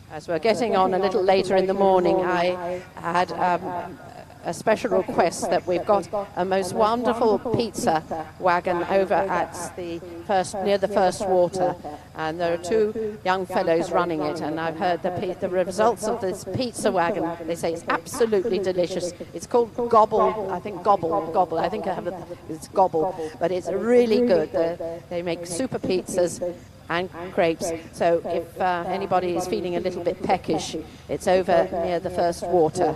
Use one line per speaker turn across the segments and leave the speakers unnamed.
As we're getting on a little later in the morning, I had a special request that we've got a most wonderful pizza wagon over at near the first water, and there are two young fellows running it, and I've heard the results of this pizza wagon. They say it's absolutely delicious. It's called Gobble, I think Gobble. I think it's Gobble, but it's really good. They make super pizzas and crepes. So if anybody is feeling a little bit peckish, it's over near the first water.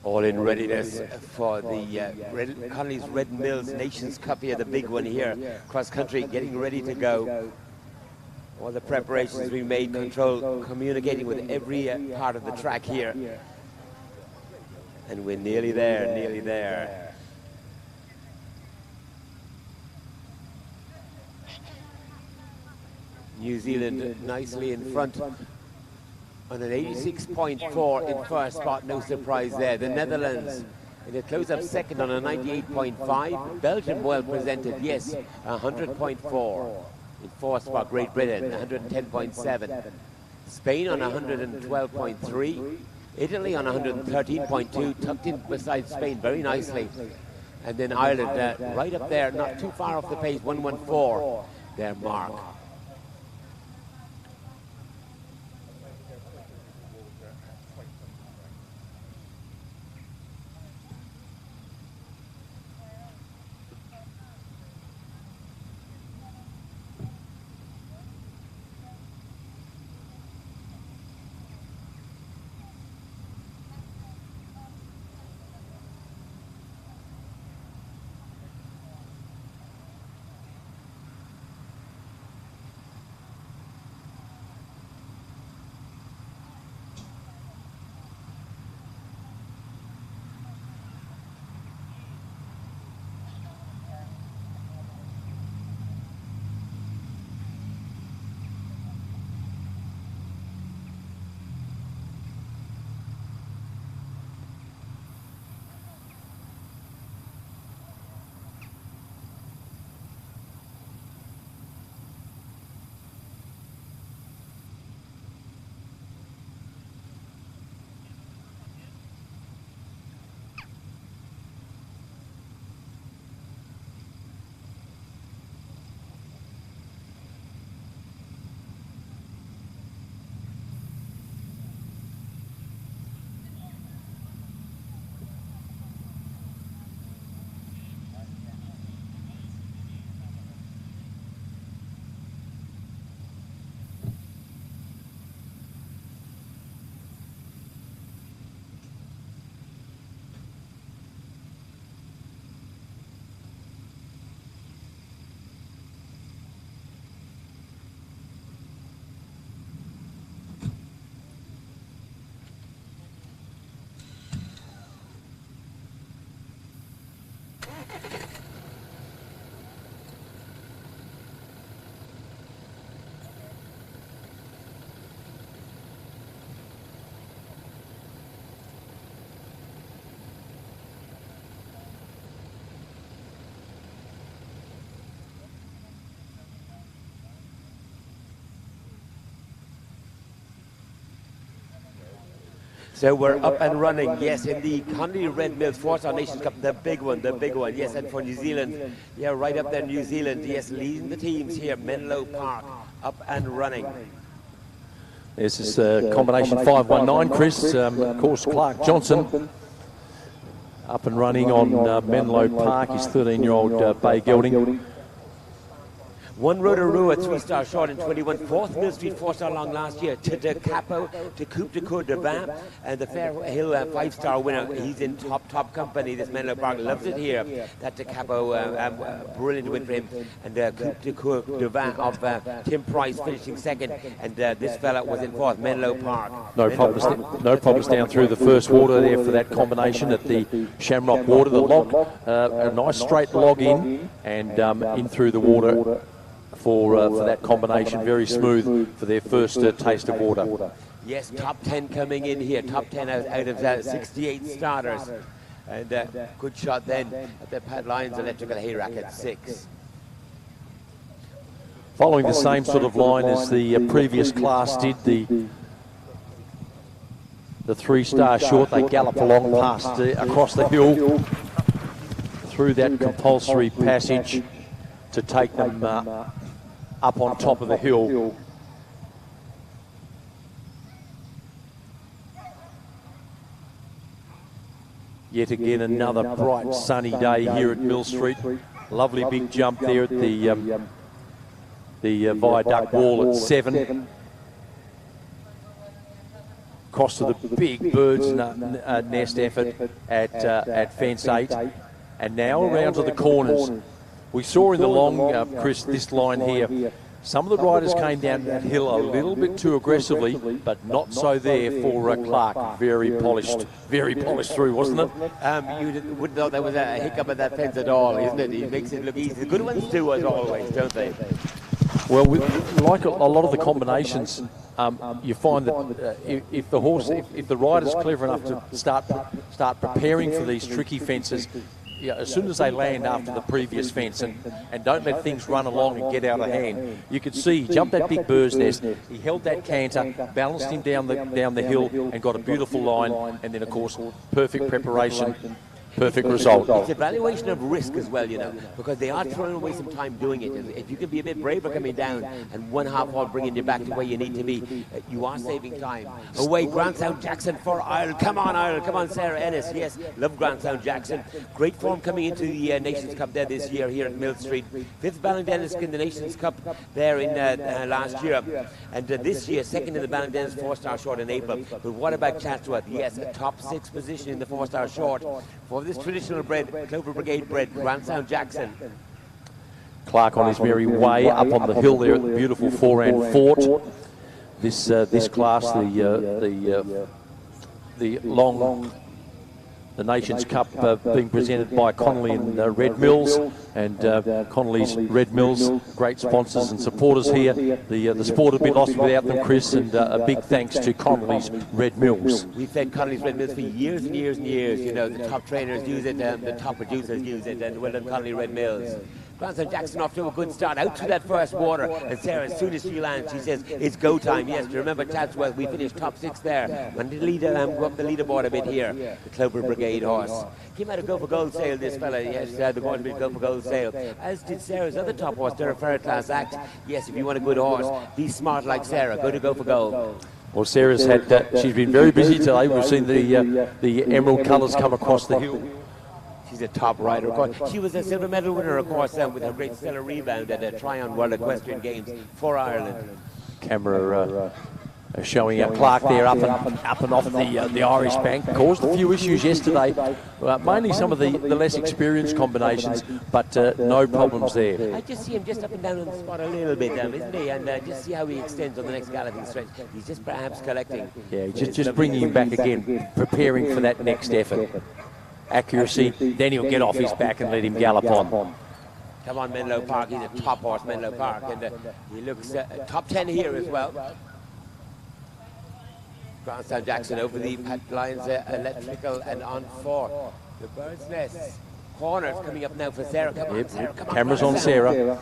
All in readiness for the Connolly's Red Mills Nations Cup here, the big one here. Cross country getting ready to go. All the preparations being made, control, communicating with every part of the track here. And we're nearly there, nearly there. New Zealand nicely in front on an 86.4 in first spot, no surprise there. The Netherlands in a close-up second on a 98.5. Belgium well presented, yes, 100.4. In fourth spot, Great Britain, 110.7. Spain on 112.3. Italy on 113.2, tucked in beside Spain very nicely. And then Ireland right up there, not too far off the pace, 114, their mark. So we're up and running, yes, in the Connolly Red Mills Four-Star Nations Cup, the big one, yes, and for New Zealand, yeah, right up there, New Zealand, yes, leading the teams here, Menlo Park, up and running.
This is combination 519, Chris, of course, Clark Johnson, up and running on Menlo Park, his 13-year-old Bay Gelding.
One Rotorua, 3-star short in 21, fourth Millstreet 4-star long last year, to De Capo, to Coupe de Cour de Vin, and the Fair Hill 5-star winner. He's in top company. This Menlo Park loves it here. That De Capo, brilliant win for him. And Coupe de Cour de Vin of Tim Price finishing second, and this fella was in fourth, Menlo Park.
No problems down through the first water there for that combination at the Shamrock Water. The log, a nice straight log in, and in through the water. For that combination, very smooth for their first taste of water.
Yes, top 10 coming in here, top 10 out of 68 starters. And good shot then at the Pat Lyons Electrical Hayrack at 6.
Following the same sort of line as the previous class did, the 3-star short, they gallop along past across the hill through that compulsory passage to take them up on top of the hill. Yet again, another bright sunny day here at Millstreet. Lovely big jump there at the viaduct wall at 7. across to the big bird's nest effort at fence 8. And now around to the corners. We saw in the long, Chris, this line here, some of the riders came down that hill a little bit too aggressively, but not so there for Clark. Very polished through, wasn't it?
You wouldn't know there was a hiccup at that fence at all, isn't it? He makes it look easy. The good ones do, as always, don't they?
Well, like a lot of the combinations, you find that if the rider's clever enough to start preparing for these tricky fences, as soon as they land after the previous fence and don't let things run along and get out of hand, you could see he jumped that big bird's nest, he held that canter, balanced him down the hill and got a beautiful line, and then of course perfect preparation, perfect result.
It's evaluation of risk as well, you know, because they are throwing away some time doing it. If you can be a bit braver coming down and one half wall bringing you back to where you need to be, you are saving time. Away, Grantstown Jackson for Ireland. Come on, Ireland. Come on, Sarah Ennis. Yes, love Grantstown Jackson. Great form coming into the Nations Cup there this year here at Millstreet. 5th Ballyndennis in the Nations Cup there in last year. And this year, 2nd in the Ballyndennis 4-star short in April. But what about Chatsworth? Yes, a top 6 position in the 4-star short for this traditional bred, Clover Brigade bred, Grantstown Jackson.
Clark on his merry way up on the hill there at the beautiful Foran Fort. This class, the Nations Cup being presented by Connolly and Red Mills, and Connolly's Red Mills, great sponsors and supporters here. The sport would be lost without them, Chris, and a big thanks to Connolly's Red Mills.
We've fed Connolly's Red Mills for years and years and years. You know, the top trainers use it, the top producers use it, and well done, Connolly Red Mills. Grantstown Jackson off to a good start, out to that first water, and Sarah, as soon as she lands, she says, it's go time. Yes, remember Chatsworth, we finished top 6 there. And the leader, go up the leaderboard a bit here, the Clover Brigade horse. Came out of Go for Gold Sale, this fella, yes, the going to be Go for Gold Sale. As did Sarah's other top horse, Derek Ferret Class Act. Yes, if you want a good horse, be smart like Sarah, go for Gold.
Well, Sarah's had, she's been very busy today. We've seen the emerald colours come across the hill.
She's a top rider, of course. She was a silver medal winner, of course, with her great stellar rebound at the Tryon World Equestrian Games for Ireland.
Camera showing Clark there up and off the Irish bank. Caused a few issues yesterday, mainly some of the less experienced combinations, but no problems there.
I just see him just up and down on the spot a little bit, isn't he? And just see how he extends on the next galloping stretch. He's just perhaps collecting.
Yeah, just bringing him back again, preparing for that next effort. Accuracy, then he'll get off his back and let him gallop on.
Come on, Menlo Park. He's a top horse, Menlo Park, and he looks top 10 here as well. Grantstown Jackson over the lines, electrical, and on 4. The Bird's Nest corners coming up now for Sarah. Come on, Sarah. Come on,
cameras on Sarah.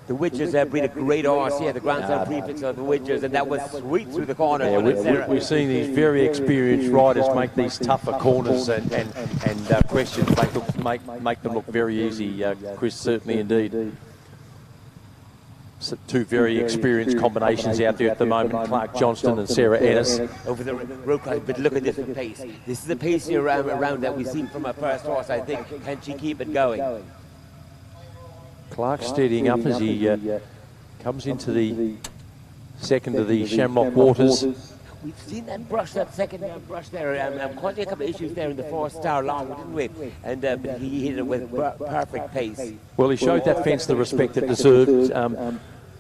The Widgers breed a great horse here, the Grantstown prefix of the Widgers, and that was sweet through the corner.
Yeah, we're seeing these very experienced riders make these tougher corners and questions make them look very easy, Chris, certainly indeed. So 2 very experienced combinations out there at the moment, Clark Johnston and Sarah Ennis.
Over the road, but look at this pace. This is the pace here around that we've seen from our first horse, I think. Can she keep it going?
Clark steadying up as he comes into the second of the Shamrock Waters.
We've seen that brush, that second brush there, causing a couple of issues there in the 4-star long, didn't we? And but he hit it with perfect pace.
Well, he showed that fence the respect it deserved.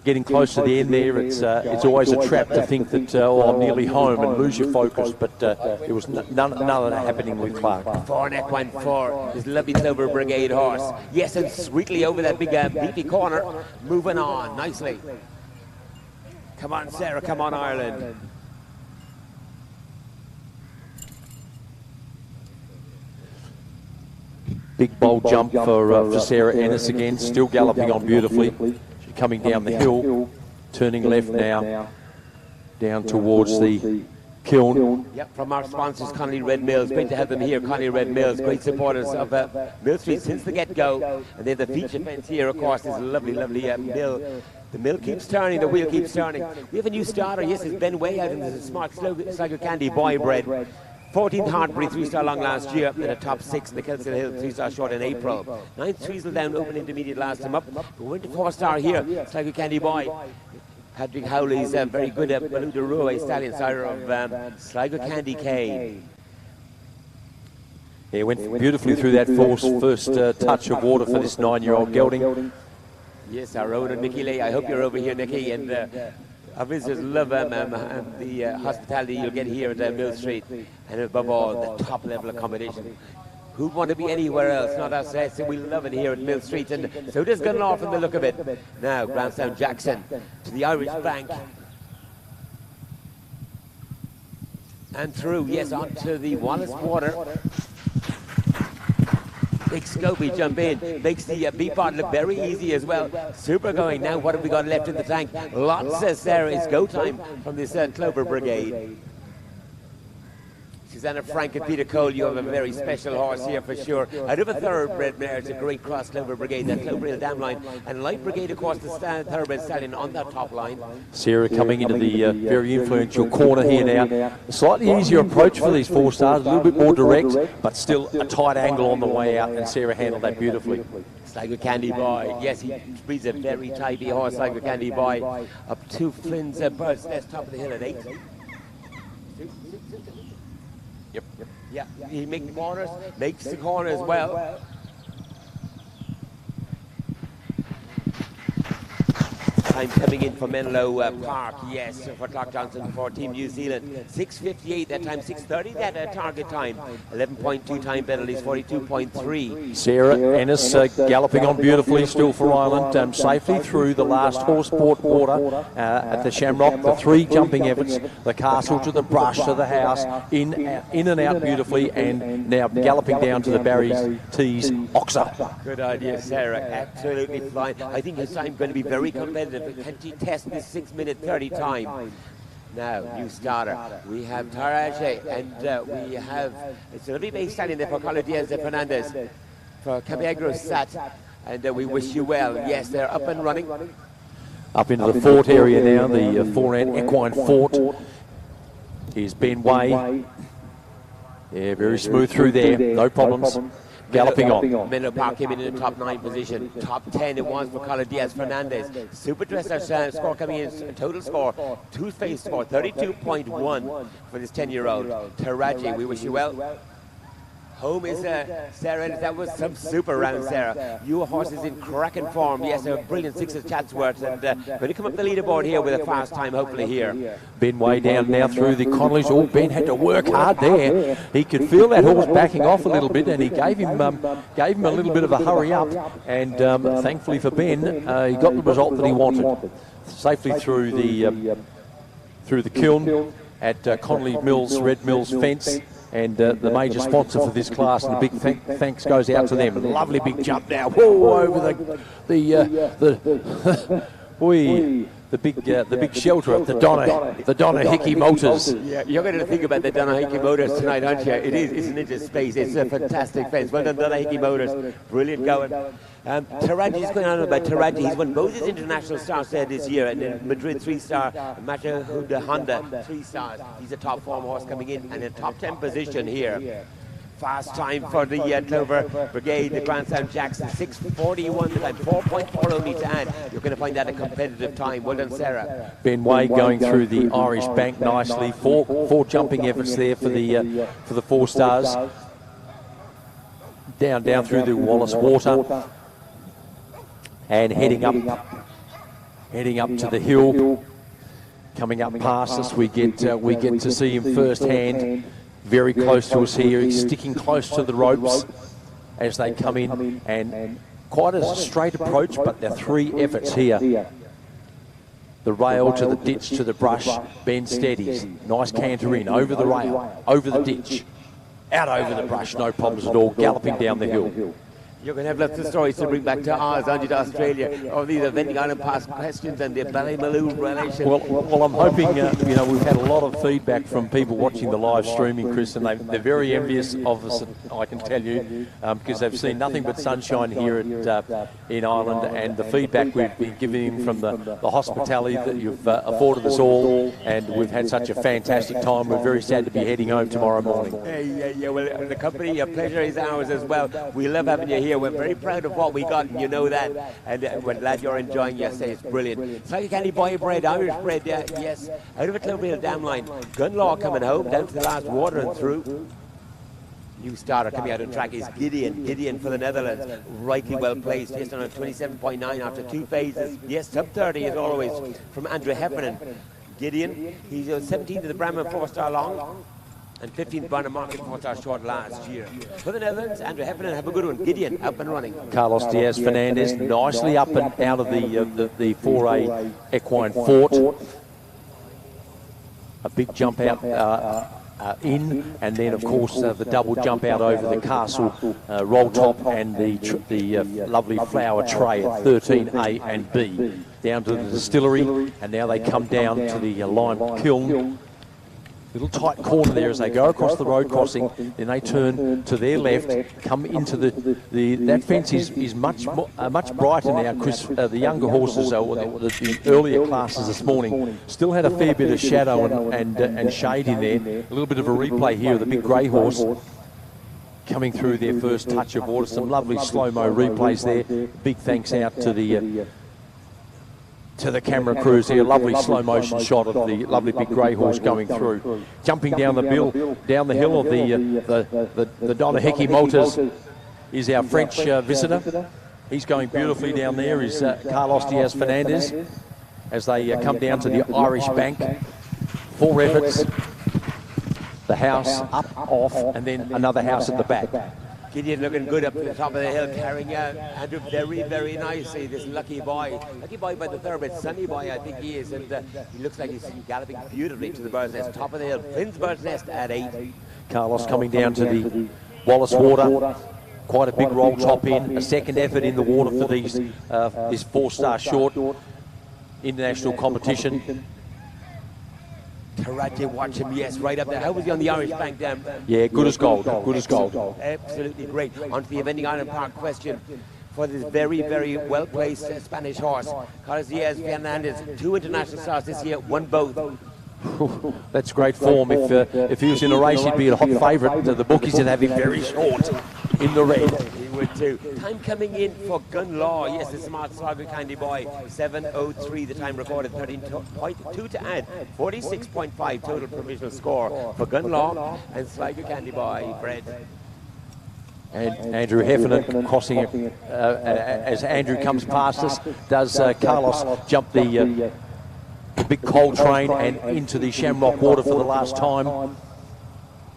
Getting close to the end there, it's always a trap to think that, I'm nearly home and lose your focus, but there was none of that happening with Clark.
Foreneck went for his lovely Clover Brigade horse. Yes, and sweetly over that big beefy corner, moving on nicely. Come on, Sarah, come on, Ireland.
Big bold jump for Sarah Ennis again, still galloping on beautifully. Coming down the hill, turning left now, down towards the kiln.
Yep, from our sponsors, Connolly Red Mills. Great to have them here, Connolly Red Mills. Great supporters of Millstreet since the get-go. And then the feature fence here, of course, is a lovely, lovely mill. The mill keeps turning, the wheel keeps turning. We have a new starter, yes, it's Ben Way out, and this is a smart Sligo Candy boy bred. 14th Hartbury 3-star long last year, and a top 6 in the Kelsey Hill 3-star short in April. 9th Tweezle down, open intermediate last time up. But we're into 4-star here, Sligo Candy Boy. Patrick Howley's very good at Beluda stallion, sire of Sligo Candy Cane.
He went beautifully through that first touch of water for this 9-year-old gelding.
Yes, our owner, Nicky Lay. I hope you're over here, Nicky. And our visitors love the hospitality you'll get here at Millstreet. And above all, the top level accommodation. Who'd want to be anywhere else, not us? So we love it here at Millstreet. And so does Gunlaw from the look of it. Now, Grandson Jackson to the Irish Bank. And through, yes, onto the Wallace Water. Big Scopy jump in, makes the beat part look very easy as well. Super going. Now what have we got left in the tank? Lots, says Sarah. It's go time from this Clover Brigade. Susanna Frank and Peter Cole, you have a very special horse here for sure. Out of a thoroughbred mare, it's a great cross Clover Brigade, that Clover Hill dam line. And Light Brigade, of course, the thoroughbred stallion on that top line.
Sarah coming into the very influential corner here now. A slightly easier approach for these 4 stars, a little bit more direct, but still a tight angle on the way out, and Sarah handled that beautifully.
Sligo Candy Boy, yes, he breeds a very tidy horse, Sligo Candy Boy, up to Flynn's Bird's Nest, top of the hill at 8.
Yep.
Yeah, he makes the corners, makes the corner as well. Time coming in for Menlo Park, yes, for Clark Johnson for Team New Zealand. 6:58 that time, 6:30 that target time. 11.2 time penalties, 42.3.
Sarah Ennis galloping on beautifully still for Ireland, safely through the last Horseport water at the Shamrock. The 3 jumping efforts, the castle to the brush to the house, in and out beautifully, and now galloping down to the Barry's Tees Oxer.
Good idea, Sarah, absolutely flying. I think his time going to be very competitive. Can he test this 6:30 time? Now, new starter. We have Taraje, and we have, it's a little bit standing there for Carla Diaz de Fernandez, for Cabegro Sat, and we wish you well. Yes, they're up and running.
Up into the fort area now, the forehand equine fort. Here's Ben Way. Yeah, very smooth through there, no problems. Galloping on.
Menlo Park came in the top 9 position. Top 10 it was for Carla Diaz Fernandez. Super Dresser score coming in, total score, two-face score, 32.1 for this 10-year-old. Taraji, we wish you well. Home is Sarah, that was some super round, Sarah. Your horse is in cracking form. Yes, a brilliant 6 at Chatsworth, and going to come up the leaderboard here with a fast time, hopefully here.
Ben way down now through the Connollys. Oh, Ben had to work hard there. He could feel that horse backing off a little bit, and he gave him a little bit of a hurry up. And thankfully for Ben, he got the result that he wanted. Safely through the kiln at Connolly Mills, Red Mills fence. And the major sponsor for this class, and a big thanks goes out to them. Lovely big jump now. Whoa, over the big shelter of the Donna Hickey Motors.
Yeah, you're going to think about the Donna Hickey Motors tonight, aren't you? It is, isn't it? Just space. It's a fantastic fence. Well done, Donna Hickey Motors. Brilliant going. Taraji is going on about Taraji. He's won both his international stars there this year, and in Madrid 3-star, Machahuda Honda 3 stars. He's a top form horse coming in, and a top 10 position here. Fast time for the Clover Brigade, the Grandson Jackson, 6:41 time, 4.4 only to add. You're going to find that a competitive time. Well done, Sarah.
Ben Way going through the Irish Bank nicely. Four jumping efforts there for the 4 stars. Down through the Wallace Water. And heading up to the hill. Coming up past us, we get to see him firsthand. Very close to us here. He's sticking close to the ropes as they come in, and quite a straight approach, but there are 3 efforts here. The rail to the ditch to the brush. Ben steadies. Nice canter in over the rail, over the ditch, out over the brush. No problems at all. Galloping down the hill.
You're going to have lots of stories to bring back to ours, aren't you, to Australia, of these Vending Island Pass questions and the Ballymaloon relation.
Well, I'm hoping, we've had a lot of feedback from people watching the live streaming, Chris, and they're very envious of us, I can tell you, because they've seen nothing but sunshine here in Ireland, and the feedback we've been giving from the hospitality that you've afforded us all, and we've had such a fantastic time. We're very sad to be heading home tomorrow morning.
Yeah, well, the company, your pleasure is ours as well. We love having you here. here. We're very proud of what we got, and you know that. And we're glad you're enjoying yesterday. It's brilliant. It's like a candy boy bread, Irish bread, yes. Out of a Cloverhill dam line. Gunlaw coming home, down to the last water and through. New starter coming out on track is Gideon. Gideon for the Netherlands. Rightly well placed. Just on a 27.9 after 2 phases. Yes, sub 30 as always from Andrew Heffernan. Gideon, he's 17th of the Brahman 4-star long and 15th Barnum Market 4-star short last year. For the Netherlands, Andrew Heffernan, have a good one. Gideon, up and running.
Carlos Diaz Fernandez, nicely up and out of the 4A equine fort. A big jump out in, and then of course the double jump out over the castle roll top and the lovely flower tray at 13A and B. Down to the distillery, and now they come down to the lime kiln. Little tight corner there as they go across the road crossing, then they turn to their left, come into that fence is much brighter now, Chris. The younger horses, or the earlier classes this morning, still had a fair bit of shadow and shade in there. A little bit of a replay here of the big grey horse coming through their first touch of water. Some lovely slow-mo replays there. Big thanks out to the camera crews here. Lovely slow motion shot of the lovely big grey horse going through. Jumping down the hill of the Donna Hickey Malters is our French visitor. He's going beautifully down there is Carlos Diaz Fernandez as they come down to the Irish Bank. 4 efforts. The house up, off, and then another house at the back.
Gideon looking good up at the top of the hill, carrying Andrew very, very nicely. This lucky boy by the thoroughbred, Sunny Boy, I think he is, and he looks like he's galloping beautifully to the Bird's Nest, top of the hill. Finn's Bird's Nest at 8.
Carlos coming down to the Wallace Water. Quite a big roll top in. A second effort in the water for this 4-star short international competition.
Karachi, watch him, yes, right up there. How was he on the Irish Bank Dam?
Yeah, good as gold, good as gold.
Absolutely great. On to the Vending Island Park question for this very, very well-placed Spanish horse. Carlos Diaz Fernandez, 2 international stars this year, won both.
That's great form. If he was in a race, he'd be a hot favourite. The bookies would have him very short in the red.
He would too. Time coming in for Gun Law. Yes, the smart Sligo Candy Boy. 7:03 the time recorded. 13.2 to add. 46.5 total provisional score for Gun Law and Sligo Candy Boy. Fred.
And Andrew Heffernan crossing it as Andrew comes past us. Does Carlos jump the big coal train and into the Shamrock Water for the last time?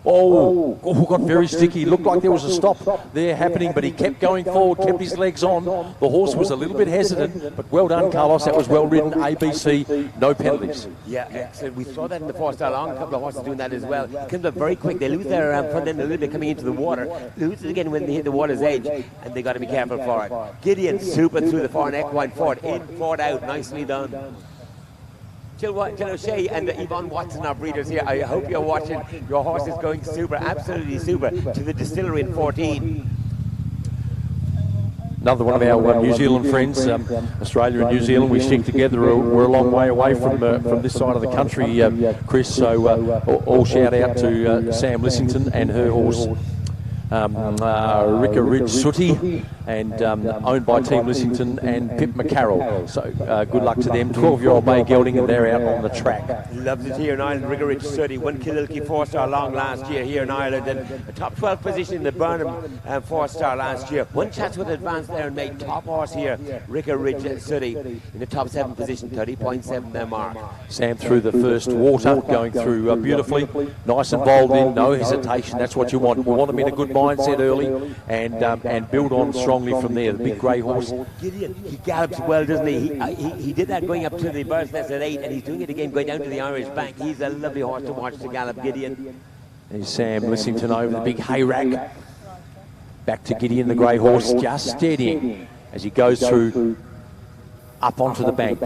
Oh, got very sticky. Looked like there was a stop there happening, but he kept going forward, kept his legs on. The horse was a little bit hesitant, but well done, Carlos. That was well ridden. ABC, no penalties.
Yeah, excellent. We saw that in the 4-star long. A couple of horses doing that as well. It comes up very quick. They lose their front end a little bit coming into the water. Lose it again when they hit the water's edge, and they got to be careful for it. Gideon super through the foreign equine fort. In, fort out. Nicely done. Jill O'Shea and Yvonne Watson, our breeders here. I hope you're watching. Your horse is going super, absolutely super, to the distillery in 14.
Another one of our New Zealand friends, Australia and New Zealand, we stick together. We're a long way away from this side of the country, Chris, so all shout out to Sam Lissington and her horse, Ricka Ridge Sooty, and owned by Team Lissington and Pip McCarroll. So good luck to them. 12-year-old Bay Gelding, and they're out on the track.
Loves it here in Ireland. Ricka Ridge Sooty won Kililkey 4-star long last year here in Ireland, and a top 12 position in the Burnham 4-star last year. One chance with advance there and made top horse here. Ricka Ridge Sooty in the top 7 position, 30.7 their mark.
Sam through the first water, going through beautifully, nice and bold in, no hesitation. That's what you want. You want them in a good mindset early and build on strongly from there. The big grey horse.
Gideon, he gallops well, doesn't he? He did that going up to the Bird's Nest at 8, and he's doing it again going down to the Irish Bank. He's a lovely horse to watch to gallop, Gideon.
There's Sam Lissington over the big hay rack. Back to Gideon, the grey horse, just steadying as he goes through up onto the bank,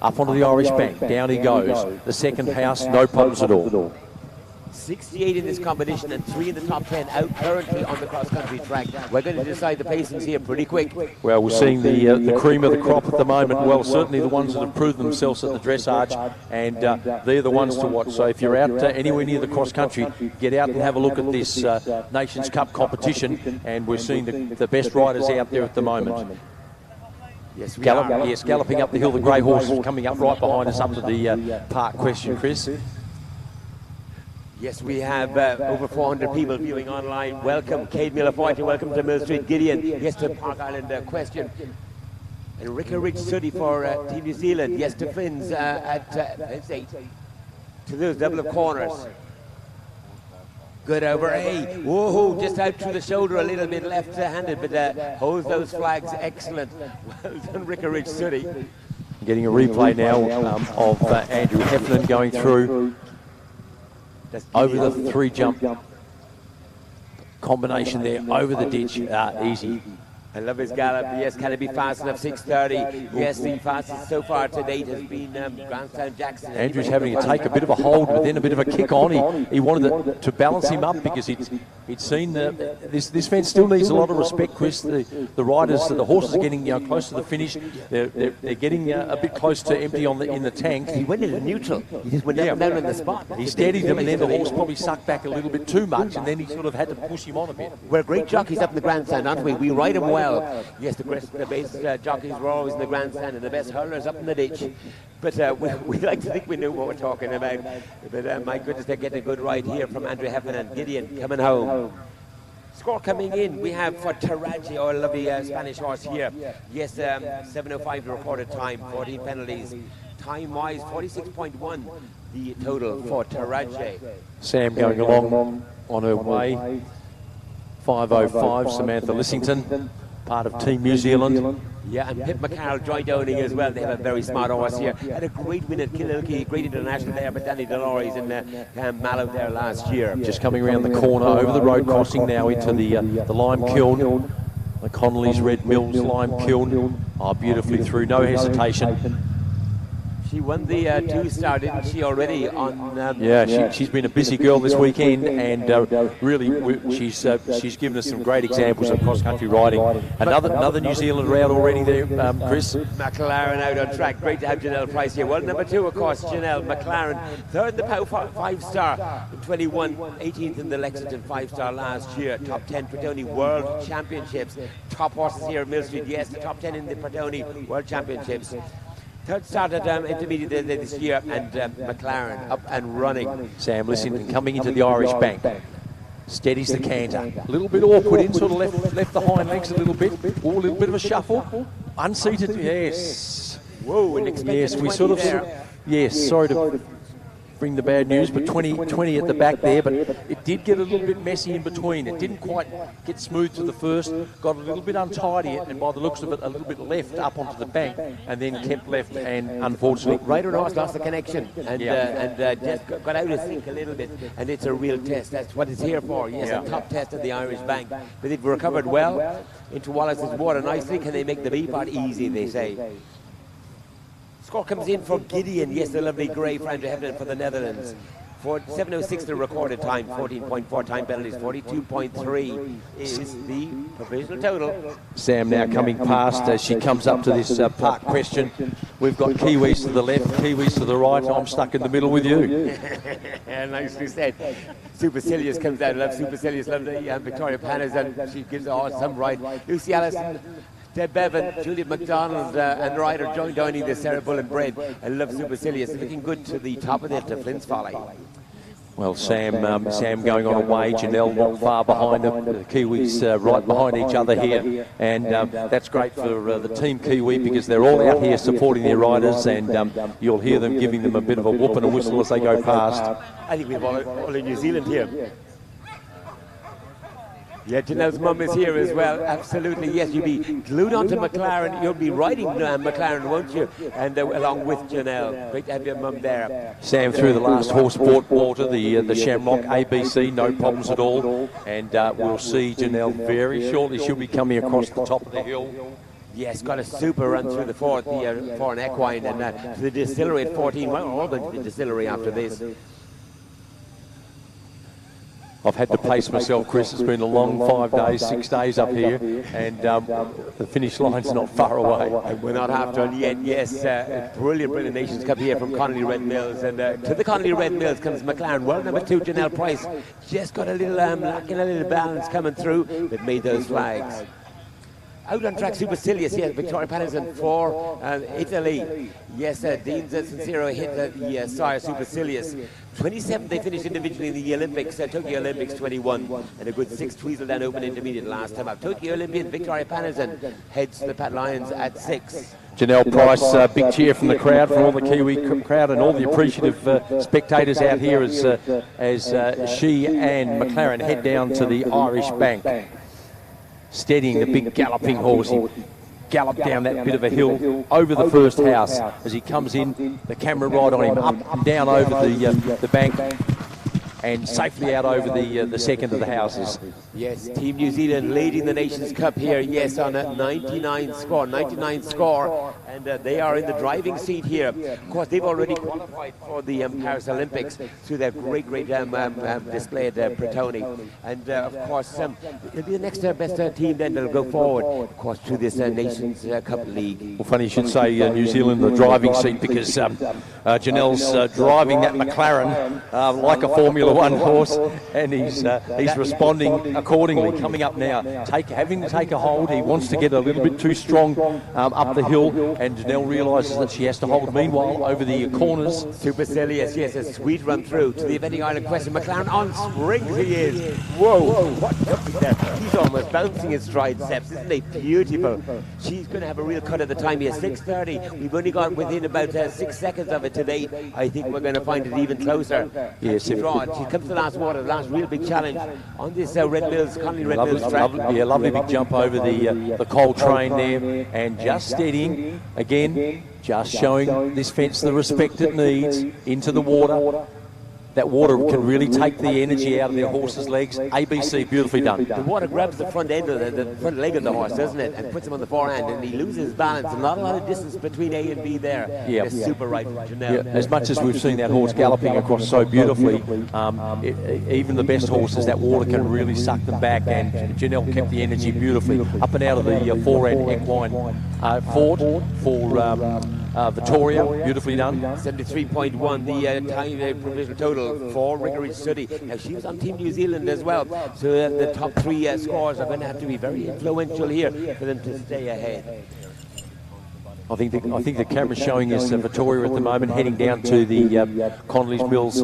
up onto the Irish Bank. Down he goes. The second house, no problems at all.
68 in this competition and 3 in the top 10 out currently on the cross-country track. We're going to decide the placings here pretty quick.
Well, we're seeing the cream of the crop at the moment. Well, certainly the ones that have proven themselves at the dressage, and they're the ones to watch. So if you're out anywhere near the cross-country, get out and have a look at this Nations Cup competition, and we're seeing the best riders out there at the moment.
Yes,
Galloping up the hill. The grey horse is coming up right behind us up to the park question, Chris.
Yes, we have over 400 people viewing online. Welcome, Kate Miller-Foyt, welcome to Millstreet. Gideon, yes to Park Island question. And Ricker Rich Suddy for Team New Zealand. Yes to Finn's at 8. To those double of corners. Good over A. Whoa, just out through the shoulder a little bit left-handed, but holds those flags excellent. Well done, Ricker Rich Suddy.
Getting a replay now of Andrew Heffernan going through. Over the 3-jump combination there, over the ditch, easy.
I love his gallop. Yes, can it be fast enough? 6:30. Yes, the fastest so far to date has been Grandstand Jackson.
Andrew's having to take a bit of a hold, but then a bit of a kick on. He wanted to balance him up because he'd seen this fence still needs a lot of respect, Chris. The riders, the horses are getting close to the finish. They're getting a bit close to empty in the tank.
He went into neutral. He just went down in the spot.
He steadied them, and then the horse probably sucked back a little bit too much, and then he sort of had to push him on a bit.
We're great jockeys up in the grandstand, aren't we? We ride them well. Yes, the best jockeys were always in the grandstand, and the best hurlers up in the ditch. But we like to think we know what we're talking about. But my goodness, they're getting a good ride here from Andrew Heffernan and Gideon coming home. Score coming in, we have for Taraji, our lovely Spanish horse here. Yes, 7:05 the recorded time, 14 penalties. Time-wise, 46.1 the total for Taraji.
Sam going along on her way. 5:05, Samantha Lissington, part of Team New Zealand.
Yeah, and Pip McCarroll joined owning as well. They have a very smart horse here. Had a great win at Kililkey, great international there, but Danny Delores in Mallow there last year.
Just coming around the corner, over the road crossing now into the lime kiln. The Connolly's Red Mills lime kiln. Oh, beautifully through, no hesitation.
She won the 2-star, didn't she, already?
She's been a busy girl this weekend, and really she's given us some great examples of cross-country riding. Another New Zealander out already there, Chris.
McLaren out on track. Great to have Janelle Price here. Well, number 2, of course, Janelle McLaren. 3rd in the POW 5-star in 21, 18th in the Lexington 5-star last year. Top 10 Pratoni World Championships. Top horses here at Millstreet. Yes, the top 10 in the Pratoni World Championships. 3rd started intermediate this year, and McLaren up and running.
Sam Lissington coming into the Irish Bank. Steadies the canter. A little bit awkward in, sort of left the hind legs a little bit. A little bit of a shuffle. Unseated, yes.
Whoa,
yes, we sort of there. Yes, sorry to bring the bad news, but 20 at the back there, but it did get a little bit messy in between. It didn't quite get smooth to the first, got a little bit untidy, and by the looks of it, a little bit left up onto the bank, and then kept left, and unfortunately,
Rider horse lost the connection, and just got out of sync a little bit, and it's a real test. That's what it's here for. Yes, a top test of the Irish Bank. But they've recovered well into Wallace's water nicely. Can they make the B part easy, they say. Score comes in for Gideon. Yes, the lovely grey for Andrew Heffernan for the Netherlands. For 7:06 the recorded time, 14.4 time penalties, 42.3 is the provisional total.
Sam now coming past as she comes up to this park question. We've got Kiwis to the left, Kiwis to the right. I'm stuck in the middle with you.
Nicely said. Supercilious comes out. I love Supercilious. Love the Victoria Panas, and she gives the horse some right. Lucy Allison, Deb Bevan, Juliet McDonald and Ryder joined owning the Sarah Bull and Bread. I love Supercilious, looking good to the top of it, to Flint's Folly.
Well, Sam going on away, Janelle not far behind them, the Kiwis right behind each other here, and that's great for the team Kiwi because they're all out here supporting their riders, and you'll hear them giving them a bit of a whoop and a whistle as they go past.
I think we have all in New Zealand here. Yeah, Janelle's mum is here as well. Absolutely, yes. You'll be glued onto McLaren. You'll be riding McLaren, won't you? And along with Janelle. Great to have your mum there.
Sam through the last horse bought water, the Shamrock ABC, no problems at all. And we'll see Janelle very shortly. She'll be coming across the top of the hill.
Yes, got a super run through the fourth, the foreign equine, and to the distillery at 14. Well, all the distillery after this.
I've had to pace myself, Chris. It's been a long 5 days, 6 days up here, and the finish line's not far away.
And we're not half done yet. Yes, brilliant Nations Cup here from Connolly Red Mills. And to the Connolly Red Mills comes McLaren. World number 2, Janelle Price. Just got a little lacking a little balance coming through, but made those flags. Out on track, Supercilious, yes, Victoria Patterson for Italy. Yes, Dean's Sincero hit the Sire Supercilious. 27th, they finished individually in the Olympics, Tokyo Olympics 21, and a good 6 Tweezle down open intermediate last time up. Tokyo Olympian Victoria Patterson heads to the Pat Lions at 6.
Janelle Price, big cheer from the crowd, from all the Kiwi crowd and all the appreciative spectators out here as she and McLaren head down to the Irish Bank. Steadying the big galloping horse. He galloped down that bit of a hill over the first house. As he comes in, the camera right on him, up and down over the bank, and safely out over the second of the houses.
Yes, Team New Zealand leading the Nations Cup here, yes, on a 99 score, and they are in the driving seat here. Of course, they've already qualified for the Paris Olympics through their great display at Pretoni. And of course, it'll be the next best team then that'll go forward, of course, to this Nations Cup League.
Well, funny you should say New Zealand in the driving seat, because Janelle's driving that McLaren like a Formula One horse, and he's responding accordingly. Coming up now, having to take a hold. He wants to get a little bit too strong up the hill, and Janelle realises that she has to hold. Meanwhile, over the corners,
Supercilious, yes, a sweet run through to the Eventing Island Question. McLaren on springs, he is. Whoa, what jumping there. He's almost bouncing his stride steps, isn't he? Beautiful. She's going to have a real cut at the time here. 6:30. We've only got within about 6 seconds of it to date. I think we're going to find it even closer.
Yes,
she comes to the last water, the last real big challenge on this Connolly Red Mills track.
Lovely big jump over the coal train there, and just steadying again, just showing this fence the respect it needs into the water. That water can really take the energy out of their horse's legs. ABC, beautifully done.
The water grabs the front end of the front leg of the horse, doesn't it? And puts him on the forehand, and he loses balance. Not a lot of distance between A and B there.
Yeah.
It's super right from Janelle.
Yeah. As much as we've seen that horse galloping across so beautifully, even the best horses, that water can really suck them back, and Janelle kept the energy beautifully. Up and out of the forehand equine fort for Victoria, beautifully done.
73.1, the time provisional total for Riggery Study. Now, she was on Team New Zealand as well, so the top 3 scores are going to have to be very influential here for them to stay ahead.
I think the camera's showing us Victoria at the moment heading down to the Connolly's Mills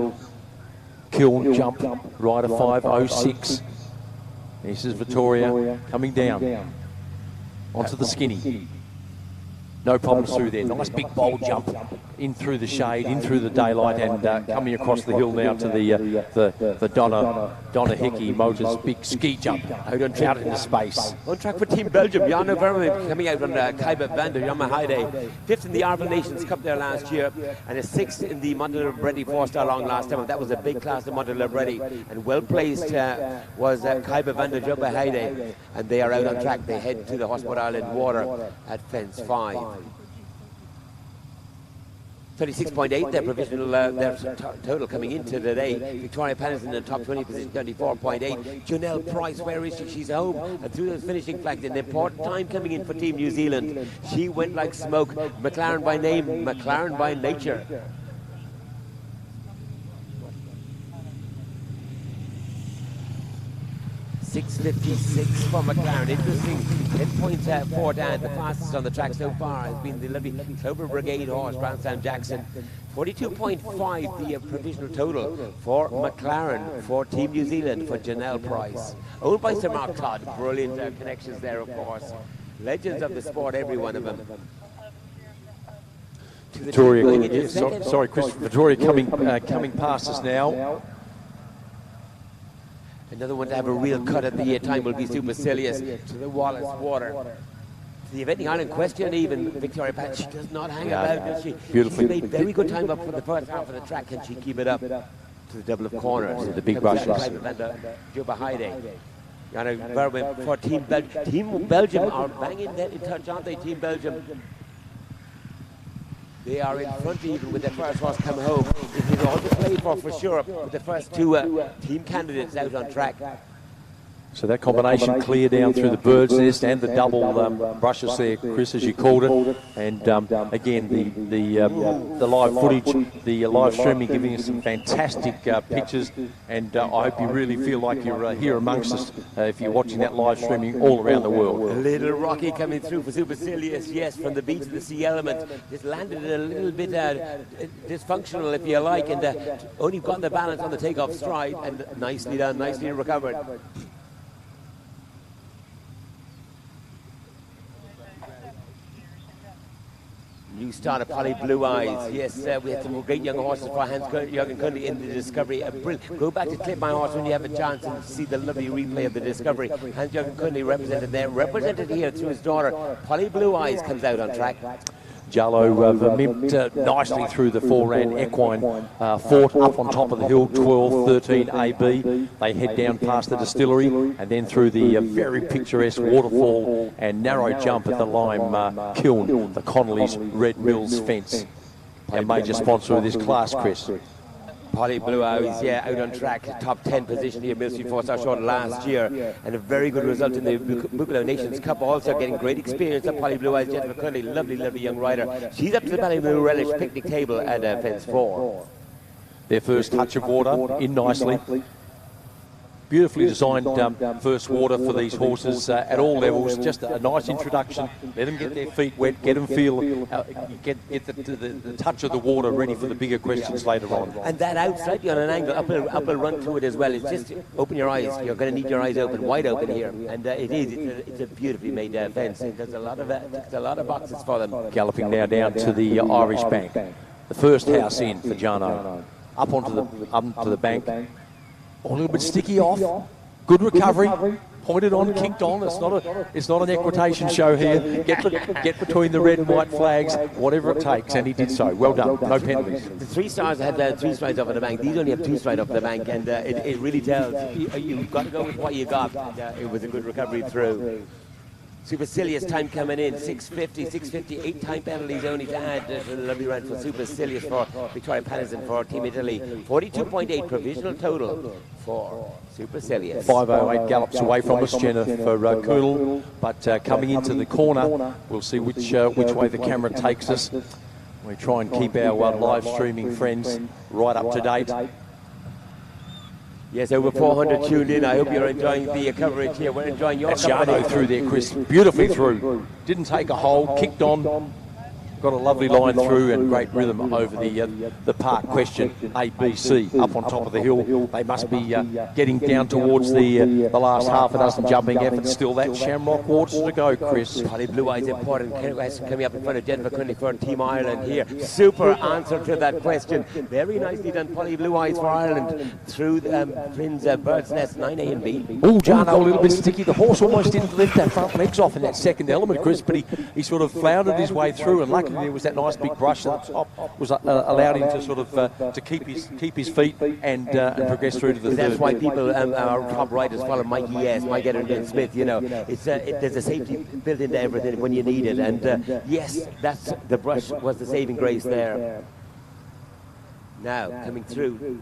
kiln jump, rider 5:06. This is Victoria coming down onto the skinny. No problems through there. Nice big bold jump in through the shade, in through the daylight, and coming across the hill now to the Donna Hickey Motors big ski jump out into space.
On track for Team Belgium, Jana Vermeulen coming out on Kaiba van der Jammerheide. 5th in the Arval Nations Cup there last year, and a 6th in the Monte-Libretti 4-star long last time. That was a big class of Monte-Libretti, and well placed was Kaiba van der Jammerheide, and they are out on track. They head to the Hosport Island water at fence 5. 36.8, their provisional, their total coming into today. Victoria Patterson in the top 20 position, 34.8. Janelle Price, where is she? She's home and through those finishing flags. An important time coming in for Team New Zealand. She went like smoke. McLaren by name, McLaren by nature. .656 for McLaren. Interesting. 10.4 down. The fastest on the track so far has been the lovely Clover Brigade horse, Brownstown Jackson. 42.5 the provisional total for McLaren, for Team New Zealand, for Janelle Price. Owned by Sir Mark Todd. Brilliant connections there, of course. Legends of the sport, every one of them.
Victoria, sorry, Chris. Victoria coming past us now.
Another one to have a real cut at the time will be Supercilious to the Wallace Water. The Eventing Island Question, even Victoria Pat, she does not hang about, does she?
Beautifully.
She's made very good time up for the first half of the track. Can she keep it up to the double of corners?
The big rushes.
Juba Heide. For Team Belgium. Team Belgium are banging that in touch, aren't they, Team Belgium? They are in front even with the first horse come home. It is all to play for sure, with the first two team candidates out on track.
So that combination clear down through the bird's nest and the double brushes there, Chris, as you called it. And again, the live footage, the live streaming giving us some fantastic pictures. And I hope you really feel like you're here amongst us if you're watching that live streaming all around the world.
A little rocky coming through for Supercilious, yes, from the B to the C element. Just landed a little bit dysfunctional, if you like, and only got the balance on the takeoff stride. And nicely done, nicely recovered. New starter, Polly Blue Eyes. Yes, we had some great young horses for Hans-Jürgen Kunde in the Discovery. Go back to Clip My Horse when you have a chance and see the lovely replay of the Discovery. Hans-Jürgen Kunde represented there, represented here through his daughter. Polly Blue Eyes comes out on track.
Jallo mimped nicely through the 4-ran equine fort up on top of the hill, 12-13 AB. They head down past the distillery and then through the very picturesque waterfall and narrow jump at the lime kiln, the Connolly's Red Mills fence. A major sponsor of this class, Chris.
Polly Blue Eyes, yeah, out on track, top 10 position here, Millstreet 4-star short last year, and a very good result in the Buccleuch Nations Cup, also getting great experience at Polly Blue Eyes. Jennifer Cunley, lovely, lovely young rider. She's up to the Ballymore Relish picnic table at fence 4.
Their first touch of water, in nicely. Beautifully designed first water for these horses at all levels. Just a nice introduction. Let them get their feet wet, get them feel, get the touch of the water ready for the bigger questions later on.
And that out slightly on an angle, upper run to it as well. It's just open your eyes. You're going to need your eyes open, wide open here. And it's a beautifully made fence. There's a lot of boxes for them.
Galloping now down to the Irish bank. The first house in for Jarno. Up onto the bank. A little bit sticky off, good recovery, pointed on, kicked on. It's not an equitation show here. Get between the red and white flags, whatever it takes, and he did so. Well done, no penalties.
The 3 stars had 3 strides off of the bank. These only have 2 strides off the bank, and it really tells. You've got to go with what you got. It was a good recovery through. Supercilious time coming in, 6:50, 8 time penalties only to add to the lovely run for Supercilious for Victoria Patterson for Team Italy. 42.8 provisional total for Supercilious.
5:08 gallops away from us, Jennifer Kuhnel, but coming into the corner, we'll see which way the camera takes us. We try and keep our live streaming friends right up to date.
Yes, over 400 tuned in. I hope you're enjoying the coverage here. We're enjoying your coverage.
Jarno through there, Chris. Beautifully through. Didn't take a hold, kicked on. Got a lovely line through and great rhythm over the park question. A, B, C up on top of the hill. They must be getting down towards the last half a dozen jumping efforts. Still that Shamrock Waters to go, Chris.
Polly Blue Eyes important. Coming up in front of Jennifer Cunley for Team Ireland here. Super answer to that question. Very nicely done, Polly Blue Eyes for Ireland through Prince Bird's Nest 9A and B.
Oh, Jarno a little bit sticky. The horse almost didn't lift that front legs off in that second element, Chris, but he sort of floundered his way through, and luckily there was that nice big brush at the top, was allowed him to sort of to keep his feet and progress through to the third.
That's why people, our top riders, follow Mikey Mike Edgerton Smith. You know, there's a safety built into everything when you need it, and yes, that's the brush was the saving grace there. Now coming through.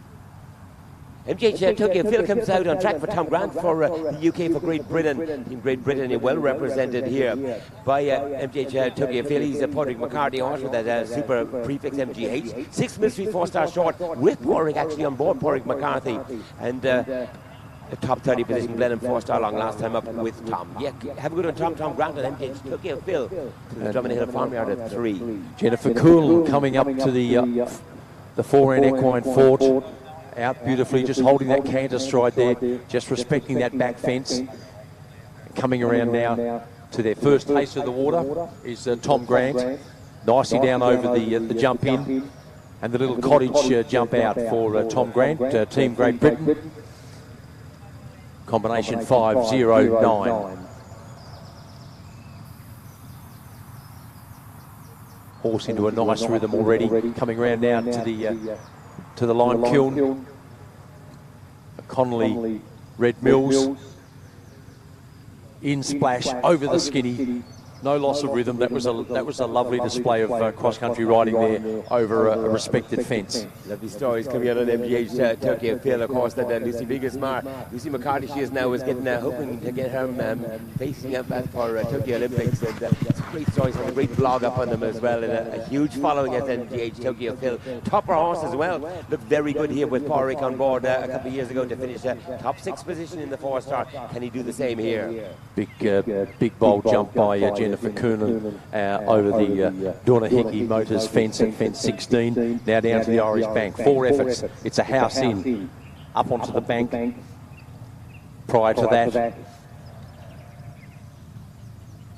MJ Tokyo Phil comes out on track for Tom Grant for the UK for Great Britain. Team Great Britain is well represented here by MJ Tokyo Phil. He's a Padraig McCarthy horse with that super prefix MGH. 6 Millstreet 4-star short with Padraig actually on board, Padraig McCarthy. And the top 30 position, Blenheim 4-star long last time up with Tom. Yeah, have a good one, Tom Grant and MJ Tokyo Phil to the Drummond Hill Farmyard at 3.
Jennifer Kuhl coming up to the 4-ran equine fort. Out beautifully, just holding that canter stride there, just respecting that back fence. Coming around now to their first taste of the water is Tom Grant. Nicely down over the jump in, and the little cottage jump out for Tom Grant, Team Great Britain. Combination 5-0-9. Horse into a nice rhythm already, coming around now to the lime kiln. Connolly Red Mills in splash over the skinny. No loss of rhythm. That was a lovely display of cross-country riding there over a respected fence.
Lovely stories coming out on MGH Tokyo Phil, of course, that Lucy Vigasmar, Lucy McCarthy, she is now getting hoping to get her facing up for Tokyo Olympics, and some great stories, a great blog up on them as well, and a huge following at MGH Tokyo Phil. Topper horse as well, looked very good here with Paul Rick on board a couple of years ago to finish top 6 position in the 4-star. Can he do the same here?
Big bold jump by Jennifer Coonan over the Donna Hickey Motors fence at fence 16. Now down to the Irish Bank. 4 efforts. It's a house in. Up onto the bank. Prior to that,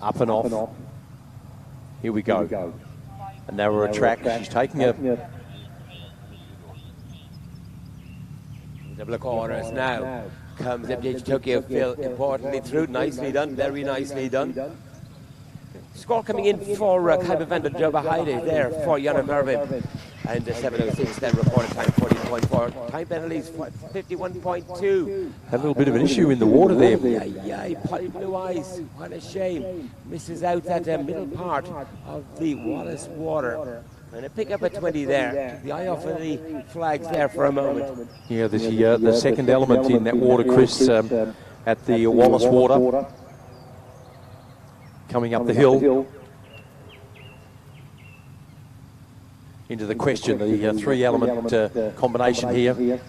up and off. Here we go. A narrower track. She's taking a
double quarters now. Comes MGH Tokyo Phil, importantly through. Nicely done, very nicely done. Score coming in for Kaiba van der Jobba Heide there for Jana Mervin. And 7:06 then reported time 40.4. Time penalties 51.2.
Had a little bit of an issue in the water there.
Yeah, Polly Blue Eyes, what a shame. Misses out that middle part of the Wallace Water. And a pick up at 20 there. Keep the eye off of the flags there for a moment.
Yeah, the second element in that water, Chris, at the Wallace Water. Coming up the hill. Into the question, the 3-element combination here.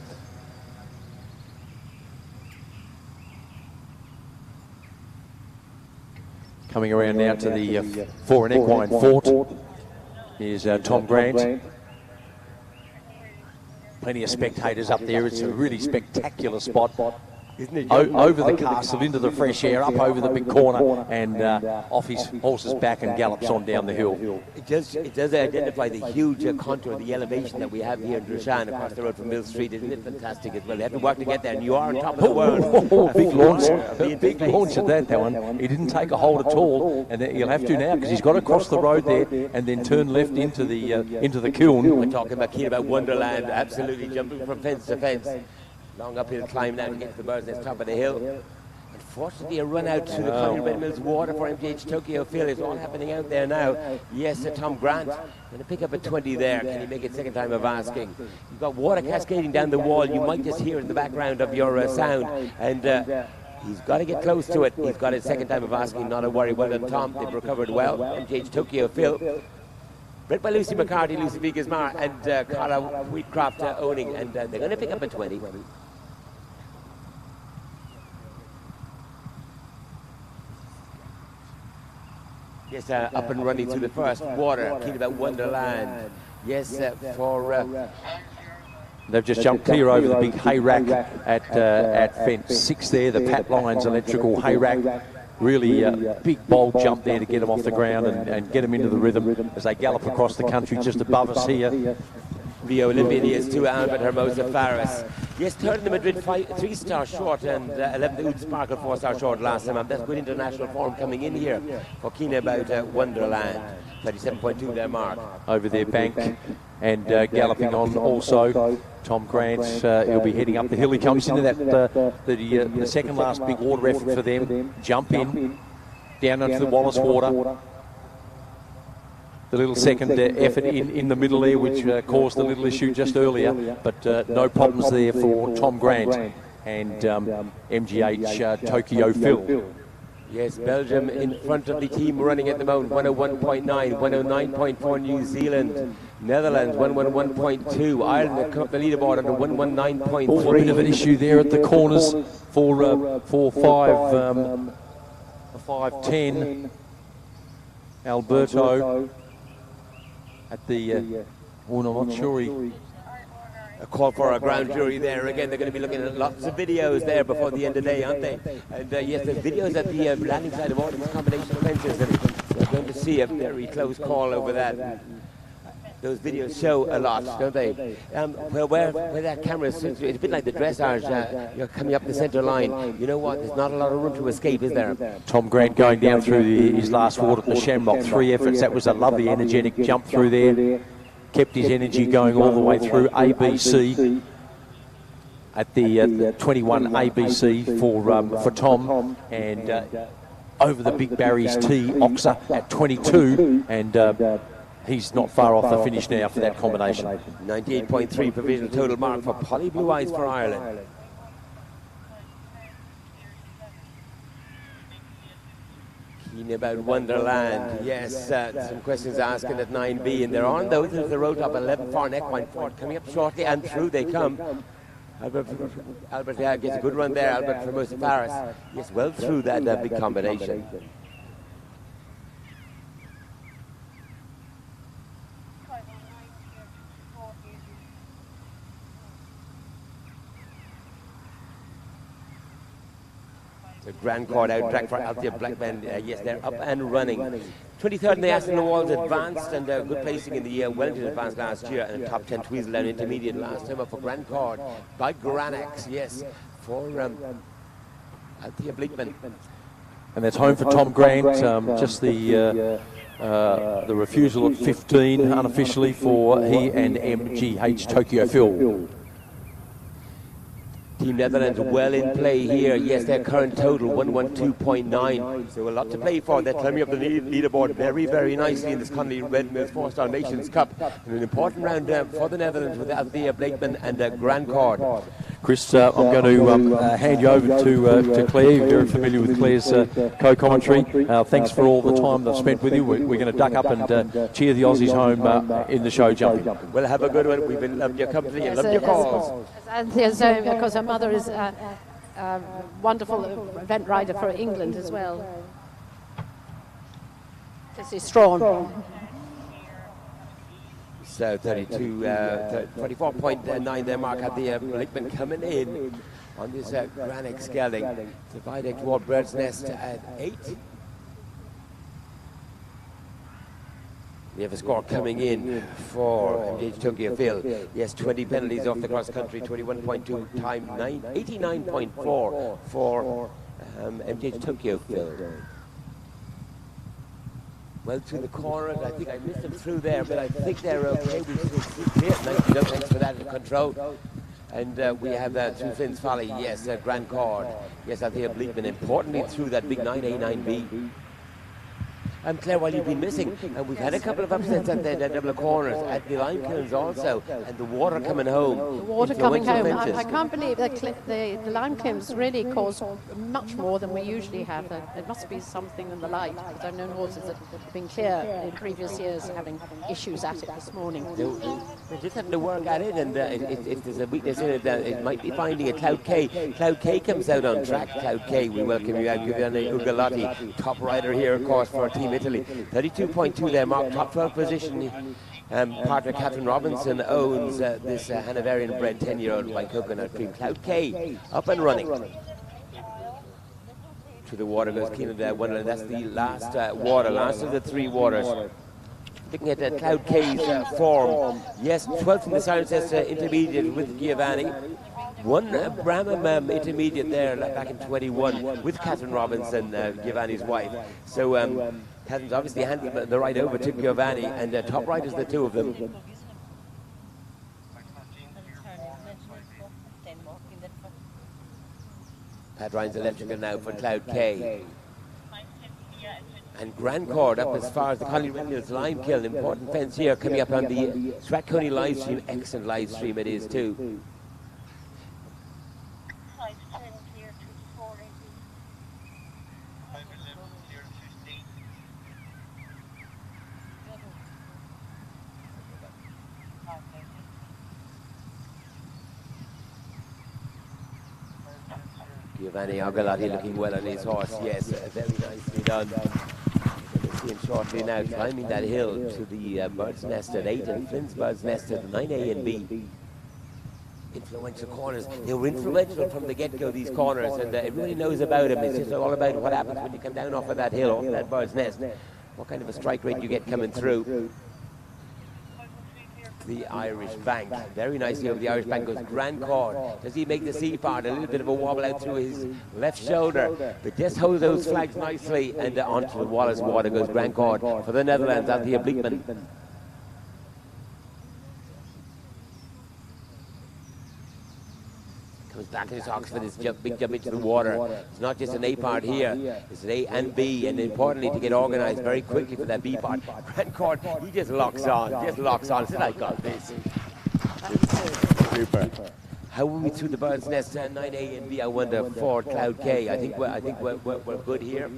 Coming around now to the 4 and equine fort. Here's Tom Grant. Plenty of spectators up there. It's a really spectacular spot. Isn't it? Over the castle, into the fresh air, up over the big corner, and off his horse's back and gallops on down the hill.
It does identify the huge contour, the elevation that we have here in Drushan across the road from Millstreet. Isn't it fantastic as well? You have to work to get there, and you are on top of the world.
Big launch at that one. He didn't take a hold at all, and he'll have to now because he's got to cross the road there and then turn left into the kiln.
We're talking about Wonderland, absolutely jumping from fence to fence. Long uphill climb now to get to the bird's nest top of the hill. Unfortunately, a run out to the Connie Red Mills water for MGH Tokyo Phil is all happening out there now. Yes, Tom Grant going to pick up a 20 there. Can he make it second time of asking? You've got water cascading down the wall. You might just hear in the background of your sound. And he's got to get close to it. He's got his second time of asking. Not a worry. Well done, Tom. They've recovered well. MGH Tokyo Phil. Bred by Lucy McCarty, Lucy Vigasmar, and Cara Wheatcroft owning. And they're going to pick up a 20. Yes, up and running through the first water. Keen about Wonderland. Yes, for...
They've just jumped clear over the big hay rack at fence 6 there, the Pat Lyons electrical hay rack. Really big bold jump there to get them off the ground and get them into the rhythm as they gallop across the country just above us here.
Rio Olympian is 2 Albert Hermosa Faris. Yes, third in the Madrid 3-star short and 11th Oud Sparkle 4-star short last time. That's good international form coming in here for Kina about Wonderland. 37.2 their mark.
Over their bank and galloping on also. Tom Grant, he'll be heading up the hill. He comes into that the second last big water effort for them. Jump in, down onto the Wallace Water. The little second effort in the middle there, which caused a little issue just earlier, but no problems there for Tom Grant and MGH Tokyo Phil.
Yes, Belgium in front of the team running at the moment, 101.9, 109.4 New Zealand, Netherlands 111.2, Ireland come up the leaderboard under 119.3.
A bit of an issue there at the corners for 5:10. Alberto at the, I'm not sure he...
A call for a ground jury there. Again, they're going to be looking at lots of videos there before the end of the day, aren't they? And yes, there's videos at the landing side of all these combination fences, and they're going to see a very close call over that. Those videos show a lot, don't they? Well, where that camera is, it's a bit like the dressage. You're coming up the centre line. You know what? There's not a lot of room to escape, is there?
Tom Grant going down through his last water at the Shamrock. 3 efforts. That was a lovely, energetic jump through there. Kept his energy going all the way through ABC at the 21 ABC for Tom, and over the Big Barry's T Oxer at 22, and he's not far off the finish now for that combination.
98.3 provisional total mark for Polly Blue Eyes for Ireland. Keen about Wonderland. Yes, some questions asking at 9B, and they're on those. There's the road up 11 far neckline forward, coming up shortly, and through they come. Albert gets a good run there. Albert for most of Paris. Yes, well through that big combination. The Grand Court out track for Althea Blackman. Yes, they're up and running. 23rd in the Aston Awards advanced, and good placing in the year. Wellington advanced last year, and top 10 Tweedledale intermediate last time up for Grand Court by Granax. Yes, for Althea Blackman.
And that's home for Tom Grant. Just the refusal at 15 unofficially for he and MGH Tokyo Phil.
Team Netherlands well in play here. Yes, their current total 112.9. So a lot to play for. They're climbing up the leaderboard very, very nicely in this Connolly Red Mills 4-Star Nations Cup. And an important round for the Netherlands with Althea Blakeman and Grand Court.
Chris, I'm going to hand you over to Claire. You're very familiar with Claire's co-commentary. Thanks for all the time they've spent with you. We're going to duck up and cheer the Aussies home in the show jumping.
Well, have a good one. We've been loved your company and loved your calls.
Anthea's home because her mother is a wonderful event rider for England as well. This is Strawn.
So 24.9 their mark at the Blakeman coming in on this Granick Skelling. The Viaduct toward Bird's Nest at 8. We have a score coming in for MGH Tokyo Phil. Yes, 20 penalties off the cross country, 21.2 time, 89.4 for MGH Tokyo Phil. Well, to the corner, I think I missed them through there, but I think they're okay. We still see clear. Thanks for that control. And we have through Finn's Folly, yes, Grand Court. Yes, Althea Blakeman, importantly through that big 9A, 9B. Claire, while you've been missing, we've had a couple of upsets at the double corners, at the lime kilns also, and the water coming home.
The water coming home. I can't believe the lime kilns really cause much more than we usually have. There must be something in the light, because I've known horses that have been clear in previous years having issues at it this morning.
They just have to work at it, and if there's a weakness in it, it might be finding it. Cloud K. Cloud K comes out on track. Cloud K, we welcome you out. Giovanni Ugolotti, top rider here, of course, for Team Italy. 32.2 there, mark top 12 position. Partner Catherine Robinson owns this Hanoverian-bred 10-year-old white coconut cream. Cloud K up and running. To the water goes Keenan Wonderland. That's the last water, last of the three waters. Looking at Cloud K's form. Yes, 12th in the Silence intermediate with Giovanni. One Brahma intermediate there back in 21 with Catherine Robinson, Giovanni's wife. So Catherine's obviously handed the ride over to Giovanni, and top riders, the two of them. Pat Ryan's electrical now for Cloud K. And Grand Court up as far as the Connolly Red Mills lime kiln. Important fence here coming up on the Strathconney live stream. Excellent live stream it is too. Giovanni Ugolotti looking well on his horse. Yes, very nicely done. We'll see him shortly now climbing that hill to the Bird's Nest at 8 and Flynn's Bird's Nest at 9A and B. Influential corners. They were influential from the get-go, these corners, and everybody knows about them. It's just all about what happens when you come down off of that hill, off of that Bird's Nest. What kind of a strike rate you get coming through. The Irish Bank. Very nicely over the Irish Bank goes Grand Court. Does he make the C part? A little bit of a wobble out through his left shoulder. But just hold those flags nicely, and onto the Wallace water goes Grand Court for the Netherlands, Althea Blakeman. Comes back in his Oxford, his big jump into the water. It's not just an A part here, it's an A and B, and importantly to get organised very quickly for that B part. Grant Cord, he just locks on. Says, I got this. Super. How are we through the bird's nest? 9A and B, I wonder, for Cloud K. I think we're good here.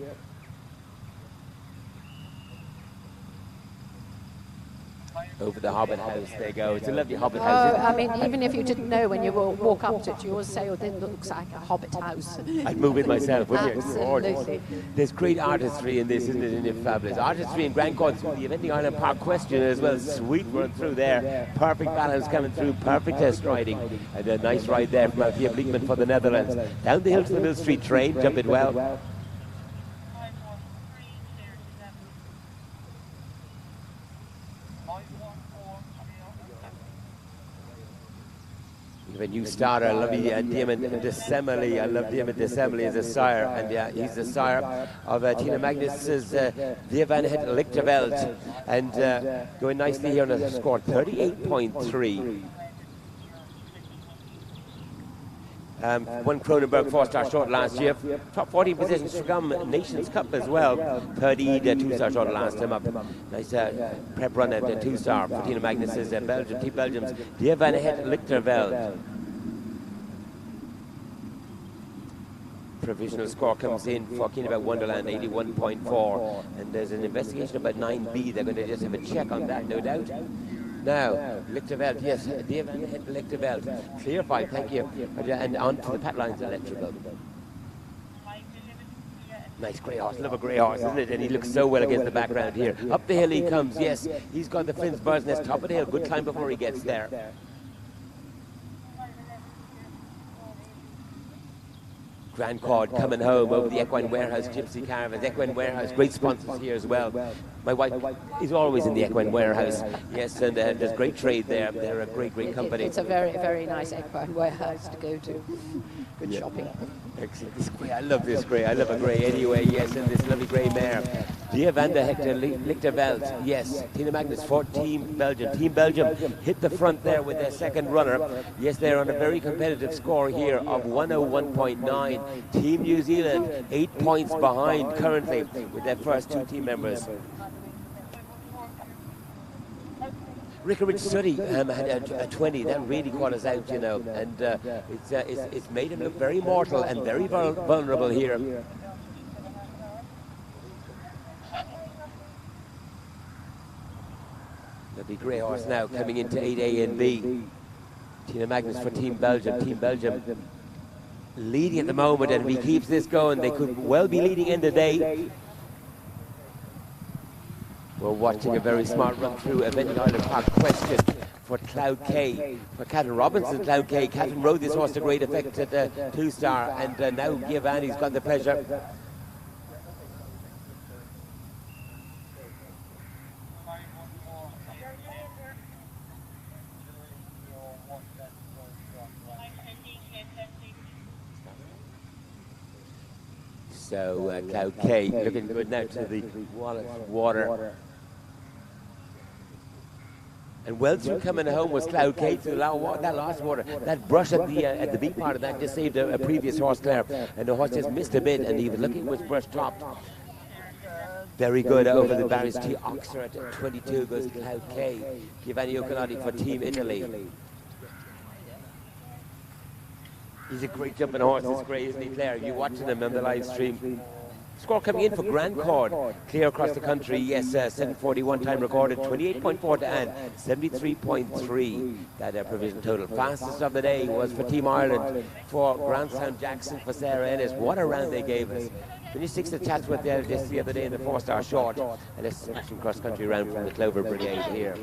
Over the Hobbit House, there you go. It's a lovely Hobbit house.
I mean, even if you didn't know when you walk up to it, you always say, oh, this looks like a Hobbit house.
I'd move in myself, wouldn't you?
Absolutely.
There's great artistry in this, isn't it? Isn't it fabulous? Artistry in Grand Court through the Eventing Island Park question as well. Sweet run through there. Perfect balance coming through. Perfect test riding. And a nice ride there from Althea Bleekman for the Netherlands. Down the hill to the Millstreet train. Jump it well. A new starter, I love Damon DeSemele. I love Damon DeSemele as a sire, and he's the sire of Tina Magnus's Via Van Het Lichterveld, and going nicely here on a score 38.3. Won Cronenberg 4-star short last year. Top 14 position, Strugum Nations Cup as well. 30 2-star short last time up. Nice prep run at 2-star for Tina Magnus's Belgium, Team Belgium's Via Van Het Lichterveld. Provisional score comes in for Keenabout Wonderland, 81.4. And there's an investigation about 9B. They're going to just have a check on that, no doubt. Now, Lichterveld, yes, Via Van Het Lichterveld. Clear 5, thank you. And on to the Pat Lines Electrical. Nice grey horse, love a grey horse, isn't it? And he looks so well against the background here. Up the hill he comes, yes. He's got the Finn's Bird's Nest, top of the hill. Good climb before he gets there. Grand Cord coming home over the Equine Warehouse Gypsy Caravans. Equine Warehouse, great sponsors here as well. My wife is always in the Equine Warehouse. Yes, and there's great trade there. They're a great company.
It's a very, very nice Equine Warehouse to go to. Good shopping.
Excellent. This grey, I love this grey. I love a grey anyway, yes, and this lovely grey mare. Via Van Het Lichterveld, yes. Tina Magnus for Team Belgium. Team Belgium hit the front there with their second runner. Yes, they're on a very competitive score here of 101.9. Team New Zealand, 8 points behind currently with their first two team members. Rickeridge Suddy had a 20. That really caught us out, you know, and it's made him look very mortal and very vulnerable here. Lovely grey horse now coming into 8A and B. Tina Magnus for Team Belgium. Team Belgium leading at the moment, and if he keeps this going, they could well be leading in the day. We're watching a very smart run through Eventing Island Park question for Cloud K. For Catherine Robinson, Cloud K. Catherine rode this horse to great effect at the 2-star, and now Giovanni's got the pleasure. So Cloud K looking good now to the water. And well through coming home was Cloud K through that last water. That brush at the big part of that just saved a previous horse there. And the horse just missed a bit, and he was looking was brush topped. Very good over the Barry's T. Oxford at 22 goes Cloud K. Giovanni Ocolati for Team Italy. He's a great jumping horse, this grey, isn't he, Claire? You're watching him on the live stream. Score coming in for Grand Cord, clear across the country, yes, 7:41 time recorded, 28.4 to Anne, 73.3, that provision total. Fastest of the day was for Team Ireland, for Grandsound Jackson, for Sarah Ennis. What a round they gave us. Finished 6th at Chatsworth there just the other day in the 4-star short, and a smashing cross-country round from the Clover Brigade here.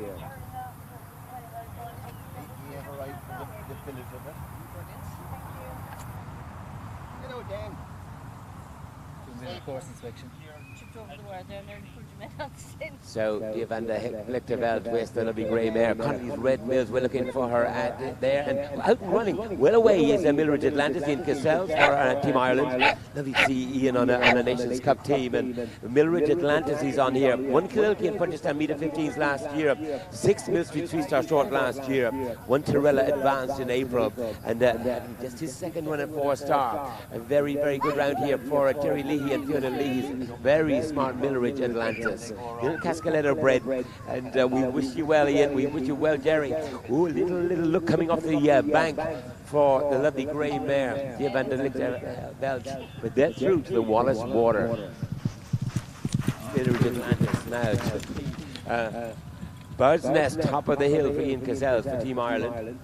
Course inspection. Chipped over the wire down there.
So Diavanda Lichterveld with the lovely grey mare. Connolly's Red Mills, we're looking for her at there. And out and running, well away is Millridge Atlantis in Cassels for Team Ireland. Lovely to see Ian on a Nations Cup team. And Millridge Atlantis is on here. 1 Kililky and Punchestown meter 15s last year. 6 Millstreet 3-star short last year. 1 Tirella advanced in April. And just his second one at 4-star. A very, very good round here for Terry Leahy and Fiona Leahy's very smart Millridge Atlantis. Cascaleto bred, and we wish you well, Ian. We wish you well, Jerry. Ooh, little look coming off the bank for the lovely grey mare, Diavanda Lichterveld. But they're through to the Wallace Water. Millridge Atlantis now. Bird's Nest, top of the hill for Ian Cassels for Team Ireland.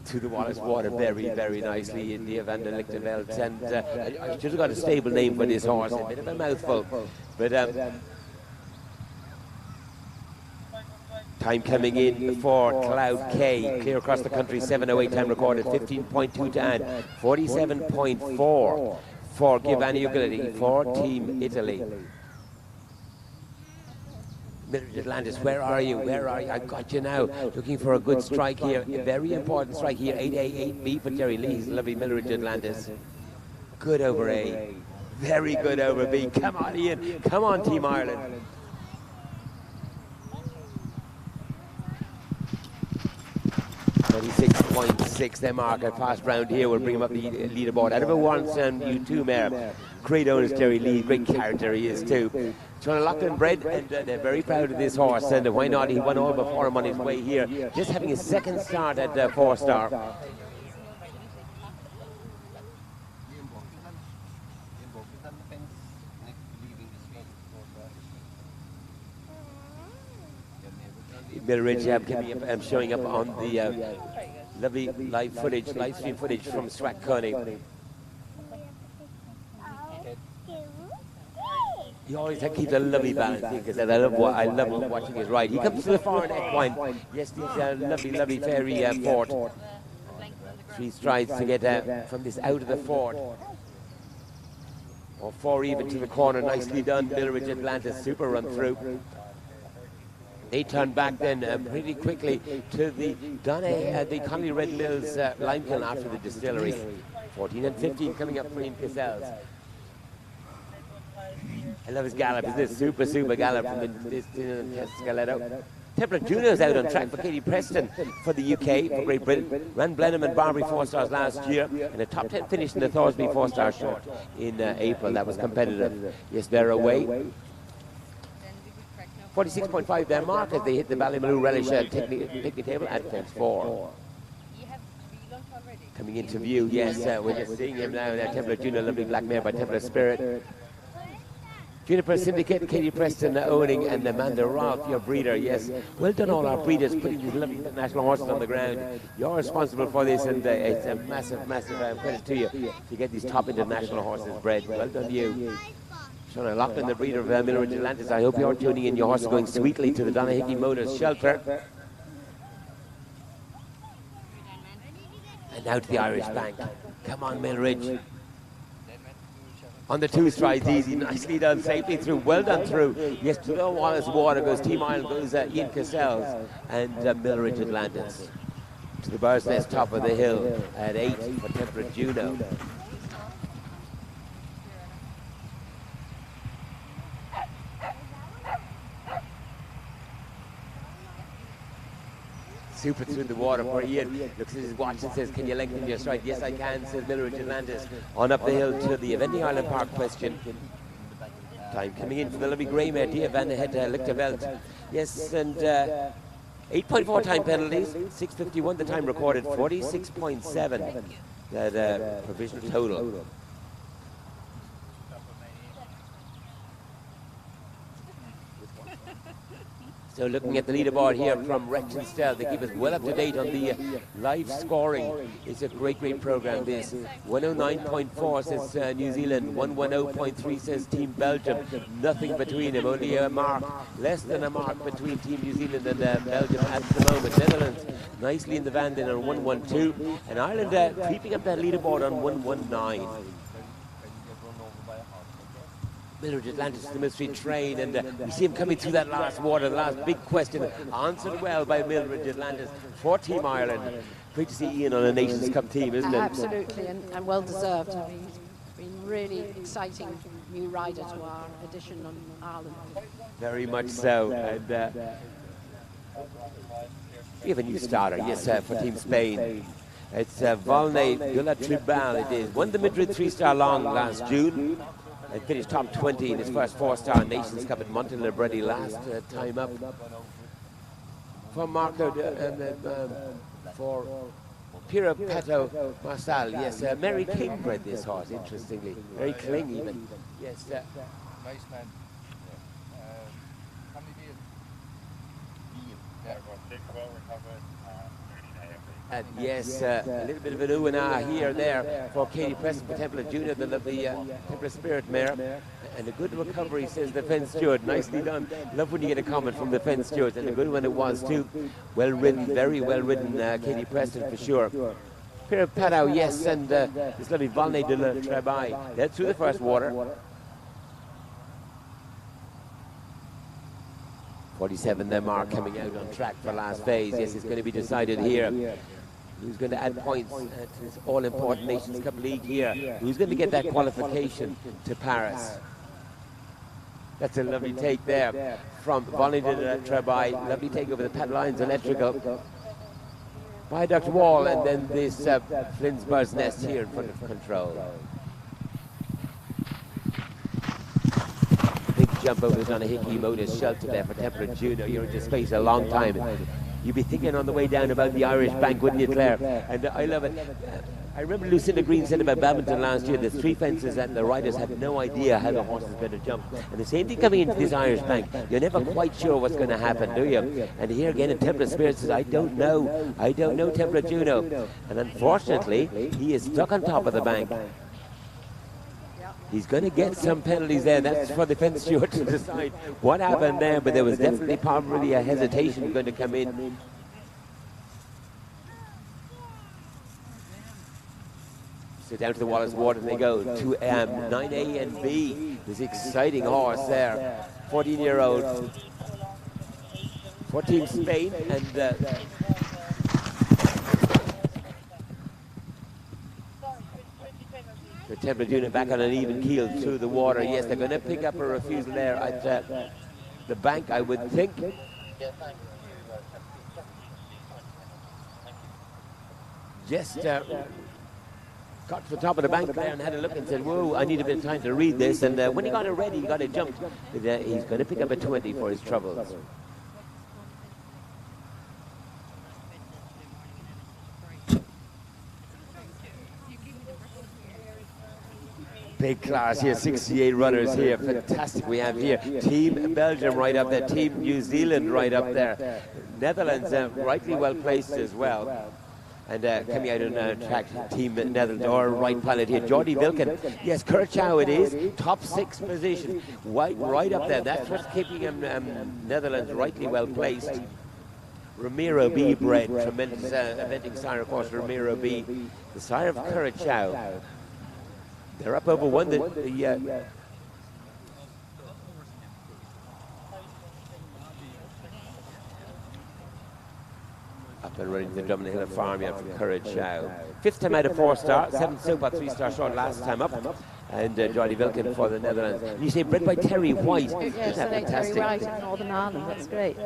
To the Wallace Water very, very nicely in Diavanda Lichterveld. And I should have got a stable name for this horse, a bit of a mouthful. But time coming in for Cloud K, clear across the country, 7:08 time recorded, 15.2 to add, 47.4 for Giovanni Ugality for Team Italy. Millridge Atlantis, where are you? Where are you? I got you now. Looking for a good strike here. A very important strike here. 8A, 8B for Jerry Lee's lovely Millridge Atlantis. Good over A. Very good over B. Come on, Ian. Come on, Team Ireland. .6, their mark. A fast round here will bring him up the leaderboard. Out of a once and U2 mare. Great owners, Jerry Lee. Great character he is too. John Loughlin bred, and they're very proud of this horse. And why not? He won all before him on his way here. Just having his second start at 4-star. Millridge showing up on the lovely live stream footage from Strathconney. He always keeps a lovely balance because I love watching his ride. He comes to the far equine. Yes, these lovely fairy fort. 3 strides to get from this out of the fort. Or 4 even to the corner. Nicely done, Millridge Atlantis. Super run through. They turn back then pretty quickly to the Connolly Red Mills Limekiln after the distillery. 14 and 15 coming up for Ian Cassels. I love his gallop. Isn't it super gallop from the Cascaleto? Templar Juno's out on track for Katie Preston for the UK, for Great Britain. Ran Blenheim and Barbary 4-stars last year, and a top 10 finish in the Thorsby 4-star short in April. That was competitive. Yes, they're away. 46.5 their mark as they hit the Ballymaloo Relish picnic table at fence 4. Coming into view, yes, we're just seeing him now. Templar Juno, lovely black mare by Templar Spirit. Juniper Syndicate, Katie Preston owning, and Amanda Roth, your breeder, yes. Well done all our breeders putting these lovely international horses on the ground. You're responsible for this, and it's a massive credit to you to get these top international horses bred. Well done you. Sean Loughlin, the breeder of Millridge Atlantis. I hope you're tuning in. Your horse is going sweetly to the Donnahickey Motors shelter. And now to the Irish Bank. Come on, Millridge. On the 2 strides, easy, nicely done, safely through, well done through. Yes, to the Wallace Water goes Team Ireland, goes Ian Cassels and Millridge Atlantis. To the Bird's Nest, top of the hill at 8 for Templar Juno. Super through the water for Ian. Looks at his watch and says, can you lengthen your stride? Yes, I can, says Millridge Atlantis. On up the hill to the Eventing Island Park question. Time coming in for the lovely grey mare, Diavanda Lichterveld. Yes, and 8.4 time penalties, 6:51 the time recorded, 46.7 that provisional total. So looking at the leaderboard here from Rechtenstell, they keep us well up to date on the live scoring. It's a great program this. 109.4 says New Zealand, 110.3 says Team Belgium. Nothing between them, only a mark, less than a mark between Team New Zealand and Belgium at the moment. Netherlands nicely in the van then on 112, and Ireland creeping up that leaderboard on 119. Millstreet Atlantis, the Millstreet train, and we see him coming through that last water, the last big question, answered well by Millstreet Atlantis for Team Ireland. Great to see Ian on a Nations Cup team, isn't it?
Absolutely, and well deserved. I mean, he's been really exciting new rider to our edition on Ireland.
Very much so. And we have a new starter, yes, for Team Spain. It's Volney de la Tribal, it is. Won the Madrid 3-star long last June and finished top 20 in his first 4-star Nations Cup at Montelibretti last time up. For Marco, for Pira Pato Marçal, yes, Mary King bred this horse, interestingly. Very clingy, but yes.
Nice man. How many
And yes, a little bit of an ooh and ah here and there for Katie Preston for Templar Junior, the lovely Templar Spirit mare. And a good recovery, says the fence steward. Nicely done. Love when you get a comment from the fence steward, and a good one it was too. Well ridden, very well ridden, Katie Preston for sure. Pira Pato, yes, and this lovely Volney de la Tribal. Led through the first water. 47 then mark coming out on track for last phase. Yes, it's going to be decided here. Who's going to add points to this all-important Nations Cup League here? Who's going to get that qualification to Paris? That's a lovely take there from Volney de la Tribal. Lovely take over the pad lines, electrical. By Dr. Wall, and then this Flynn's Bird's Nest here in front of control. Jump over the Donahiki Motors shelter there for Templar Juno. You're into space a long time. You'd be thinking on the way down about the Irish Bank, wouldn't you, Claire? And I love it. I remember Lucinda Green said about badminton last year, the 3 fences and the riders had no idea how the horse is going to jump. And the same thing coming into this Irish Bank. You're never quite sure what's going to happen, do you? And here again in Templar Spirit says, I don't know Templar Juno. And unfortunately, he is stuck on top of the bank. He's going to get some penalties there. That's for the fence steward to decide what happened there, but there was definitely probably a hesitation going to come in. So down to the Wallace Water they go to 9A and B. This exciting horse there, 14-year-old for Team Spain, and the Templar Juno back on an even keel through the water. Yes, they're going to pick up a refusal there at the bank, I would think. Just got to the top of the bank there and had a look and said, whoa, I need a bit of time to read this. And when he got it ready, he got it jumped. He's going to pick up a 20 for his troubles. Big class here, 68 runners here. Fantastic we have here. Team Belgium right up there, Team New Zealand right up there. Netherlands rightly well placed as well. And coming out on track, Team Netherlands, or right planet here, Jordi Wilken. Yes, Curacao it is, top 6 position, right up there. That's what's keeping him, Netherlands rightly well placed. Ramiro B bred, tremendous eventing sire, of course, Ramiro B, the sire of Curacao. They're up over one. Up and running to the Dublin Hill Farmyard from Curacao. 5th time out of 4-star, 7th so far, 3-star short last time up. And Jordi Wilken for the Netherlands. And you say bred by Terry White.
Yes, Terry White in Northern Ireland. That's great.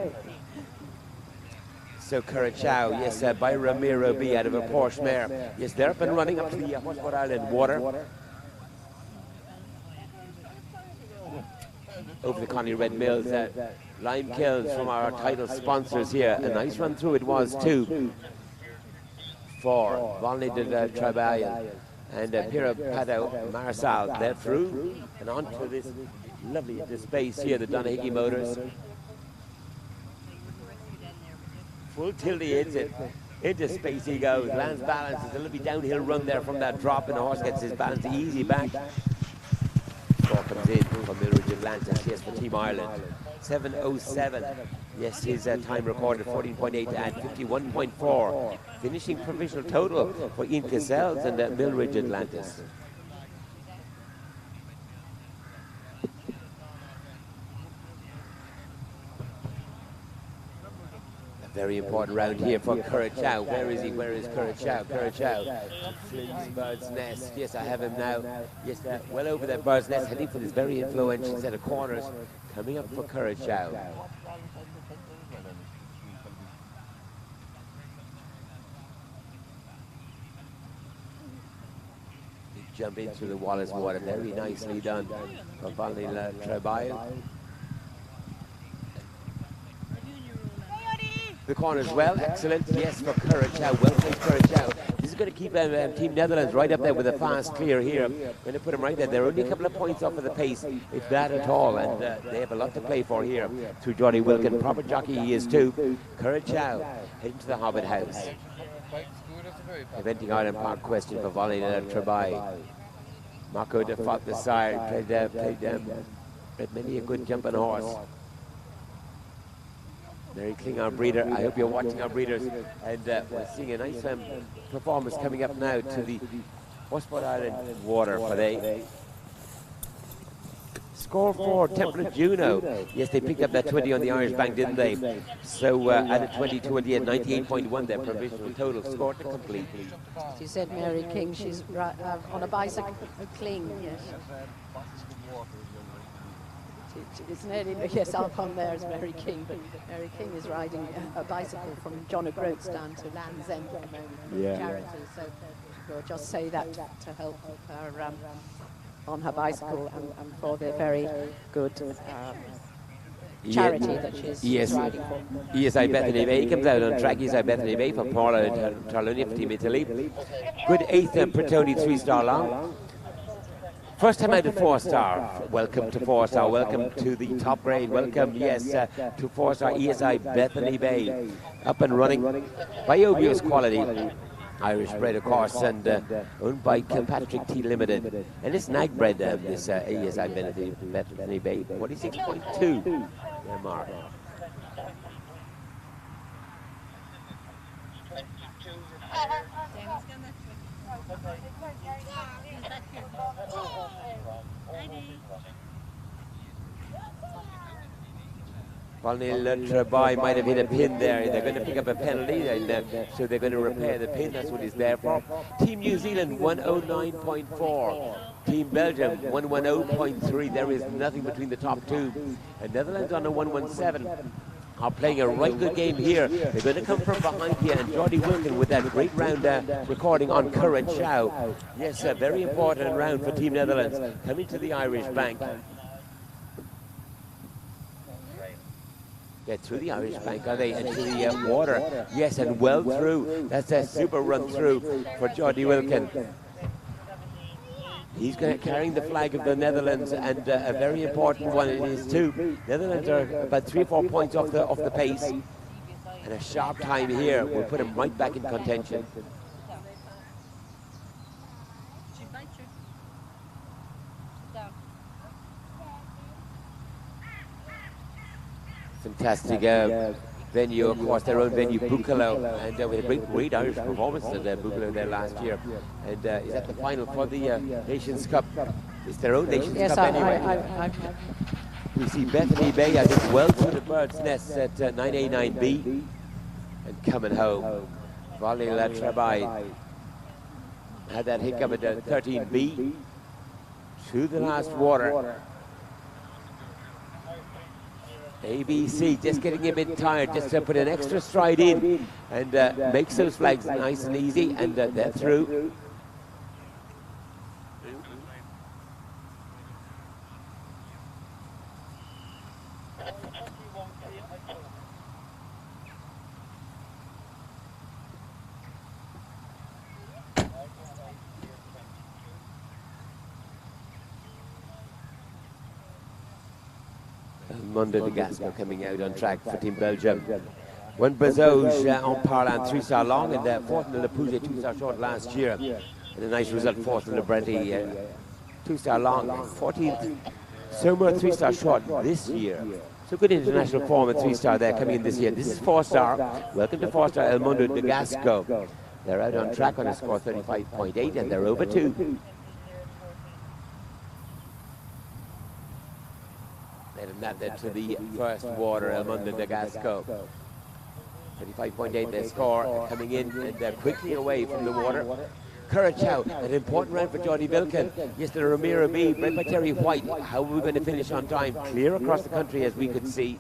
So Curacao, yes, by Ramiro B out of a Porsche mare. Yes, they're up and running up to the Horseport Island water. Over the Connie Red Mills, Lime Kilns from our title sponsors here. A nice run through it was too for Volney de la Tribal and Pira Pato Marçal. They're through and onto this lovely space here, the Donahiki Motors. Full tilt he hits it. Into space he goes. Lands balance. It's a lovely downhill run there from that drop, and the horse gets his balance easy back. Score comes in from Millstreet Atlantis, yes, for Team Ireland. 7:07. Yes, his time recorded 14.8 and 51.4. Finishing provisional total for Ian Cassels and Millstreet Atlantis. Very important round here for Curacao. Where is he? Where is Curacao? Curacao. Flynn's Bird's Nest. Yes, I have him now. Yes, well over that Bird's Nest, heading for this very influential set of corners. Coming up for Curacao. Jump into the Wallace water. Very nicely done for Vanilla Trebile. The corner as well, excellent, yes, for Curacao, well played Curacao. This is going to keep Team Netherlands right up there with a fast clear here. Going to put them right there. They're only a couple of points off of the pace, if that at all, and they have a lot to play for here through Johnny Wilkin. Proper jockey he is too. Curacao heading to the Hobbit House. Eventing Ireland Park question for volley Trebai. Marco de fought the side, played many a good jumping horse. Mary King, our breeder. I hope you're watching our breeders. And we're seeing a nice performance coming up now to the Westport Island water for they. Score for Templar Juno. Yes, they picked up that 20 on the Irish Bank, didn't they? So added 20 at 98.1, their provisional total. Score to complete.
She said Mary King, she's on a bicycle, cling, yes. It's nearly, yes, up on there is Mary King, but Mary King is riding a bicycle from John O'Groats down to Land's End at the moment, charity, so we'll just say that to help her on her bicycle and for the very good charity that she's riding for.
ESI Bethany Bay comes out on track. ESI Bethany Bay for Paula Tarlonia for Team Italy. Good 8th Pretoni 3-star long. First time out at 4-star. Welcome to 4-star. Welcome to the top grade. Welcome, yes, to 4-star ESI Bethany Bay. Up and running by Obvious Quality. Irish bred, of course, and owned by Kilpatrick Tea Limited. And it's nag bred, this ESI Bethany Bay. 46.2 mark. Vanilla Trebai might have hit a pin there. They're going to pick up a penalty, and so they're going to repair the pin. That's what it's there for. Team New Zealand 109.4. Team Belgium 110.3. There is nothing between the top two. And Netherlands on a 117. Are playing a right good game here. They're going to come from behind here, and Jordy Wilkin with that great round recording on Curacao. Yes, a very important round for Team Netherlands coming to the Irish Bank. Get through the Irish Bank, are they? Into the water. Yes, and well through. That's a super run through for Jordy Wilkin. He's carrying the flag of the Netherlands, and a very important one it is too. Netherlands are about 3 or 4 points off the pace, and a sharp time here will put him right back in contention. Fantastic venue, of course, their own venue, Buccalo, and with a great Irish performance at Buccalo there last year. And is that the final for the Nations Cup? It's their own Nations Cup anyway. We see Bethany Bay, I think, well through the Bird's Nest at 9A9B. And coming home, Vanilla Trebai had that hiccup at 13B. To the last water. ABC just getting a bit tired, just to put an extra stride in and makes those flags nice and easy, and they're through. Monday de Gasco coming out on track for Team Belgium. One Bazouge on Parlant 3-star long, and 4th in the Pouget 2-star short last year. And a nice result, 4th in the Brenty 2-star long, 14th Somer 3-star short this year. So good international form at 3-star there coming in this year. This is 4-star. Welcome to 4-star El Mundo de Gasco. They're out on track on a score 35.8, and they're over 2. And that to the first water, El Mundo de Gasco. 35.8 their score, coming in and they're quickly away from the water. Curacao, an important round for Johnny Vilken. Yes, the Ramiro B, bred by Terry White. How are we going to finish on time? Clear across the country as we could see.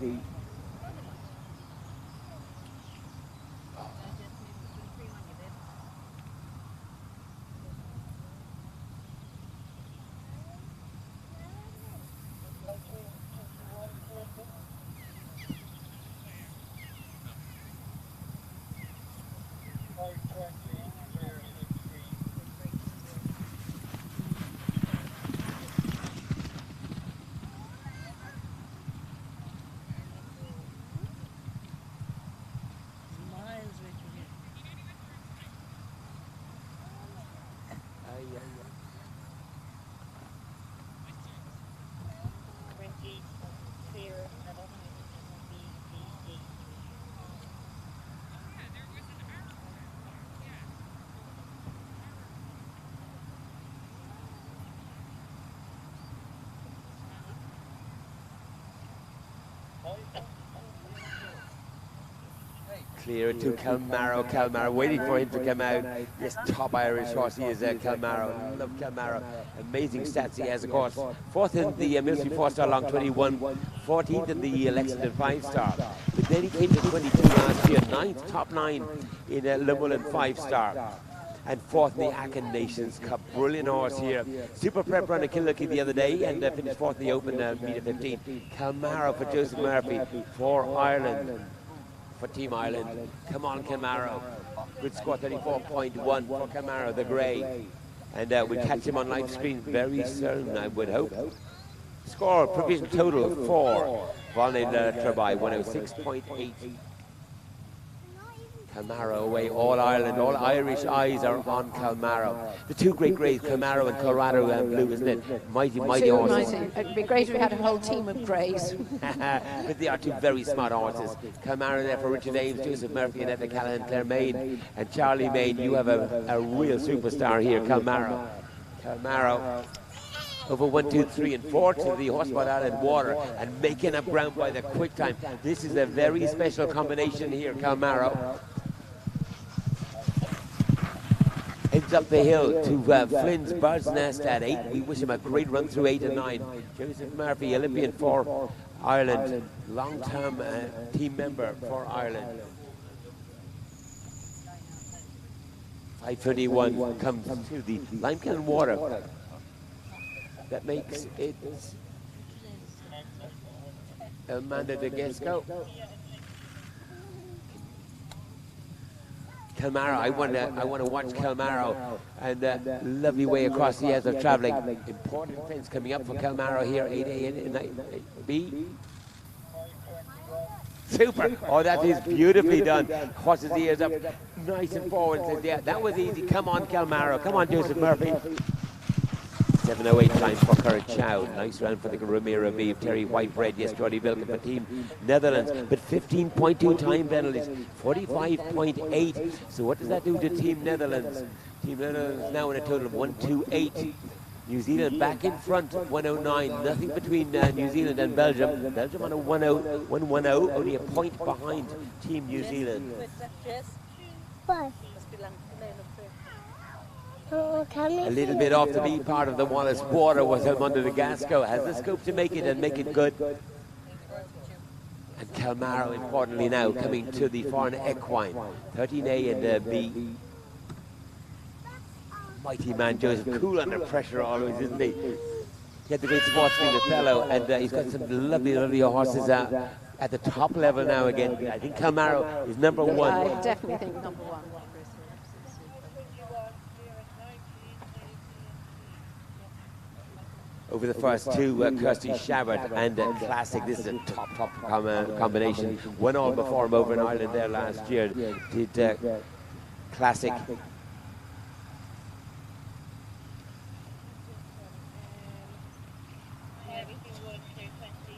Clear to Calmaro waiting for him to come out. Yes, top Irish horse he is, Calmaro. Love Calmaro. Amazing stats he has, of course. Fourth in the Millstreet 4-star long 21, 14th in the Lexington 5-star. But then he came to 22 last year, 9th, top 9 in Le Moulin 5-star. And fourth in the Akan Nations Cup. Brilliant horse here. Super prep run at Killucky the other day and finished fourth in the Open meter 15. Calmaro for Joseph Murphy for Ireland. For Team Ireland. Come on, Calmaro. Good score, 34.1 for Calmaro, the grey. And we'll catch him on live screen very soon, I would hope. Score, provision total of 4. Volney Trabai, 106.8. Calmaro away, all Ireland, all Irish eyes are on Calmaro. The two great greys, Calmaro and Colorado and Blue, isn't it? Mighty, mighty horses.
It'd be great if we had a whole team of greys.
But they are two very smart horses. Calmaro there for Richard Ames, Joseph Murphy, and Etta Callahan, Claire Main, and Charlie Main. You have a real superstar here, Calmaro. Calmaro over 1, 2, 3, and 4 to the Horseball Island water and making up ground by the quick time. This is a very special combination here, Calmaro. Heads up the hill to Flynn's Bird's Nest at 8. We wish him a great run through 8 and 9. Joseph Murphy, Olympian for Ireland, long-term team member for Ireland. 5:31 comes to the Limekiln water. That makes it Amanda de Gesco. Calmaro, I want to watch Calmaro, and lovely way across the years of travelling. Important fence coming up for Calmaro here, 8A and 9B. Super! Oh, that is beautifully done. Horses' ears up, nice and forward. Yeah, that was easy. Come on, Calmaro. Come on, Joseph Murphy. 7:08 time for Curacao. Nice round for the Ramiro B of Terry White bred. Yes, Johnny Vilken for Team Netherlands. But 15.2 time penalties, 45.8. So what does that do to Team Netherlands? Team Netherlands now in a total of 128. New Zealand back in front, 109. Nothing between New Zealand and Belgium. Belgium on a 110, only a point behind Team New Zealand. A little bit off the B part of the Wallace water was him under the Gasco. Has the scope to make it and make it good. And Calmaro, importantly now, coming to the foreign equine. 13A and B. Mighty man Joseph, cool under pressure always, isn't he? He had the great sportsman, the fellow, and he's got some lovely, lovely horses at the top level now again. I think Calmaro is number 1.
I definitely think number 1.
Over the first two, Kirsty Shabbat and Classic. This is a top combination. Won all before him over in Ireland there last year. Did Classic.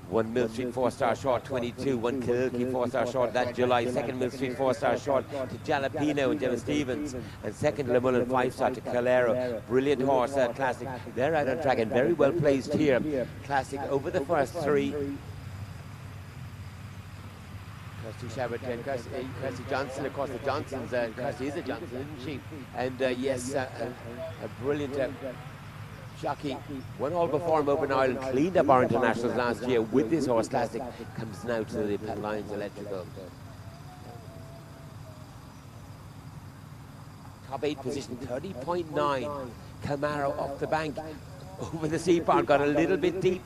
One Millstreet 4-star short, 22. One Killucky 4-star short that July. Second Millstreet 4-star short to Jalapeno and Gemma Stevens. And second Le Moulin 5-star to Calero. Brilliant horse, Classic. They're out on track and very well placed here. Classic over the first 3. Kirsty Shabbat and Kirsty Johnson. Of course, the Johnsons, Kirsty is a Johnson, isn't she? And yes, a brilliant jockey. Won all before him over in Ireland, cleaned up our internationals last year with this horse. Classic comes now to the Lions Electrical. Top 8 position, 30.9. Camaro off the bank over the sea bar, got a little bit deep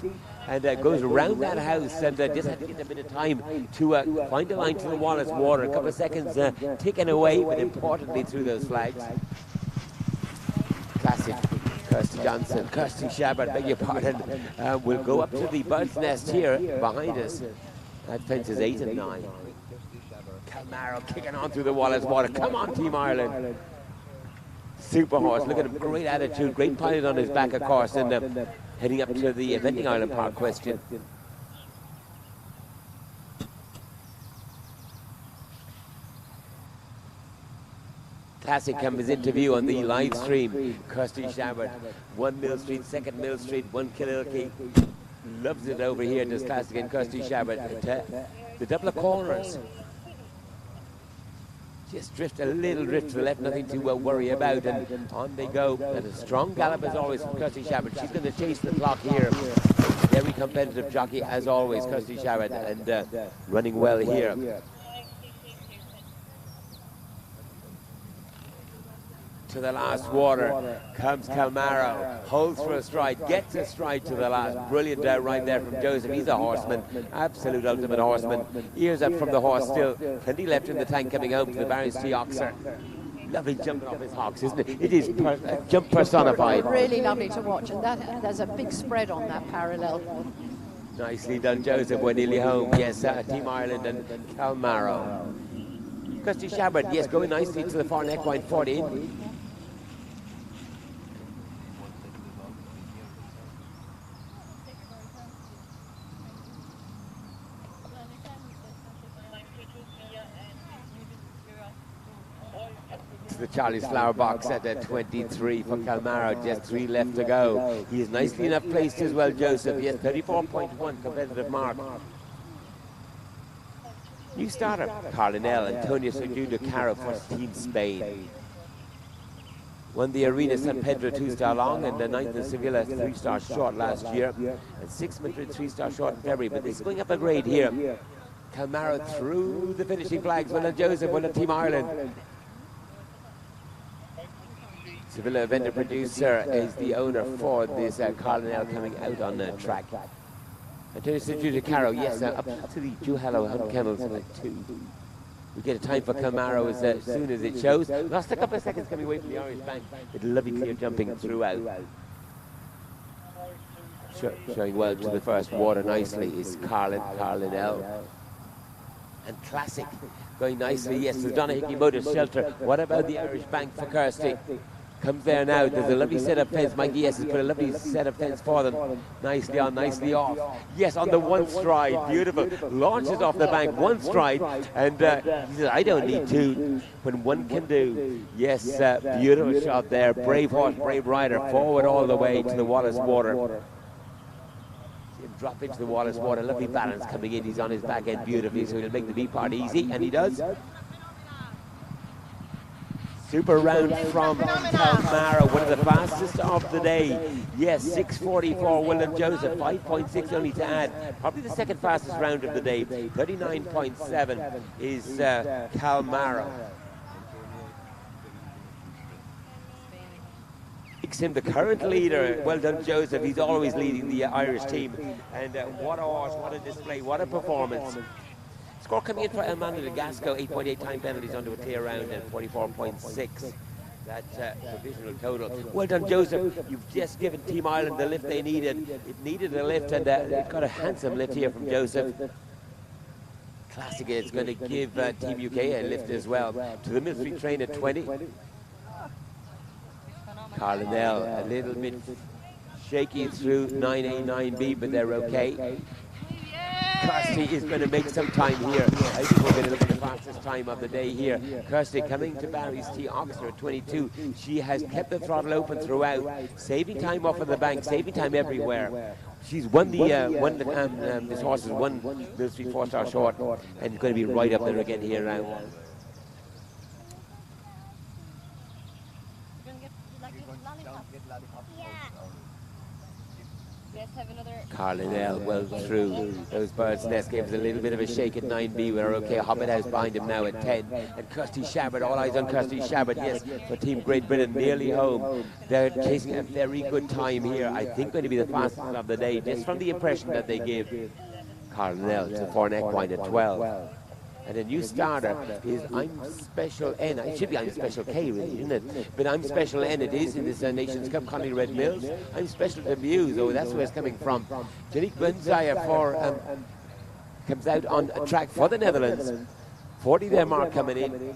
and goes around that house and just had to get a bit of time to find a line to the Wallace Water. A couple of seconds ticking away, but importantly through those flags. Classic. Kirsty Johnson, Kirsty Shabbat, beg your pardon, will go up to the bird's nest here behind us. That fence is 8 and 9. Camaro kicking on through the Wallace Water. Come on, Team Ireland. Super horse, look at him, great attitude, great pilot on his back, of course, and heading up to the Eventing Island Park question. Classic comes into view on the live stream. Kirsty Shabbat, 1 Millstreet, 2nd Millstreet, 1 Kililkey. Loves it over here, does Classic and Kirsty Shabbat. The double of corners. Just drift a little drift to the left, nothing to worry about, and on they go. And a strong gallop as always from Kirsty Shabbat. She's going to chase the clock here. Very competitive jockey as always, Kirsty Shabbat, and running well here. To the last water comes Camaro, holds for a stride, gets a stride to the last. Brilliant right there from Joseph. He's a horseman, absolute ultimate horseman. Ears up from the horse still, plenty left in the tank coming home to the Barry's T Oxer. Lovely jumping off his hocks, isn't it? It is jump personified.
Really lovely to watch, and there's a big spread on that parallel.
Nicely done, Joseph. We're nearly home. Yes, Team Ireland and Camaro. Kirsty Shabbat, yes, going nicely to the far neckline, 14. The Charlie's Flower Box at 23 for Camaro, just 3 left to go. He is nicely enough placed as well, Joseph. Yes, 34.1 competitive mark. New starter, Carlinel, Antonio Sergio Caro for Team Spain. Won the Arena San Pedro 2-star long and the 9th in Sevilla 3-star short last year. And 6 Madrid 3-star short in February, but this is going up a grade here. Camaro through the finishing flags. Well done, Joseph. Well done, Team Ireland. Sevilla vendor producer is the owner for this Carlinel coming out on the track. Antonio Sergio Caro, yes, up to the Juhalo Hunt Kennels at 2. We get a time for Camaro as soon as it shows. Lost a couple of seconds coming away from the Irish bank, with lovely clear jumping throughout. Showing well to the first water nicely is Carlinel. And Classic going nicely, yes, the Donahue Motors Shelter. What about the Irish bank for Kirsty? Comes there now, there's a lovely set of fence. Mikey S has put a lovely set of fence for them. Nicely on, nicely off. Yes, on the 1 stride, beautiful. Launches off the bank, 1 stride, and he says, I don't need 2, when 1 can do. Yes, beautiful shot there. Brave horse, brave rider, forward all the way to the Wallace Water. Drop into the Wallace Water, lovely balance coming in. He's on his back end beautifully, so he'll make the B part easy, and he does. Super round from Camaro, one of the fastest of the day. Yes, 6:44, William Joseph, 5.6 only to add. Probably the 2nd fastest round of the day. 39.7 is Camaro. Makes him the current leader. Well done, Joseph. He's always leading the Irish team. And what a horse, what a display, what a performance. Score coming in for El Mando de Gasco, 8.8 time penalties onto a tear round and 44.6. That provisional total. Well done, Joseph. You've just given Team Ireland the lift they needed. It needed a lift, and it got a handsome lift here from Joseph. Classic is going to give Team UK a lift as well. To the Millstreet train at 20. Carlinel a little bit shaky through 9A, 9B, but they're okay. Kirsty is going to make some time here. I think we're going to look at the fastest time of the day here. Kirsty coming to Barry's T Oxford at 22. She has kept the throttle open throughout, saving time off of the bank, saving time everywhere. She's won this horse has won Millstreet 4-star short, and going to be right up there again here now. Carlinell well through. Those birds' nest gave us a little bit of a shake at 9B. We're okay. Hobbit House behind him now at 10. And Kirsty Shabbat, all eyes on Kirsty Shabbat, yes, for Team Great Britain, nearly home. They're chasing a very good time here. I think going to be the fastest of the day, just from the impression that they give. Carlinell to 4 equine at 12. And a new starter is I'm Special N. It should be I'm Special K, really, isn't it? But I'm Special N it is in this Nations Cup, Conley Red Mills. I'm Special to Muse, oh, that's where it's coming from. Janique CCIO4 comes out on a track for the Netherlands. 40 there mark coming in.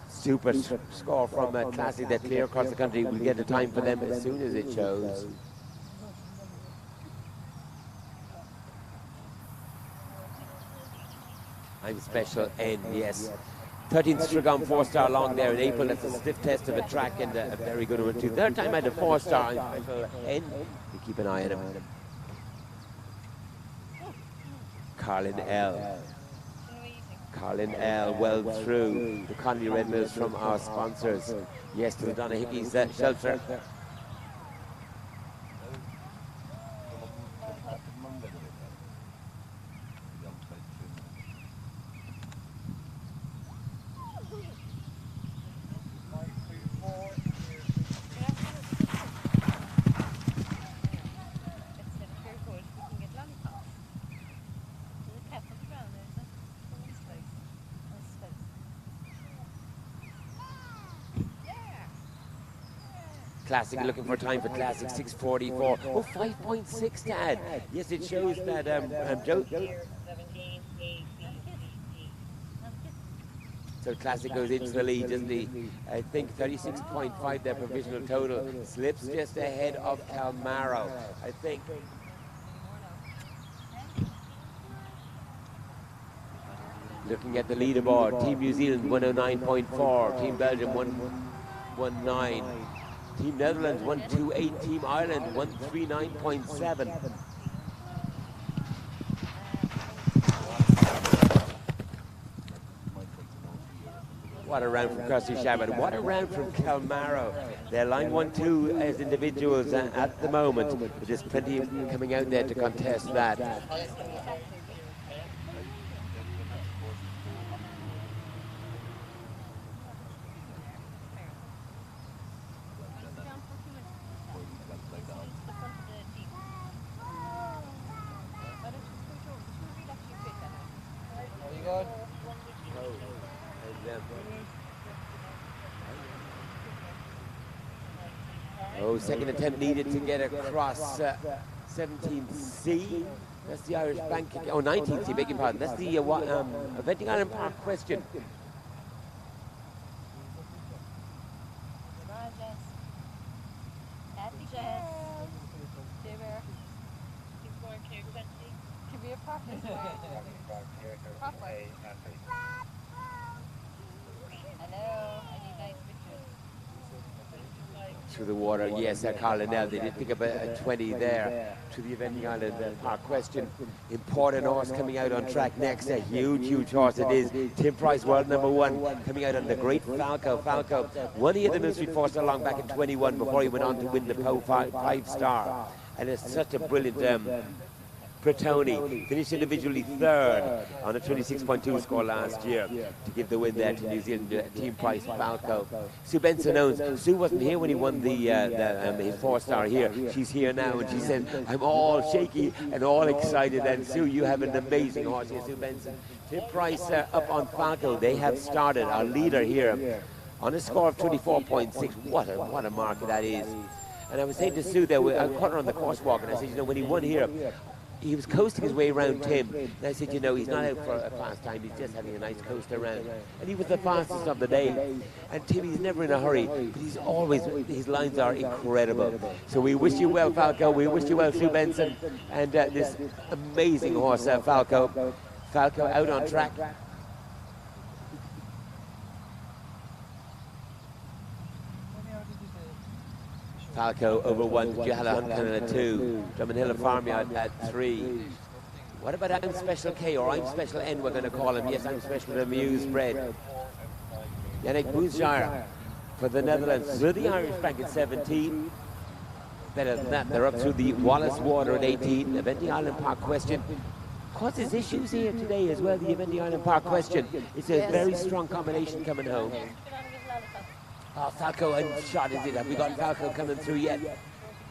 Super score from Classic that clear across the country. We'll get a time for them as soon as it shows. I'm Special N, yes. 13th Strigon 4-star long there in April. That's a stiff test of a track and a very good one too. Third time I had a 4-star. I'm Special N. You keep an eye on him. Carlinell. Carlinell well through. The Conley Red Mills from our sponsors. Yes, to the Donna Hickey's shelter. Classic looking for time for Classic 6:44. Oh, 5.6 to add. Yes, it shows that Joe. So Classic goes into the lead, doesn't he? I think 36.5 their provisional total. Slips just ahead of Calmaro, I think. Looking at the leaderboard, Team New Zealand 109.4, Team Belgium 119. Team Netherlands 128, Team Ireland 139.7. What a round from Kirsty Shabbat. What a round from Calmaro. They're line 1-2 as individuals at the moment. But there's plenty coming out there to contest that. Oh, second attempt needed to get across 17C. That's the Irish Bank. Oh, 19C, beg your pardon. That's the Eventing Island Park question. Through the water, yes, Carlinell, they did pick up a 20 there to the Eventing Island Park question. Important horse coming out on track next, a huge horse it is. Tim Price, world #1, coming out on the great Falco. Falco won he at the Millstreet 4-star long back in 21 before he went on to win the PO 5-star. And it's such a brilliant Pretoni finished individually third on a 26.2 score last year to give the win there to New Zealand Team Price Falco. Sue Benson owns. Sue wasn't here when he won his 4-star here. She's here now, and she said, "I'm all shaky and all excited." And Sue, you have an amazing horse here, Sue Benson. Tim Price up on Falco. They have started. Our leader here on a score of 24.6. What a mark that is. And I was saying to Sue there, I caught her on the course walk, and I said, you know, when he won here, he was coasting his way around Tim. And I said, you know, he's not out for a fast time, he's just having a nice coast around. And he was the fastest of the day. And Tim, he's never in a hurry, but he's always, his lines are incredible. So we wish you well, Falco. We wish you well, Sue Benson. And this amazing horse, Falco. Falco out on track. Falco over 1, Jahala at 2, Drummond Hill Farmyard at 3. What about I'm Special K, or I'm Special N, we're going to call him? Yes, I'm Special Millstreet. Yannick Bouzjar for the Netherlands, through the Irish Bank at 17. Better than that, they're up through the Wallace Water at 18. The Eventing Island Park Question causes issues here today as well, the Eventing Island Park Question. It's a very strong combination coming home. Oh, Falco unshot, is it? Have we got Falco coming through yet?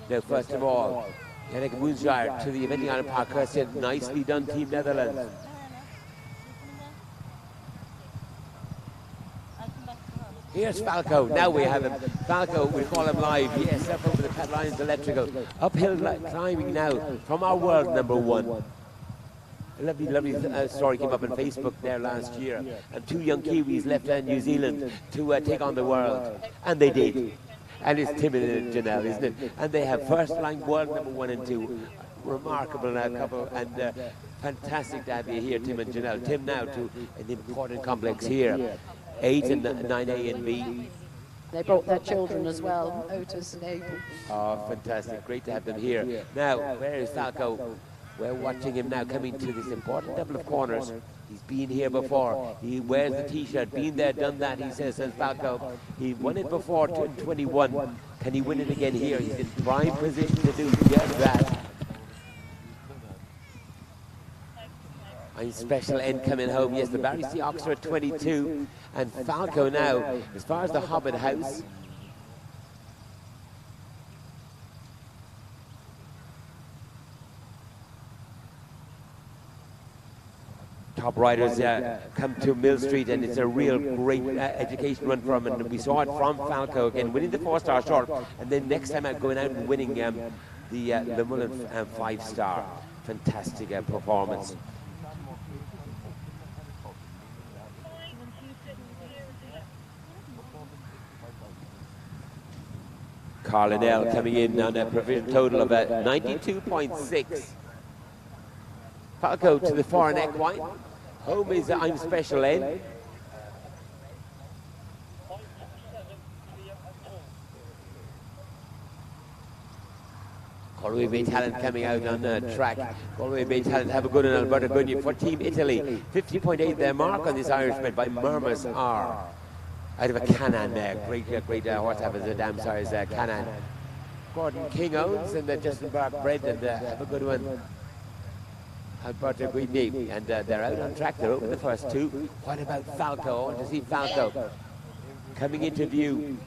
No, first of all, Yannick Bouzjar to the Eventing Island Park Question. Nicely done, Team Netherlands. Here's Falco. Now we have him. Falco, we call him live. Yes, up over the Pet Lions Electrical. Uphill climbing now from our world #1. A lovely story came up on Facebook there last year. And 2 young Kiwis left New Zealand to take on the world. And they did. And it's Tim and Janelle, isn't it? And they have first-line world #1 and 2. Remarkable couple and fantastic to have you here, Tim and Janelle. Tim now to an important complex here. 8 and 9A and B.
They brought their children as well, Otis and Abel.
Oh, fantastic. Great to have them here. Now, where is Falco? We're watching him now coming to this important double of corners. He's been here before. He wears the T-shirt. Been there, done that, he says Falco. He won it before in 21. Can he win it again here? He's in prime position to do just that. I'm Special N coming home. Yes, the Barry C. Oxford 22. And Falco now, as far as the Hobbit House. Top riders come to Millstreet, and it's a real great education run from him. And we saw it from Falco again, winning the 4-star short, and then next time out going out and winning the Mullen 5-star. Fantastic performance. Carlinell coming in on a provision total of 92.6. Falco to the foreign equine. Home is I'm Special N. Galway Bay Talent coming out on track. Galway Bay Talent have a good one, Alberta Goodyear for Team Italy. 50.8 their mark on this Irishman by Murmus R. Out of a Canaan there. Great horse have as a damn size Canaan. Gordon King owns, and Justin Bark bred, and have a good one. Alberta Goodyear, and they're out on track. They're over the first 2. What about Falco? I want to see Falco coming into view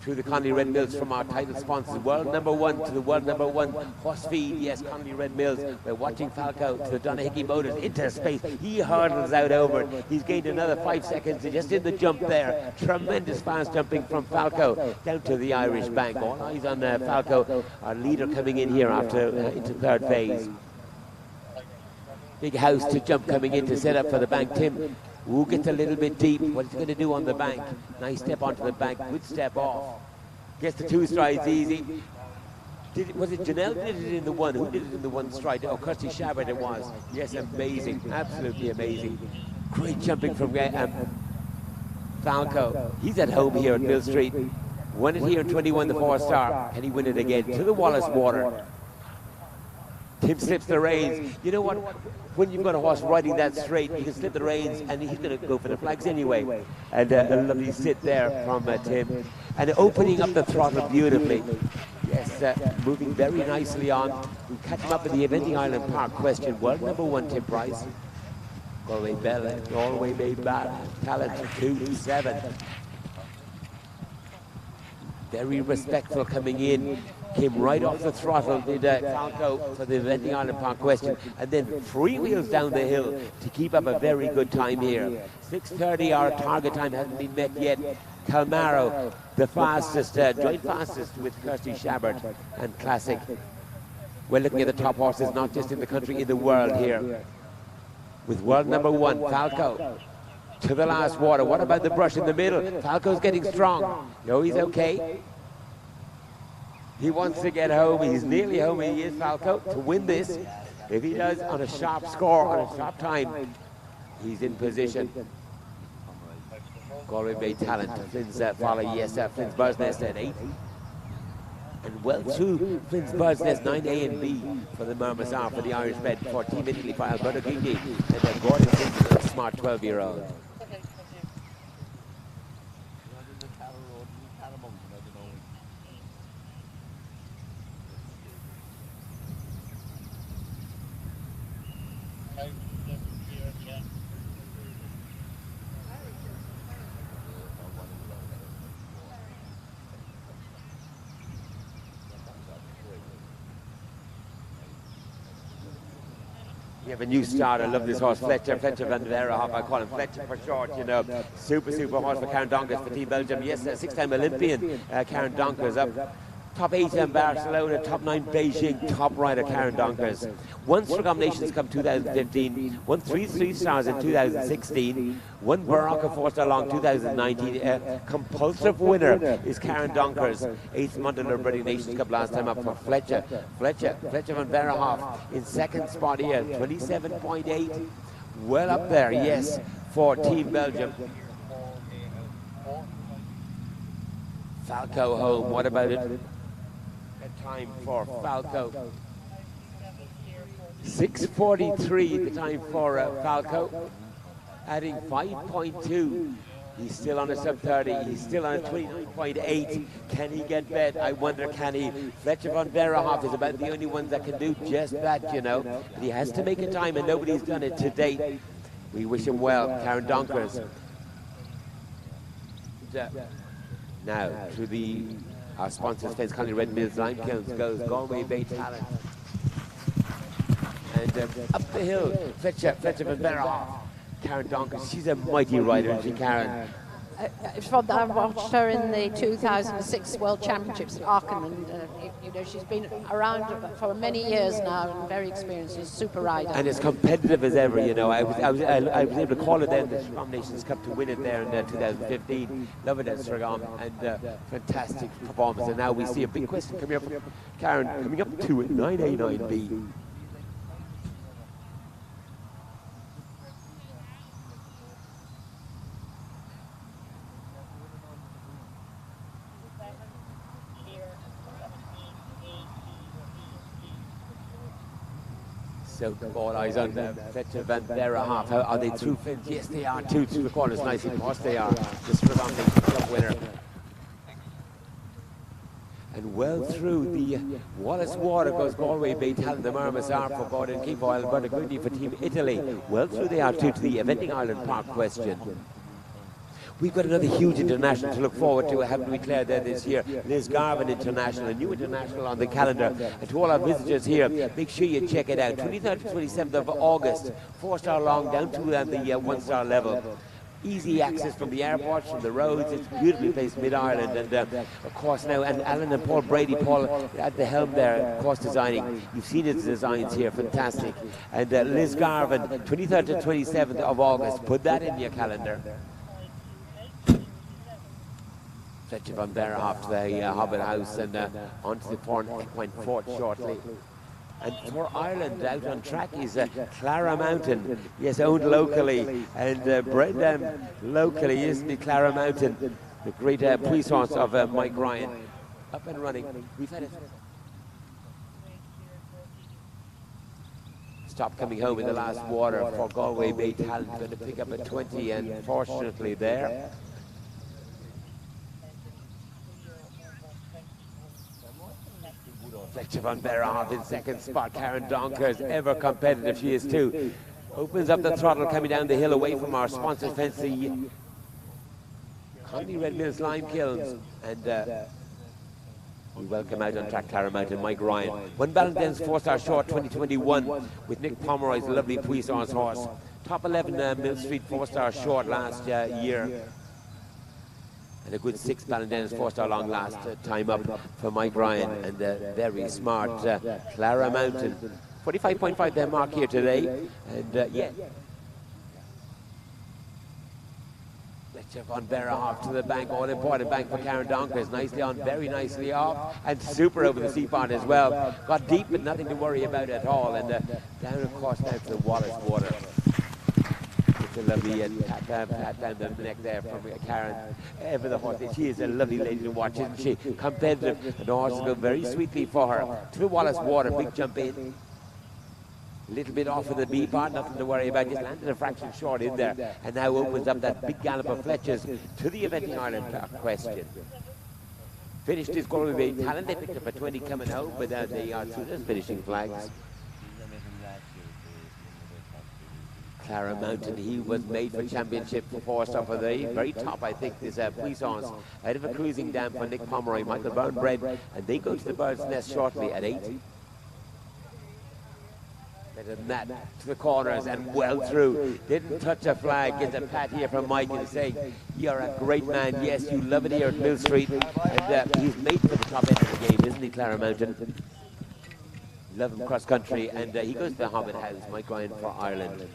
through the Connolly Red Mills from our title sponsors. World #1 to the world #1 horse feed. Yes, Connolly Red Mills. We're watching Falco to the Donahue Motors into space. He hurdles out over it. He's gained another 5 seconds just in the jump there. Tremendous fast jumping from Falco down to the Irish Bank. All eyes on Falco, our leader coming in here after into 3rd phase. Big house to jump coming in to set up for the bank. Tim Who gets a little bit deep. What he's going to do on the bank. Nice step onto the bank. Good step off. Gets the 2 strides easy. Was it Janelle did it in the 1? Who did it in the 1 stride? Oh, Kirsty Shabbat it was. Yes, amazing. Absolutely amazing. Great jumping from Falco. He's at home here at Millstreet. Won it here in 21, the 4-star. Can he win it again? To the Wallace Water. Tim slips the reins. You know what? When you've got a horse riding that straight, you can slip the reins, and he's going to go for the flags anyway. And a lovely sit there from Tim. And opening up the throttle beautifully. Yes, moving very nicely on. We catch him up in the Eventing Island Park question. World #1, Tim Price. Galway Bell, Galway Bay Talent 2-7. Very respectful coming in. Came right off the throttle, did Falco for the Eventing Island Park question, and then freewheels down the hill to keep up a very good time here. 6:30, our target time hasn't been met yet. Calmaro, the fastest, joint fastest with Kirsty Shabbat and Classic. We're looking at the top horses, not just in the country, in the world here. With world number 1, Falco, to the last water. What about the brush in the middle? Falco's getting strong. No, he's okay. He wants to get home. He's nearly home. He is, Falco, to win this. If he does on a sharp score, on a sharp time, he's in position. Galway Bay Talent. Flynn's follow, yes, Flynn's Bird's Nest at 8. And well through Flynn's Bird's Nest, 9A and B for the Mermasar, for the Irish bet, for Team Italy, for Alberto Gigli, and then Gordon Flynn's a smart 12-year-old. We have a new start. I love this horse, Fletcher van der Hoff. I call him Fletcher for short, you know. Super horse for Karen Donkers for Team Belgium. Yes, 6-time Olympian Karen Donkers up. Top 8 in Barcelona, top 9 Beijing, top rider Karen Donkers. Won Strugom Nations Cup 2015, won 3 stars in 2016, won Baraka 4-star long 2019. Compulsive winner is Karen Donkers, 8th Montaner British Nations Cup last time up for Fletcher van der Hoff in 2nd spot here, 27.8. Well up there, yes, for Team Belgium. Falco home, what about it? Time for Falco. 6:43 the time for Falco, adding 5.2. He's still on a sub-30. He's still on a 29.8. Can he get bet? I wonder, can he? Fletcher van der Hoff is about the only one that can do just that, you know. But he has to make a time, and nobody's done it to date. We wish him well, Karen Donkers. Now, through our sponsors, Fence Conley Red Mills Lime Kilns, goes Galway Bay Talent. And up the hill, Fletcher van der Hoff. Karen Donkers, she's a mighty rider, isn't she, Karen?
I watched her in the 2006 World Championships at Aachen, and you know, she's been around for many years now and very experienced. She's a super rider.
And as competitive as ever, you know. I was able to call her then the Strugom Nations Cup to win it there in 2015. Love it at Strugom, and fantastic performance. And now we see a big question coming up from Karen, coming up to 9A, 9B. So all eyes on Fletcher van der Hoff. Are they through Flint? Yes, they are. Two through the corners. Nice. Of course they are. The Strugom Nations Cup winner. And well through the Wallace Water goes Galway Bay Talent, the Mermasar for Gordon Keefoyle, Alberto Goodney for Team Italy. Well through they are too to the Eventing Ireland Park question. We've got another huge international to look forward to, haven't we, Claire, there this year? Liz Garvin International, a new international on the calendar. And to all our visitors here, make sure you check it out. 23rd to 27th of August, 4-star long down to the 1-star level. Easy access from the airports, from the roads. It's beautifully placed mid-Ireland. And of course now, and Alan and Paul Brady, Paul at the helm there, of course designing. You've seen his designs here, fantastic. And Liz Garvin, 23rd to 27th of August. Put that in your calendar. Fletcher van der Hoff to the Hobbit House and onto the Equine Fort shortly. And for Ireland, out on track is Clara Mountain. Yes, owned locally and bred locally, isn't it, Clara Mountain? The great puissance of Mike Ryan. Up and running. We've had it. Stop coming home in the last water for Galway Bay Talent. Going to pick up a 20, and fortunately there. Fletcher van der Hoff in 2nd spot. Karen Donkers, ever competitive she is too. Opens up the throttle coming down the hill away from our sponsor fence, the Conley Red Mills Lime Kilns. And we welcome out on track Clara Mountain, Mike Ryan. Won Ballanden's 4-star short 2021 with Nick Pomeroy's lovely puissance horse. Top 11 Millstreet 4-star short last year. And a good 6 Ballondennis 4-star long last time up for Mike Ryan, and the very smart Clara Mountain. 45.5 their mark here today, and yeah. Fletcher Van Berra off to the bank, all important bank for Karen Donkers, nicely on, very nicely off, and super over the seapond as well. Got deep, but nothing to worry about at all, and down of course down to the Wallace Water. It's a lovely pat down the neck there from Karen. Ever the horse, she is a lovely lady to watch, isn't she? Competitive, and the horses go very sweetly for her. To the Wallace Water, big jump in. A little bit off of the B part, nothing to worry about, just landed a fraction short in there, and now opens up that big gallop of Fletcher's to the Eventing Ireland question. Finished his Galway Talent, they picked up a 20 coming home, but they are through those finishing flags. Clara Mountain, he was made for championship for 4-star for the very top, I think, is Puissance. Out of a cruising dam for Nick Pomeroy, Michael Burnbred, and they go to the Bird's Nest shortly at 8. Better than that, to the corners and well through. Didn't touch a flag. Gets a pat here from Mike and saying, "You're a great man. Yes, you love it here at Millstreet." And he's made for the top end of the game, isn't he, Clara Mountain? Love him cross country, and he goes to the Hobbit House. Mike Ryan for Ireland.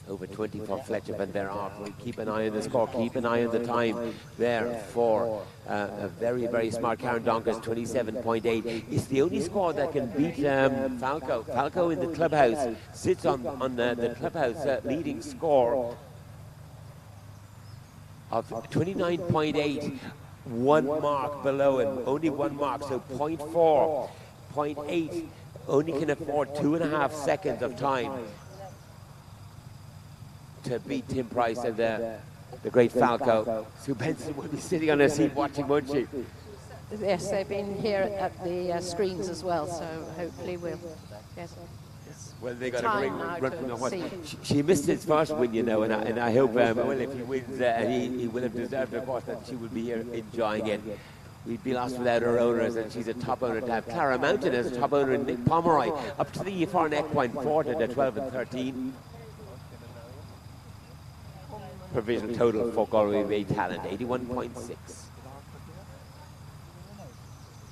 Over 20 for Fletcher Van Berra. Keep an eye on the score, keep an eye on the time there for a very, very smart Karen Donkers, 27.8. It's the only score that can beat Falco. Falco in the clubhouse sits on the clubhouse leading score of 29.8. 1 mark below him, only 1 mark, so 0.4, 0.8, only can afford 2.5 seconds of time to beat Tim Price and the great Falco. Sue Benson will be sitting on her seat watching, won't she?
Yes, they've been here at the screens as well, so hopefully we'll get
well, they got a great run from the horse. She missed his first win, you know, and I hope, well, if he wins, and he will have deserved, of course, that she will be here enjoying it. We'd be lost without her owners, and she's a top owner to have. Clara Mountain as a top owner, and Nick Pomeroy up to the far equine 4 to the 12 and 13. Provisional total for Galway Bay Talent, 81.6.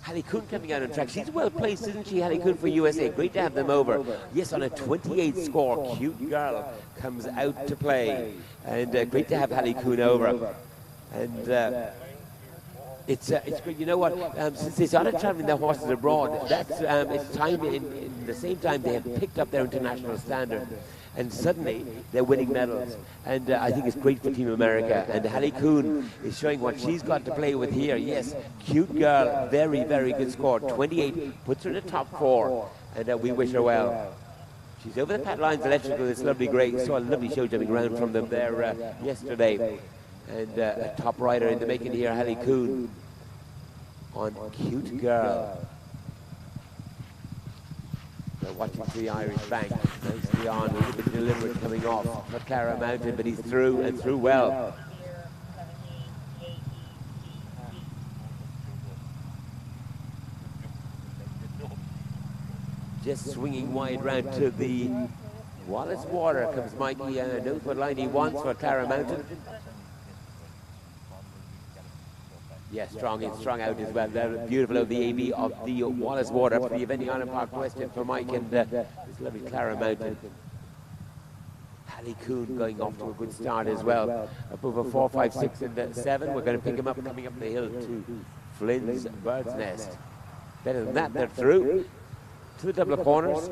Hallie Coon coming out on track. She's well placed, isn't she, Hallie Coon for USA? Great to have them over. Yes, on a 28 score, Cute Girl comes out to play. And great to have Hallie Coon over. And it's great. You know what? Since they started traveling their horses abroad, that's it's time in the same time they have picked up their international standard. And suddenly they're winning medals, and I think it's great for Team America. And Hallie Coon is showing what she's got to play with here. Yes, Cute Girl, very, very good score. 28 puts her in the top 4, and we wish her well. She's over the Pat Lyons Electrical. This lovely grey. Saw a lovely show jumping around from them there yesterday, and a top rider in the making here, Hallie Coon on Cute Girl. Watching the Irish bank, nicely on, a little bit deliberate coming off for Clara Mountain, but he's through and through well. Just swinging wide round to the Wallace Water comes Mikey, knows what line he wants for Clara Mountain. Yeah, strong out as well. They're beautiful over the AB of the Wallace Water for the Eventing Ireland Park question for Mike and this lovely Clara Mountain. Hallie Coon going off to a good start as well. Up over 4, 5, 6 and 7. We're going to pick him up coming up the hill to Flynn's Bird's Nest. Better than that, they're through to the double corners.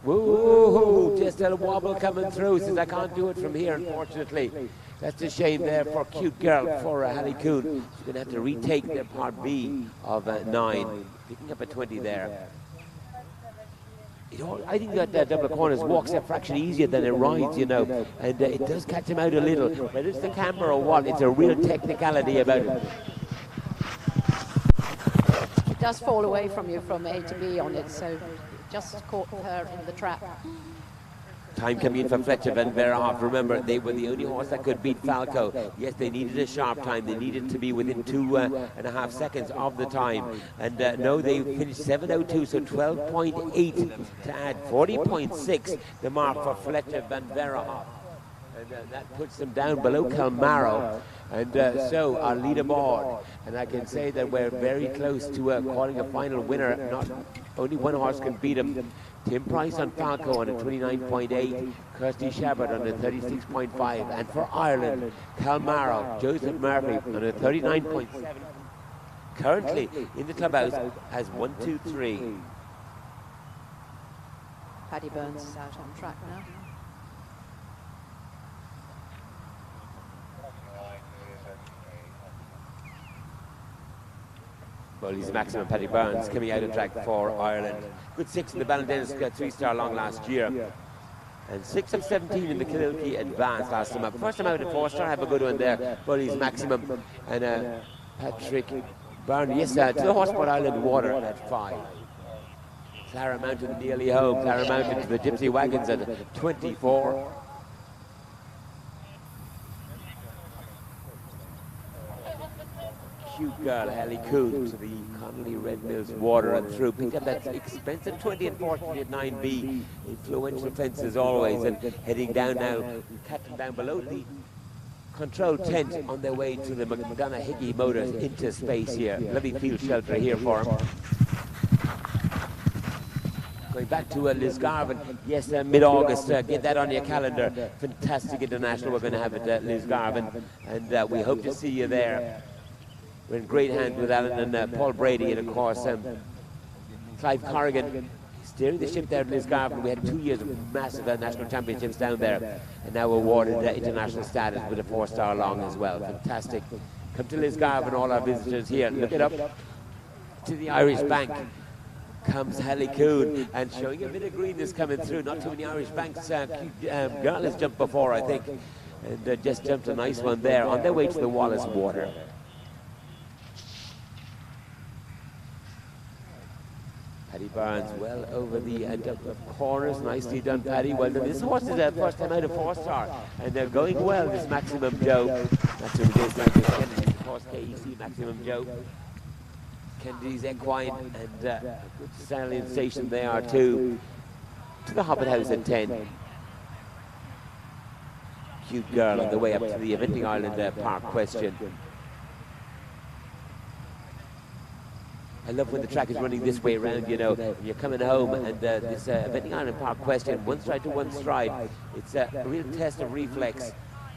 Woo! Just a wobble coming through. Says I can't do it from here, unfortunately. That's a shame there for Cute Girl, for Hallie Coon. She's going to have to retake the part B of 9. Picking up a 20 there. I think that double corners walks a fraction easier than it rides, you know. And it does catch him out a little. Whether it's the camera or what, it's a real technicality about it.
It does fall away from you from A to B on it, so just caught her in the trap.
Time coming in for Fletcher Van Berra. Remember, they were the only horse that could beat Falco. Yes, they needed a sharp time. They needed to be within 2.5 seconds of the time. And no, they finished 7:02, so 12.8 to add 40.6, the mark for Fletcher Van Berra. And that puts them down below Calmaro. And so our leaderboard, and I can say that we're very close to calling a final winner. Not only one horse can beat him. Tim Price on Falco on a 29.8, Kirsty Shepherd on a 36.5, and for Ireland, Calmaro, Joseph Murphy on a 39.7. Currently in the clubhouse has 1, 2, 3.
Paddy Burns is out on track now.
Well, he's maximum Paddy Burns coming out of track for Ireland. Good 6 in the Ballandennis 3-star long last year. And 6 of 17 in the Kililkey Advance last time up. First time out at 4-star, have a good one there. Bully's maximum. And Patrick Byrne, yes, to the Horseport Island Water at 5. Clara Mountain nearly home. Clara Mountain to the Gypsy Wagons at 24. Cute girl, Hallie Coon to the Connolly Red Mills Water and through. Picked up that expensive 20 and 40 at 9B. Influential fences always. And heading down now, catching down below the control tent on their way to the McDonough Hickey Motors into space here. Lovely field shelter here for them. Going back to Lisgarvin, yes, mid-August, get that on your calendar. Fantastic international we're going to have at Lisgarvin, and we hope to see you there. We're in great hands with Alan and Paul Brady, and of course Clive Corrigan steering the ship there at Lisgarvin. We had 2 years of massive national championships down there, and now awarded international status with a 4-star long as well. Fantastic. Come to Lisgarvin, all our visitors here. Look it up to the Irish Bank. Comes Hallie Coon, and showing a bit of greenness coming through. Not too many Irish Banks. Girl has jumped before, I think, and just jumped a nice one there on their way to the Wallace Water. Paddy Barnes well over the corners. Nicely done, Paddy. Well done. This horse is first time out of 4-star, and they're going well, this Maximum Joe. That's who it is, like this Kennedy, of course, KEC Maximum Joe. Kennedy's equine, and good stallion station they are too. To the Hobbit House at 10. Cute girl on the way up to the Eventing Ireland Park Question. I love when the track is running this way around, you know, when you're coming home, and this Eventing Ireland Park Question, one stride to one stride. It's a real test of reflex,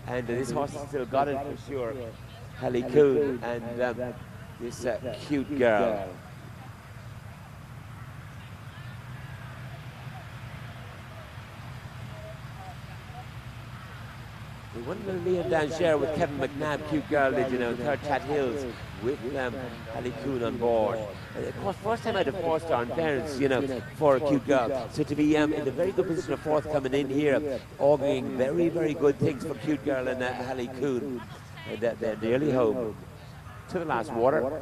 and this horse has still got it for sure. Hallie Coon, and this cute girl. We won the Liam Downshire with Kevin McNabb, cute girl, did you know, Third Chat Hills with Hallie Coon on board. And of course, first time out of 4-star in fairness, you know, for a cute girl. So to be in a very good position of 4th coming in here, auguring very, very good things for cute girl and Hallie Coon. And they're nearly home. To the last water.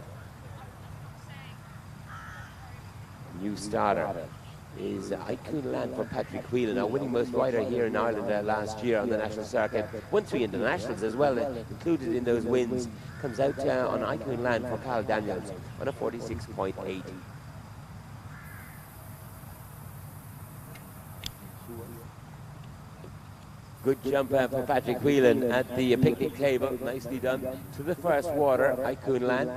New starter is Icon Land for Patrick Whelan, our winning most rider here in Ireland last year on the national circuit. Won 3 internationals as well, included in those wins. Comes out on Icon Land for Carl Daniels on a 46.8. Good jump for Patrick Whelan at the picnic table. Nicely done. To the first water, Icon Land.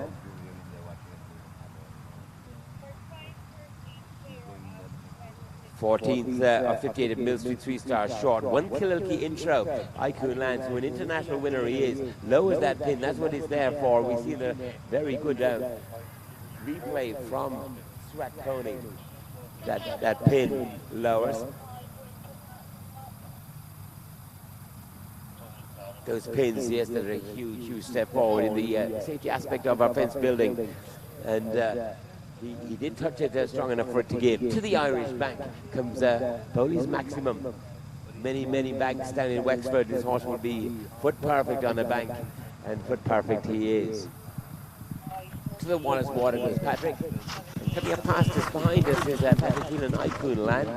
14th of 58 at Millstreet, 3-star short. 1 Kililkey intro. Icon Land, so an international winner he is. Lowers that pin, that's what it's there for. We see the very good replay from Swat-Coney. That pin lowers. Those pins, yes, they're a huge, huge step forward in the safety aspect of our fence building. And he did touch it strong enough for it to give. To the Irish Bank comes Bowley's Maximum. Many, many banks down in Wexford. This horse will be foot perfect on the bank, and foot perfect he is. To the Wallace Water goes Patrick. And coming up past us behind us is Patrick Whelan, Icon Land.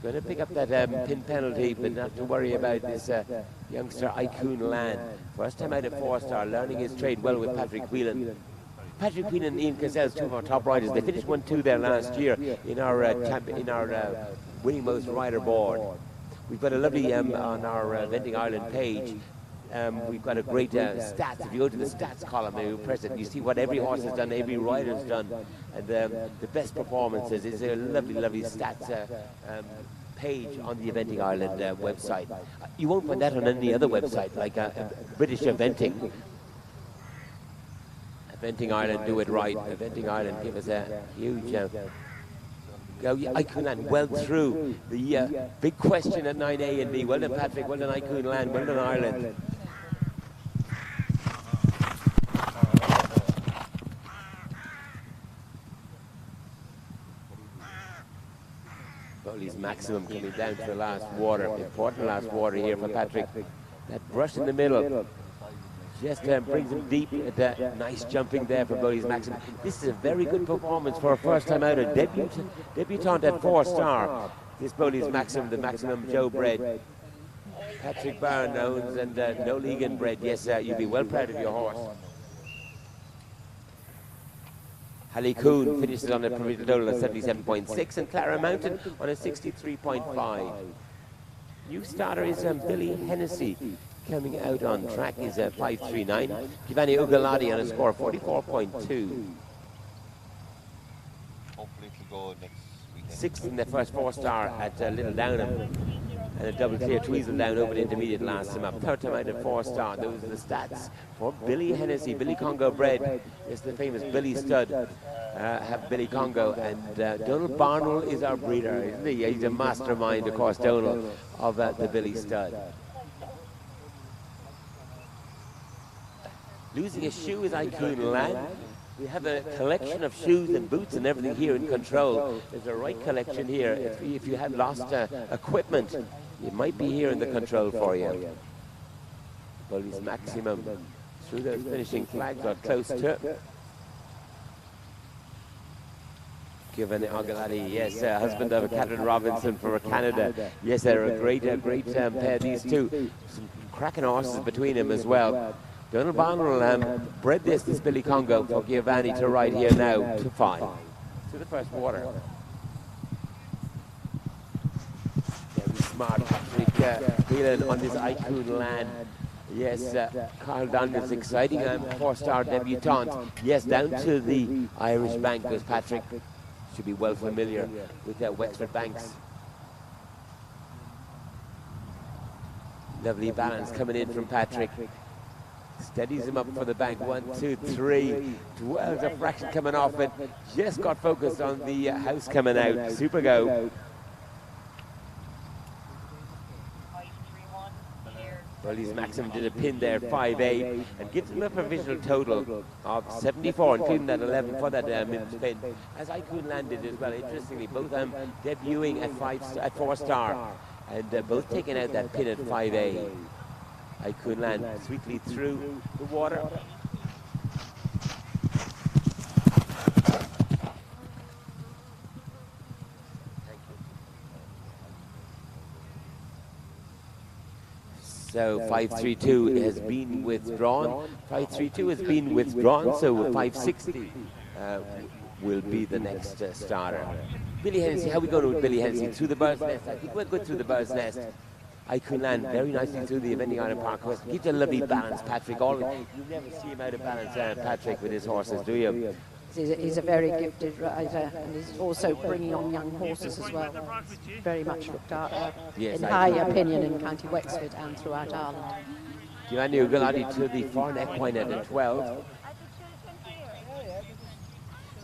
We're going to pick up that pin penalty, but not to worry about this youngster Icon Land. First time out of 4-star, learning his trade well with Patrick Whelan. Patrick Whelan and Ian Cassell's 2 of our top riders. They finished 1-2 there last year in our winning most rider board. We've got a lovely, on our Eventing Ireland page, we've got a great stats. If you go to the stats column and you press it, you see what every horse has done, every rider's done, and the best performances. It's a lovely, lovely stats page on the Eventing Ireland website. You won't find that on any other website, like British Eventing. Eventing Ireland do it right. Eventing Ireland give us a huge... Icon Land well through the big question at 9A and B. Well done, Patrick. Well done, Icon Land. Well done, Ireland. Bowley's Maximum coming down to the last water. Important last water here for Patrick. That brush in the middle just brings him deep. Nice jumping there for Bowley's Maximum. This is a very good performance for a first time out, a debutant at 4-star. This Bowley's Maximum, the Maximum Joe bred. Patrick Barron owns and no Legan bred. Yes, you'll be well proud of your horse. Hallie Coon finishes on a provisional total of 77.6 and Clara Mountain on a 63.5. New starter is Billy Hennessy. Coming out on track is 5.39. Giovanni Ugalati on a score of 44.2.
Hopefully it'll go next weekend.
Sixth in the first 4-star at Little Downham. And a double clear Tweezle down over the intermediate last time up. Third time out at 4-star. Those are the stats for Billy Hennessy. Billy Congo bred. It's the famous Billy Stud. Have Billy Congo. And Donald Barnwell is our breeder, isn't he? He's a mastermind, of course, Donald, of the Billy Stud. Losing a shoe is Icon Land. We have a collection of shoes and boots and everything here in control. There's a right collection here. If you have lost equipment, it might be here in the control for you. Bowley's Maximum through those finishing flags or close to. Given Ogalati, yes, husband of Catherine Robinson for Canada. Yes, they're a great pair, these two. Some cracking horses between them as well. Donald Barnwell bred this Billy Congo for Giovanni to ride here now to 5. To the first water. Very smart Patrick Phelan on this Icon Land. Yes, Carl Daniels, exciting 4-star debutant. Yes, down to the Irish Bank goes Patrick. Should be well familiar with Wexford Banks. Lovely balance coming in from Patrick. Steadies him up for the bank. 1, 2, 3. 12's a fraction coming off, but just got focused on the house coming out. Super go. Bowley's Maximum did a pin there, 5A, and gives him a provisional total of 74, including that 11 for that spin. As Icon landed as well, interestingly, both debuting at 4-star, and both taking out that pin at 5A. Icon Land sweetly through the water. So 532 has been withdrawn. 532 has been withdrawn, so 560 will be the next starter. Billy Hennessy, how are we going with Billy Hennessy? Through the bird's nest. I think we're good through the bird's nest. Icon Land very nicely through the Eventing Ireland Park course. Keeps a lovely balance, Patrick. Always, you never see him out of balance, Patrick, with his horses, do you?
He's a very gifted rider, and he's also bringing on young horses as well. Very much looked at in high opinion in County Wexford and throughout Ireland.
Giovanni Ugalati to the foreign equine at 12.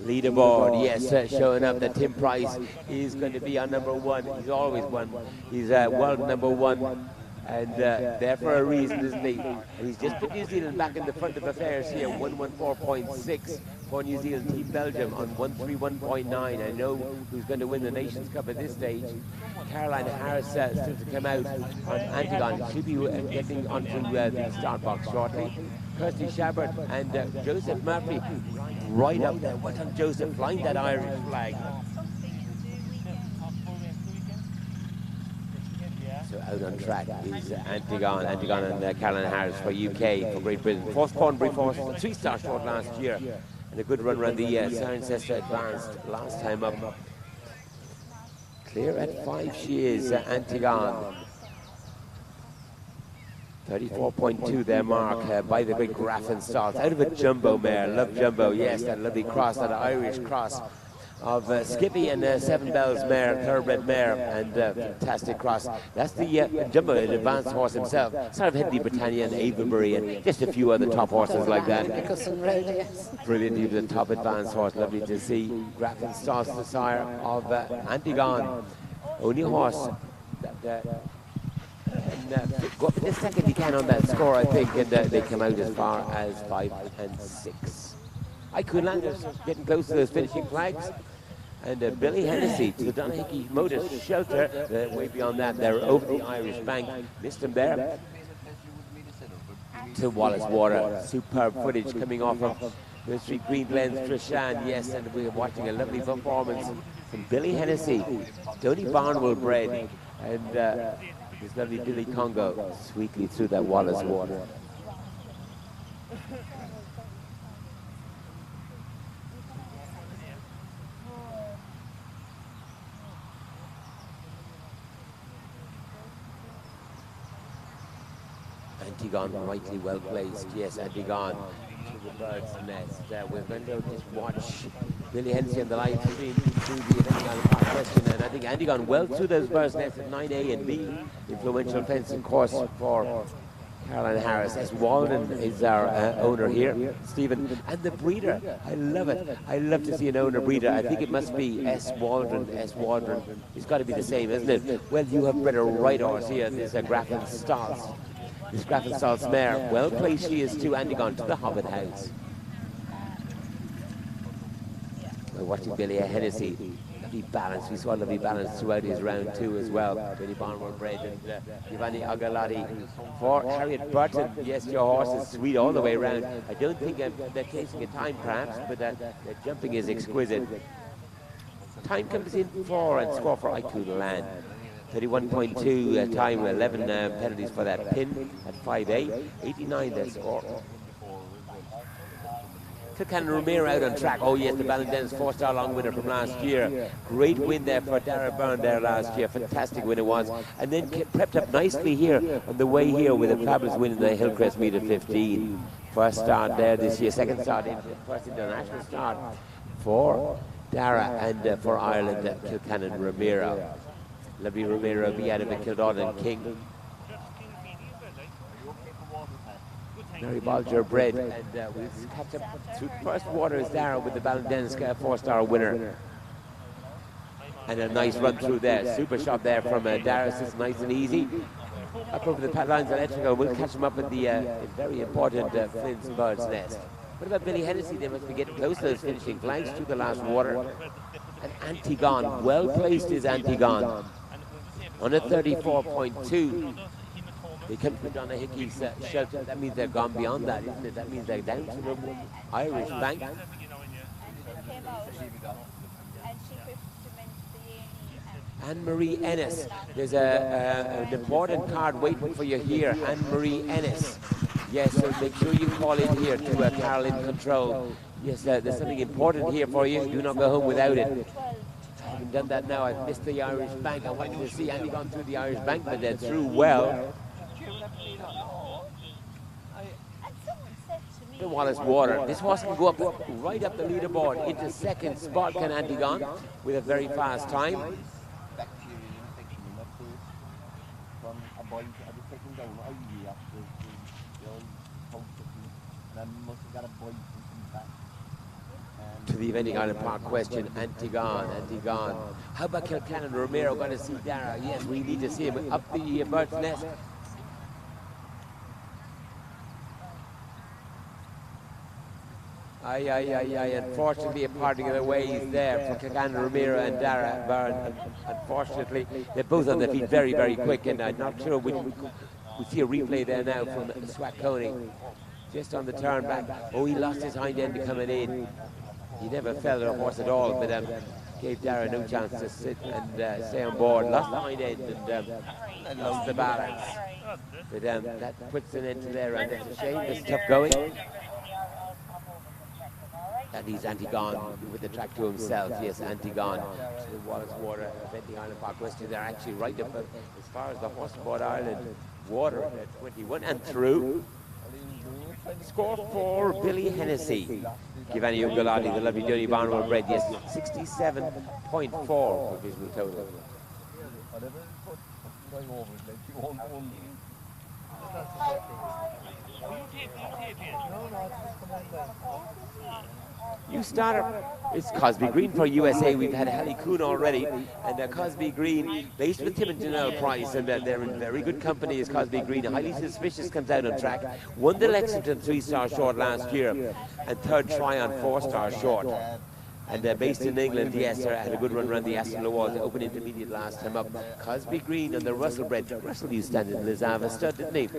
Leaderboard, yes, showing up that Tim Price is going to be on number 1. He's always won. He's world number 1, and there for a reason, isn't he? And he's just put New Zealand back in the front of affairs here, 114.6 for New Zealand, Team Belgium on 131.9. I know who's going to win the Nations Cup at this stage. Caroline Harris still to come out on Antigone. She'll be getting onto the start box shortly. Kirsty Shabert and Joseph Murphy right up there. What on Joseph flying that Irish flag. So out on track is Antigone and Caroline Harris for UK, for Great Britain. Fourth Cornbury Force, 3-star short last year. And a good run around the Cirencester Advanced last time up. Clear at 5 she is, Antigone. 34.2 their mark by the great Graffin Stolz. Out of a jumbo mare, love jumbo, yes, that lovely cross, that Irish cross of Skippy and 7 Bells mare, thoroughbred mare, and fantastic cross. That's the jumbo, an advanced horse himself. Sort of Henry Britannia and Avebury and just a few other top horses like that.
Nicholson Road, yes.
Brilliant, he was a top advanced horse, lovely to see. Graffin Stolz, the sire of Antigone, only horse that go up in the second he can on that score, I think, and they come out as far as 5 and 6. Landers getting close to those finishing flags, and Billy Hennessy to the Donahue Motor Shelter. Way beyond that, they're over the Irish Bank. Missed him there. To Wallace Water, superb footage coming off of Millstreet Green Glens Trishan. Yes, and we're watching a lovely performance from Billy Hennessy, Tony Barnwell bred, and this lovely Billy Congo sweetly through that Wallace Water. Antigone rightly well placed. Yes, Antigone to the bird's nest. We're going to just watch Billy Hennessy on the live stream through the Antigone question, and I think Antigone well through those bird's nests at 9A and B. Influential fencing course for Caroline Harris. S. Walden is our owner here, Stephen, and the breeder. I love it. I love to see an owner breeder. I think it must be S. Waldron. S. Waldron. It's got to be the same, isn't it? Well, you have bred a right horse here. This is Graffin Stolz. This Graffin Stolz mare, well placed she is to Antigone, to the Hobbit House. We're watching Billy Hennessy. Lovely balance. We saw lovely balance throughout his round 2 as well. Billy Barnwell bred and Giovanni Agalati for Harriet Burton. Yes, your horse is sweet all the way around. I don't think they're chasing a time perhaps, but their jumping is exquisite. Time comes in for and score for Icon Land. 31.2 time, 11 penalties for that pin at 5A, 89 their score. Kilcannon Romero out on track. Oh yes, the Ballinden's 4-star long winner from last year. Great win there for Dara Byrne there last year. Fantastic win it was. And then prepped up nicely here on the way here with a fabulous win in the Hillcrest meet at 15. First start there this year, second start, first international start for Dara and for Ireland, Kilcannon Romero. Lovely Romero, be out of it, Kildon and King. Mary Bolger bred, and we'll catch up through first water is Dara with the Ballindensk 4-star winner. And a nice run through there. Super shot there from Dara, it's nice and easy. Up over the pad lines electrical, we'll catch him up at the very important Flynn's Bird's Nest. What about Billy Hennessy? They must be getting close to those finishing flags through the last water. And Antigone, well placed is Antigone. On a 34.2. They come from Donahue's shelter. That means they're gone beyond that, isn't it? That means they're down to the Irish Bank. Anne-Marie Ennis. There's an important card waiting for you here. Anne-Marie Ennis. Yes, so make sure you call in here to Carol in control. Yes, there's something important here for you. Do not go home without it. I haven't done that now. I've missed the Irish Bank. I wanted to see Andy gone through the Irish Bank, but they're through well. The Wallace Water. This horse can go up right up the leaderboard into second spot, can Antigone, with a very fast time. To the Eventing Island Park question, Antigone. How about Kilcannon Romero going to see Dara? Yes, we need to see him up the bird's nest. Unfortunately, a parting of the ways there for Kilcannon Romero and Dara Byrne. Unfortunately, they're both on their feet very, very quick, and I'm not sure we see a replay there now from Swakoni. Just on the turn back. Oh, he lost his hind end coming in. He never fell at a horse at all, but gave Dara no chance to sit and stay on board. Lost the hind end and lost the balance. But that puts an end to their run. It's a shame. It's tough going. And he's Antigone with the track to himself. Yes, Antigone to the Wallace Water, Eventing Island Park Western. They're actually right up as far as the Horseboard Ireland Water at 21 and through. Score for Billy Hennessy. Giovanni Ungolati, the lovely Johnny Barnwell bred, yes, 67.4 provisional total. You starter, it's Cosby Green for USA. We've had Hallie Coon already, and Cosby Green, based with Tim and Janelle Price, and they're in very good company as Cosby Green. Highly Suspicious comes out on track. Won the Lexington 3-star short last year, and third try on 4-star short. And based in England, yes, had a good run around the Aston Lawals, open intermediate last time up. Cosby Green and the Russell bred. Russell used to stand in Lizava stud, didn't he?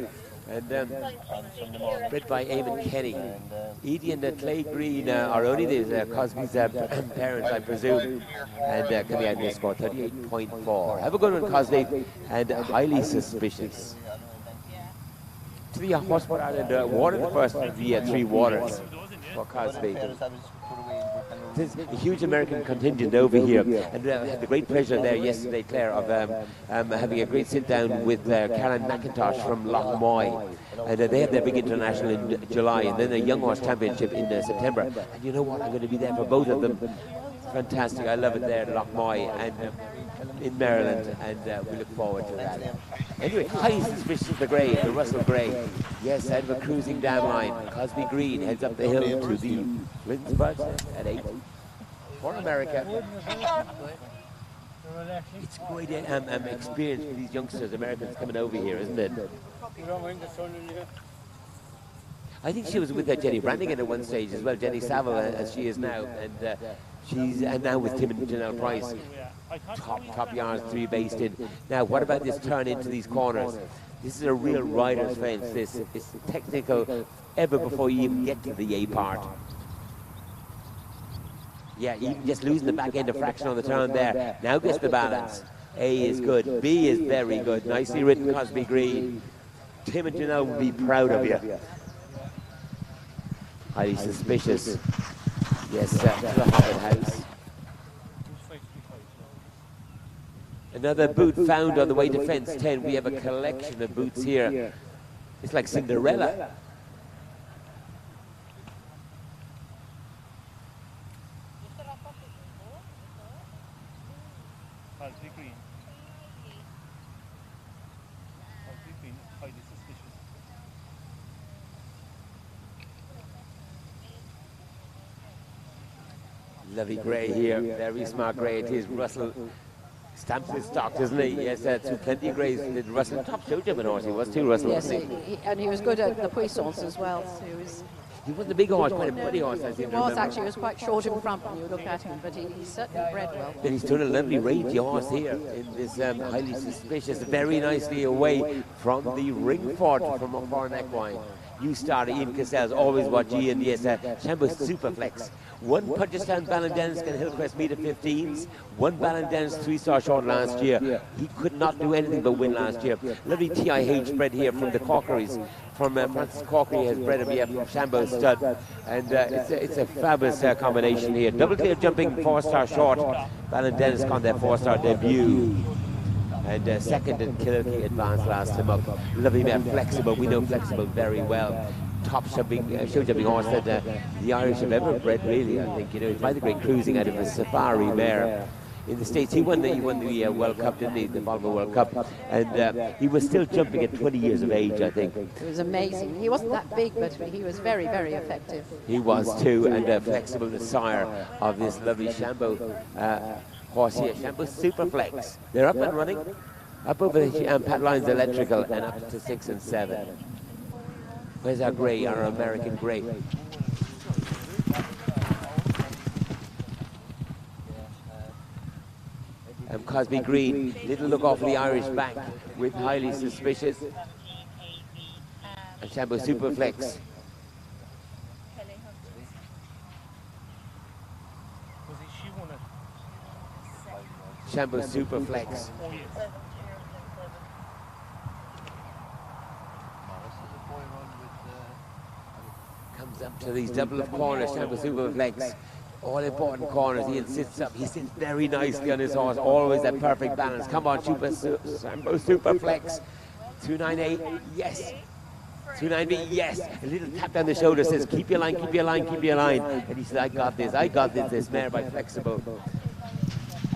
And bred by Eamon Kenny. Edie and Clay Green are only the Cosby's parents, I presume. And coming out in this score, 38.4. Have a good one, Cosby. And Highly Suspicious. To the Horsepower Island water, the first of the 3 waters for Cosby. There's a huge American contingent over here, and had the great pleasure there yesterday, Claire, of having a great sit-down with Caroline McIntosh from Loch Moy. And they have their big international in July, and then a Young Horse Championship in September. And you know what? I'm going to be there for both of them. Fantastic. I love it there at Loch Moy and in Maryland, and we look forward to that. Anyway, Highly Suspicious, the grey, the Russell Grey. Yes, out of a cruising down line. Cosby Green heads up the hill to the Winsburg at 8 for America. It's great experience for these youngsters, Americans coming over here, isn't it? I think she was with Jenny Brannigan at one stage as well, Jenny Saville, as she is now, and she's now with Tim and Janelle Price. Top yards, 3 based in. Now, what about this turn into these corners? This is a real rider's fence. This is technical ever before you even get to the A part. Yeah, even just losing the back end of fraction on the turn there. Now gets the balance. A is good. B is very good. Nicely written, Cosby Green. Tim and Janelle will be proud of you. Highly Suspicious. Yes, to the Hobbit House. Another boot found on the way to fence 10. We have a collection of boots here. It's like Cinderella. Lovely grey here, very smart grey it is. Russell stamps his stock, doesn't he? Yes, plenty of greys. Russell, top show jumping horse he was too, Russell.
Yes, and he was good at the puissance as well. So
he wasn't a big horse, quite a pretty horse, I think.
He was actually, he was quite short in front when you look at him, but he's certainly bred well.
And he's done a lovely rangy horse here in this Highly Suspicious, very nicely away from the ring fort from Foreign Equine. New starter Ian Cassell's always what G and yes, Shambo Superflex. 1 Punchestown Ballandennis and Hillcrest meter 15s. 1 Ballandennis 3-star short last year. He could not do anything but win last year. Lovely TIH bred here from the Corkeries. From Francis Corkery has bred him here from Shambo Stud. And it's a fabulous combination here. Double clear jumping 4-star short. Ballandennis on their 4-star debut. And second in Killarkey advanced last time up. Lovely man, Flexible. We know Flexible very well. Top show jumping horse that the Irish have ever bred, really. I think, you know, by the great cruising out of a safari mare in the States. He won the World Cup, didn't he? The Volvo World Cup. And he was still jumping at 20 years of age, I think.
It was amazing. He wasn't that big, but he was very, very effective.
He was too. And Flexible, the sire of this lovely Shambo horse here, Shambo Superflex. They're up and running, up over the Pat Lyons Electrical and up to 6 and 7. Where's our grey, our American grey? Cosby Green, little look off the Irish back with Highly Suspicious. And Shambo Superflex. Shambo Superflex. Comes up to these double of corners, Shambo Superflex. All important corners, he sits up, he sits very nicely on his horse, always that perfect balance. Come on, Shambo Superflex. 298, yes. 290, yes. A little tap down the shoulder says, keep your line, keep your line, keep your line. And he said, I got this, this mare by Flexible.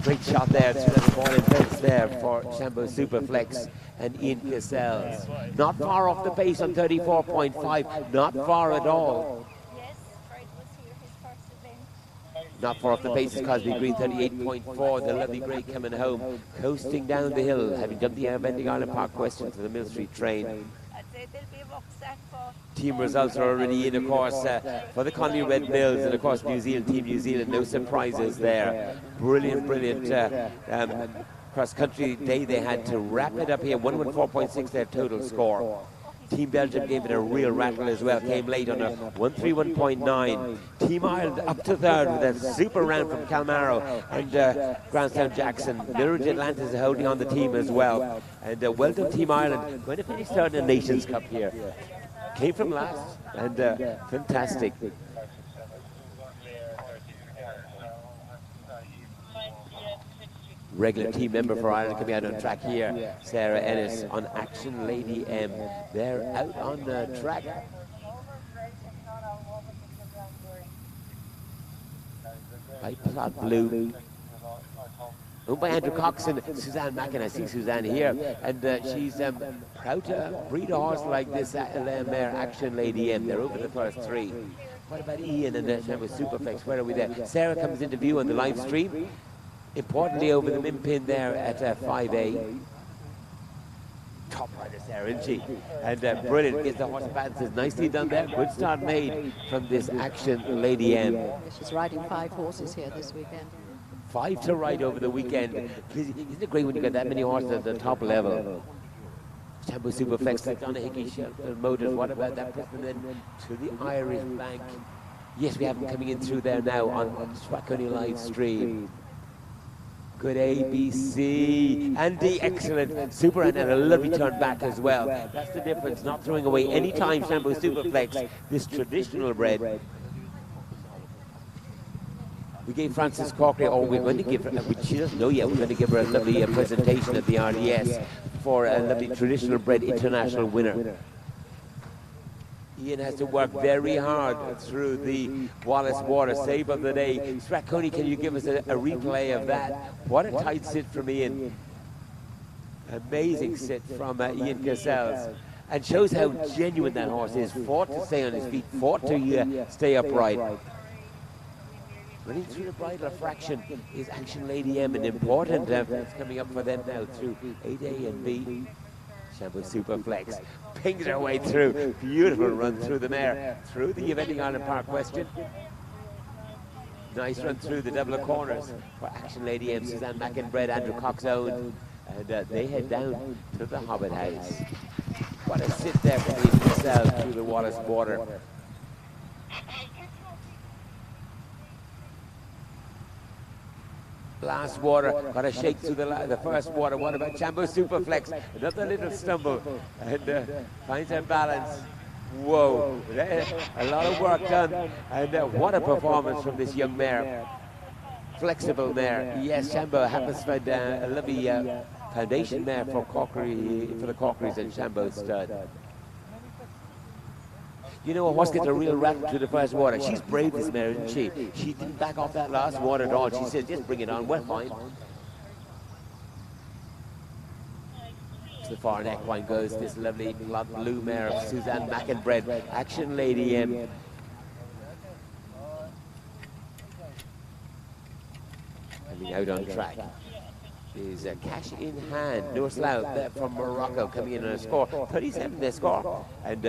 Great shot there, through the ball in fence there for Shambo Superflex and Ian Cassels. Not far off the pace on 34.5, not far at all. Not far off the pace is Cosby Green, 38.4. The lovely grey coming home, coasting down the hill, having done the Vending Island Park question to the Millstreet train. Team results are already in, of course, for the Conley Red Mills and, of course, New Zealand, Team New Zealand. No surprises there. Brilliant, cross-country day they had to wrap it up here. 114.6 their total score. Team Belgium gave it a real rattle as well. Came late on a 131.9. Team Ireland up to third with a super round from Calmaro and Grandstown Jackson. Mirage Atlantis holding on the team as well. And well done Team Ireland. Going to finish third in the Nations Cup here. Came from last and fantastic. Regular team member for Ireland coming out on track here. Sarah Ennis on Action Lady M. They're out on the track. By Plot Blue. Owned by Andrew Cox and Suzanne Mackin. I see Suzanne here. And she's proud to breed a horse like this mare, Action Lady M. They're over the first three. What about Ian and the with Superflex? Where are we there? Sarah comes into view on the live stream. Importantly, over the min pin there at 5A. Top rider Sarah, isn't she? And brilliant, gets the horse balances. Nicely done there. Good start made from this Action Lady M.
She's riding 5 horses here this weekend.
5 to ride over the weekend. Isn't it great when you get that many horses at the top level? Shambo Superflex, like Donna Hickey, Motors. What about that person then to the Irish Bank? Yes, we have them coming in through there now on Swakoni live stream. Good ABC and D, excellent super and a lovely turn back as well. That's the difference, not throwing away any time. Shambo Superflex, this traditional bred. We gave Frances Corkery, or we're going to give her, she doesn't know yet, we're going to give her a lovely presentation at the RDS for a lovely traditional bred international winner. Ian has to work very hard through the Wallace Water. Save of the day. Stracconi, can you give us a replay of that? What a tight sit from Ian. Amazing sit from Ian Cassels. And shows how genuine that horse is. Fought to stay on his feet. Fought to stay upright. Running through the bridle of fraction is Action Lady M. An important that's coming up for them now through 8A and B. Shambo Superflex pings her way through. Beautiful run through the mare, through the Vending Island Park question. Nice run through the double of corners for Action Lady M. Suzanne Mackinbred, Andrew Cox owned. And they head down to the Hobbit House. What a sit there for the Cassels through the Wallace Water. Last water, got a shake through the first water. What about Shambo Superflex? Another little stumble and finds her balance. Whoa, a lot of work done. And what a performance from this young mare. Flexible mare. Yes, Shambo happens to find a lovely foundation mare for Corkery, for the Corkerys and Shambo stud. You know, a horse gets a real rattle to the first water. She's brave, this mare, isn't she? She didn't back off that last water at all. She said, just bring it on, we're fine. To the far equine goes this lovely blood blue mare of Suzanne Mackinbred, Action Lady M. Coming out on track is a Cash in Hand. Noor from Morocco coming in on a score. 37 their score. And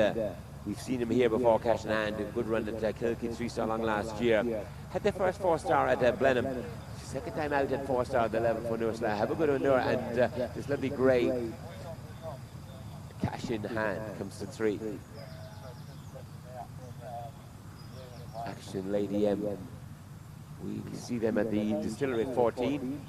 we've seen him here before, Cash in Hand, a good run at Kilkee 3-star long last year. Had their first 4-star at Blenheim. Second time out at 4-star at the level for Noor Slough. Have a good one, Noor. And this lovely grey Cash in Hand comes to 3. Action Lady M. We see them at the distillery at 14.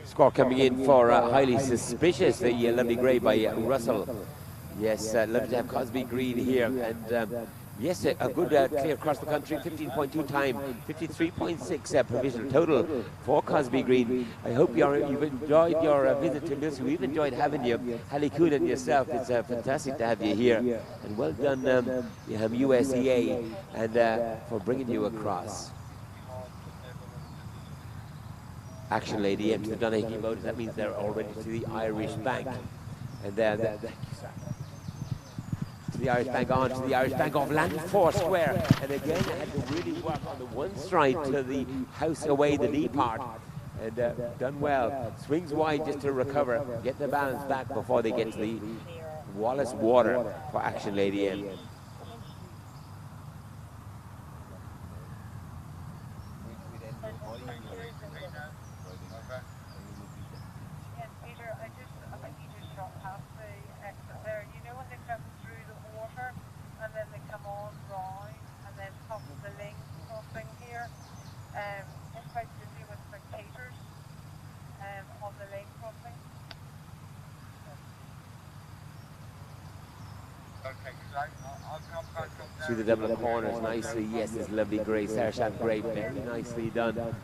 Score coming in for Highly Suspicious, the lovely grey by Russell. Yes, lovely to have Cosby Green here, and Yes, a good clear across the country, 15.2 time, 53.6 provisional total for Cosby Green. I hope you've enjoyed your visit to Millstreet. We've enjoyed having you, Hallie Coon and yourself. It's fantastic to have you here. And well done, USEA, and for bringing you across. Action Lady into the Donahue Motors. That means they're already to the Irish Bank. And to the Irish Bank on, to the Irish Bank off, landed 4 square. And again, I had to really work on the one stride to the house away, the knee part. And done well. Swings wide just to recover, get the balance back before they get to the Wallace Water for Action Lady M. Through the double corners nicely. Yes, this lovely grey, Sarshap grey, very nicely done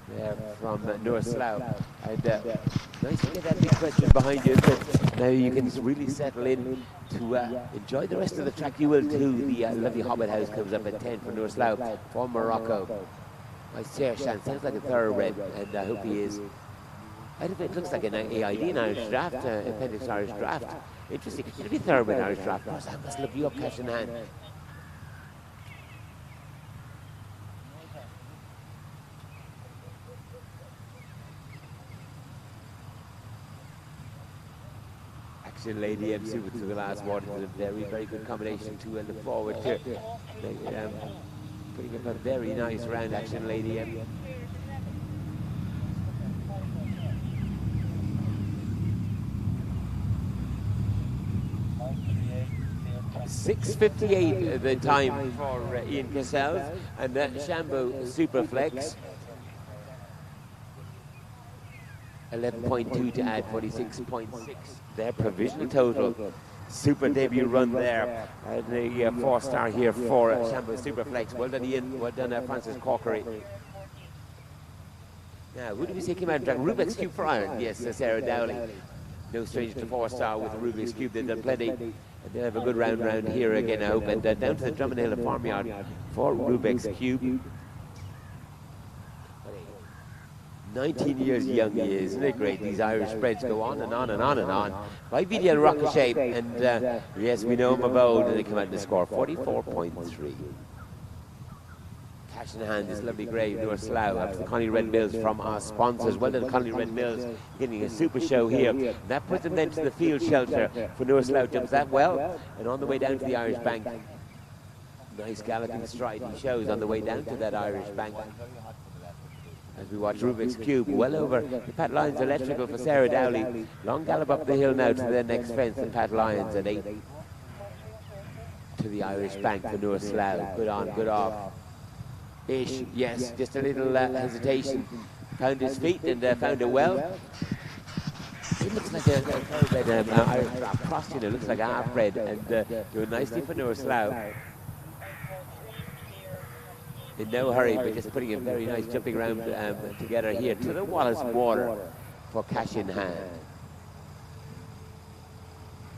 there from Noor Slough. And nice to get that big question behind you. But now you can really settle in to enjoy the rest of the track. You will too. The lovely Hobbit House comes up at 10 for Noor Slough for Morocco. My Sarshap sounds like a thoroughbred, and I hope he is. It looks like an AID, an Irish draft, appendix Irish draft. Interesting. It'll be thoroughbred Irish draft. Of course, I must look you up, cash in hand. Action Lady M Super to the last water is a very, very good combination to look forward to. Putting up a very nice round, Action Lady M. 6:58 the time for Ian Cassell and Shambo Superflex. 11.2 to add, 46.6. Their provisional total. Super debut run there. The 4-star here for Shambo Superflex. Well done, Ian. Well done, Francis Corkery. Now, who do we say came out and drank? Rubik's Cube for Iron. Yes, Sarah Dowling. No stranger to 4-star with the Rubik's Cube. They've done plenty. And they'll have a good round here again, I hope. And down to the Drummond Hill Farmyard for Rubik's Cube. 19 years young he is, isn't it great? These Irish spreads go on and on and on and on. By VDL Ricochet, and yes, we know him of old, and they come out in the score, 44.3. Cash in hand, this lovely grave, Noor Slough, up to the Connie Red Mills from our sponsors. Well done, Connie Red Mills, getting a super show here. And that puts them then to the field shelter for Noor Slough. Jumps that well, and on the way down to the Irish Bank. Nice galloping stride he shows on the way down to that Irish Bank. As we watch Rubik's Cube, well over the Pat Lyons electrical for Sarah Dowley. Long gallop up the hill now to the next fence, the Pat Lyons at 8. To the Irish Bank for Noor Slough. Good on, good off. Ish, yes, just a little hesitation. Found his feet and found it well. It looks like a thoroughbred Irish cross, you know, looks like a half-bred, and doing nicely for Noor Slough. In no hurry, but just putting a very nice jumping round together here to the Wallace Water for cash in hand.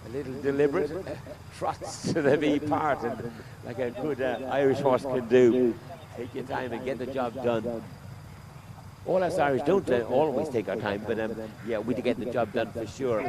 A little deliberate, trots to the V part, and like a good Irish horse can do. Take your time and get the job done. All us Irish don't always take our time, but yeah, we do get the job done for sure.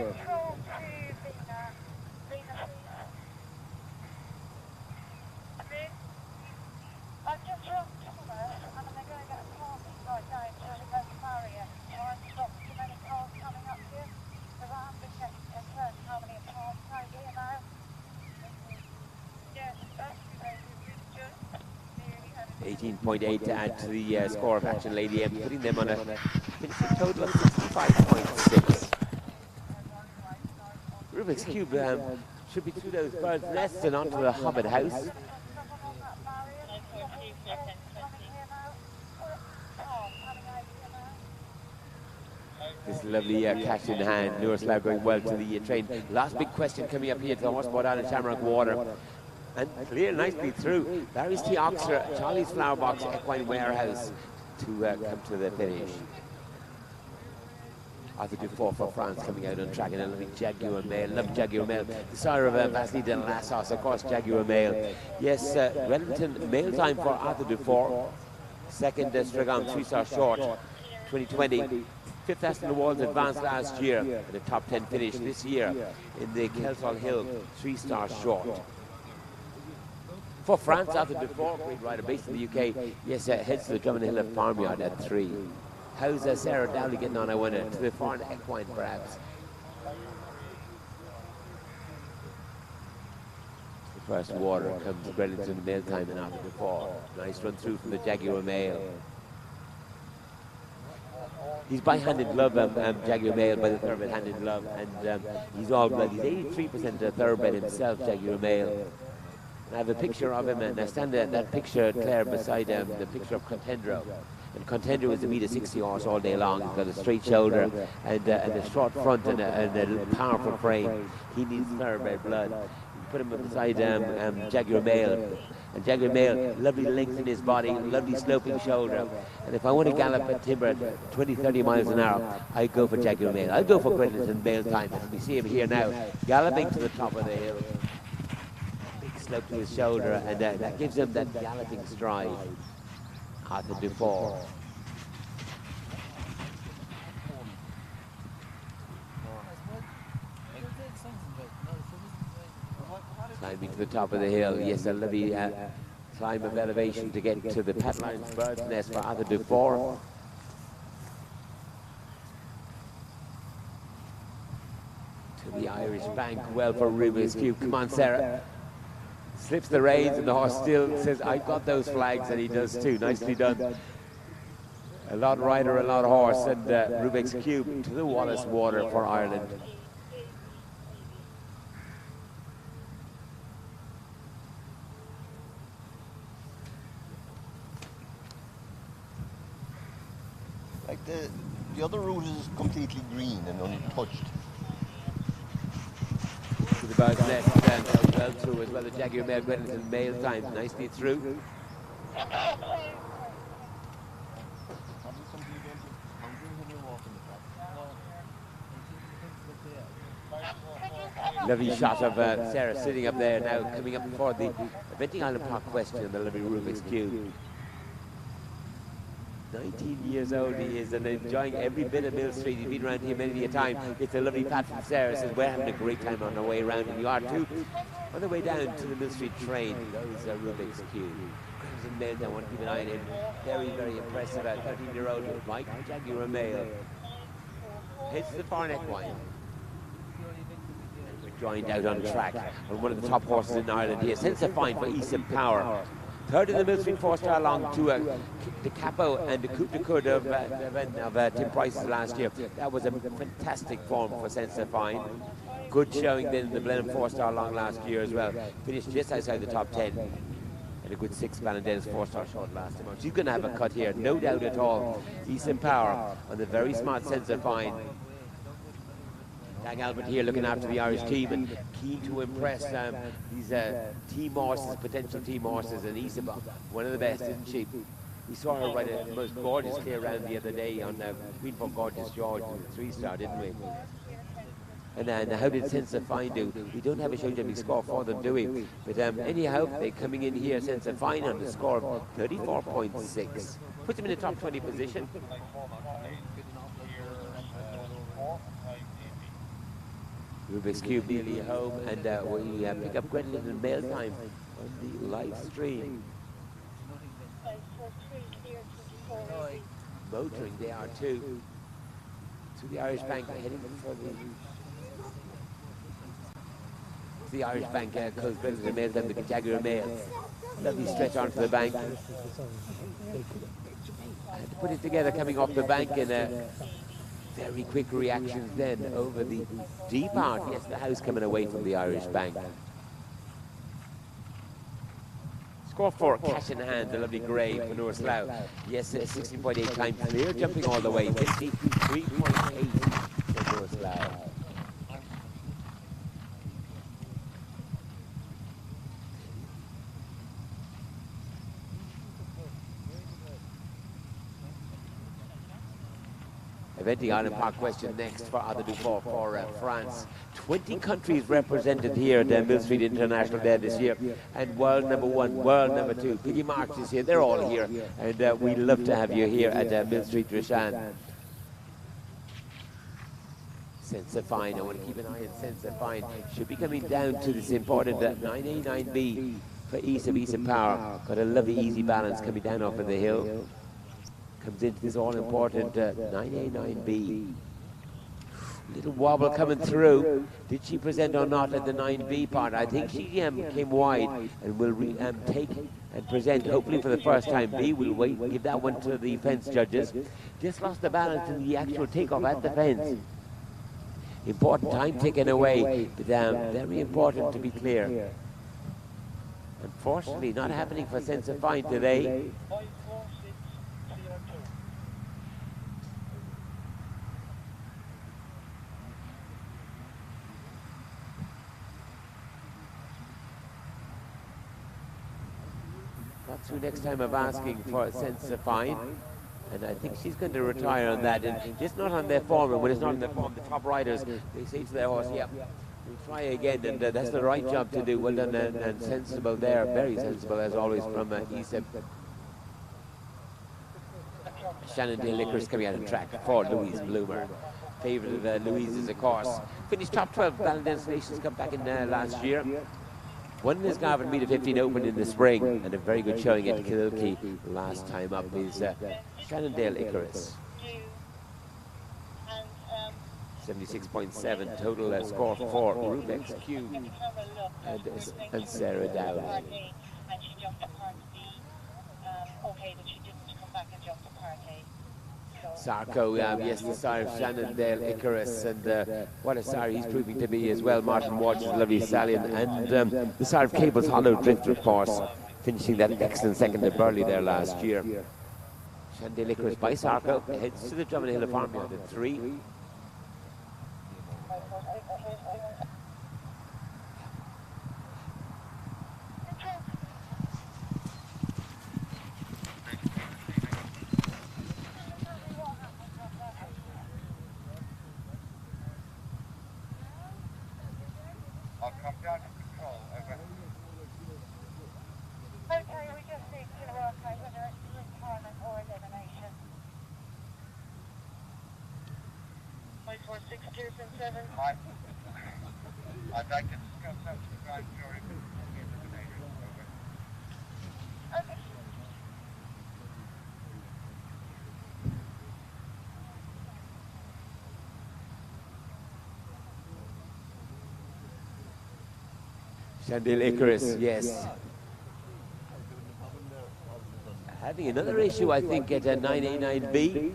.8 to add to the score of Action Lady M, putting them on a finishing total of 65.6. Rubik's Cube should be through those birds' nests and onto the Hobbit House. This lovely cash in hand, Noor Slough going well to the train. Last big question coming up here to the Horseboard Island Shamrock Water. and clear nicely through. Barry's Tea Oxford, Charlie's Flower Box, Equine Warehouse to come to the finish. Arthur Dufour for France coming out on track, and a lovely Jaguar Male. Love Jaguar Male. The sire of Vasily de Lassos, of course, Jaguar Male. Yes, Wellington Male time for Arthur Dufour. Second, Stragon, 3-star short, 2020. Fifth Aston Walls advanced last year, and a top 10 finish this year in the Kelsall Hill, 3-star short. For France, Arthur Dufour, great rider based in the UK. Yes, heads to the Drummond Hill Farmyard at 3. How's Sarah Dowley getting on, I wonder? To the foreign equine, perhaps. The first water comes Bredlington Male time and Arthur Dufour. Nice run through from the Jaguar Male. He's by hand in glove, Jaguar Male, by the thoroughbred hand in glove, and he's all blood. He's 83% a thoroughbred himself, Jaguar Male. And I have a picture of him, and I stand that picture, Claire, beside the picture of Contendro. And Contender was a meter 60 horse all day long. He's got a straight shoulder and a short front and a powerful frame. He needs thoroughbred blood. You put him beside Jaguar Male. And Jaguar Male, lovely length in his body, lovely sloping shoulder. And if I want to gallop at timber at 20, 30 miles an hour, I go for Jaguar Male. I go for Bredlington Male time. As we see him here now, galloping to the top of the hill. Big slope to his shoulder, and that gives him that galloping stride. Arthur Dufour. Climbing to the top of the hill. Yes, a lovely climb of elevation to get to the Patlines Bird's Nest for Arthur Dufour. To the Irish Bank, well for Rubik's Cube. Come on, Sarah. Slips the reins, and the horse still says, I got those flags, and he does too. Nicely done. A lot rider, a lot horse, and Rubik's Cube to the Wallace Water for Ireland.
Like the other route is completely green and untouched.
To the Bird's Nest, and well through as well. The Jaguar Male, Bredlington Male time, nicely through. Lovely shot of Sarah sitting up there now, coming up for the Eventing Island Park question, the lovely Rubik's Cube. 19 years old he is, and enjoying every bit of Millstreet. He's been around here many a time. It's a lovely pat from Sarah. Says we're having a great time on our way around, and you are too. On the way down to the Millstreet train goes Rubik's Cube. Crimson Male, I want to keep an eye on him. Very, very impressive. A 13-year-old Mike Jaguar Male. Hits the far neck wine. We're joined out on track on one of the top horses in Ireland here. Sense of Fine for Easton Power. Third in the Millstreet 4-star long to the Capo and the Coupe de Coud of Tim Price's last year. That was a fantastic form for Sense of Fine. Good showing then in the Blenheim 4-star long last year as well. Finished just outside the top 10. And a good 6 Ballanden's 4-star short last time. She's going to have a cut here, no doubt at all. Easton Power on the very smart Sense of Fine. Dag Albert here looking after the Irish team and keen to impress these team horses, potential team horses, and Isabel, one of the best, isn't she? We saw her ride a most gorgeous clear round the other day on Queen for Gorgeous George in the 3-star, didn't we? And how did Sense of Fine do? We don't have a show jumping score for them, do we? But anyhow, they're coming in here, Sense of Fine on the score of 34.6. Puts them in the top 20 position. Rubik's Cube nearly home, and we pick up Bredlington Male time on the live stream. Motoring they are too. To the Irish Bank, heading for the Irish Bank, close Bredlington Male time, the Jaguar Male. Lovely stretch onto the bank. And to put it together coming off the bank in a very quick reactions then over the deep part. Yes, the house coming away from the Irish Bank. Score for Cash in Hand, the lovely grey for Noor Slough. Yes, 16.8 time clear, jumping all the way. 53.8 for Noor Slough. Eventing Island Park question next for Ada Dufour for France. 20 countries represented here at Millstreet International Day this year. And world number 1, world number 2. Piggy Marks is here. They're all here. And we love to have you here at Millstreet Rishan. Sensifine, I want to keep an eye on Sensifine. Should be coming down to this important 9A, 9B for Isa Power. Got a lovely easy balance coming down off of the hill. Comes into this all-important 9A, 9B. Little wobble coming through. Did she present or not at the 9B part? I think she came wide and will take and present hopefully for the first time. B will wait, give that one to the fence judges. Just lost the balance in the actual takeoff at the fence. Important time taken away, but very important to be clear. Unfortunately, not happening for Sensifine today. Got through next time of asking for Sensifine. And I think she's going to retire on that, and just not on their form. And when it's not on their form, the top riders, they say to their horse, "Yep, we'll try again." And that's the right job to do. Well done and sensible there, very sensible as always from Isa. Shannondale Liquors coming out of track for Louise Bloomer. Favourite of Louise's, of course. Finished top 12 Ballon Nations Cup back in last year. Won this Garvin Meet 15 Open in the spring, and a very good showing at Kililkey last time up is Shannondale Icarus. 76.7 total score for Rubex Q and Sarah Dowd. Sarko, yes, the sire of Shannondale Icarus, and what a sire he's proving to be as well. Martin Walsh, lovely stallion, and the sire of Cable's Hollow Drift, of course, finishing that excellent second at Burley there last year. Shannondale Icarus by Sarko heads to the Drummond Hill Farmyard at 3.
I'd like to discuss that with the guys during the elimination. Okay.
Shannondale Icarus, yes. Having another issue, I think, at 9A, 9B.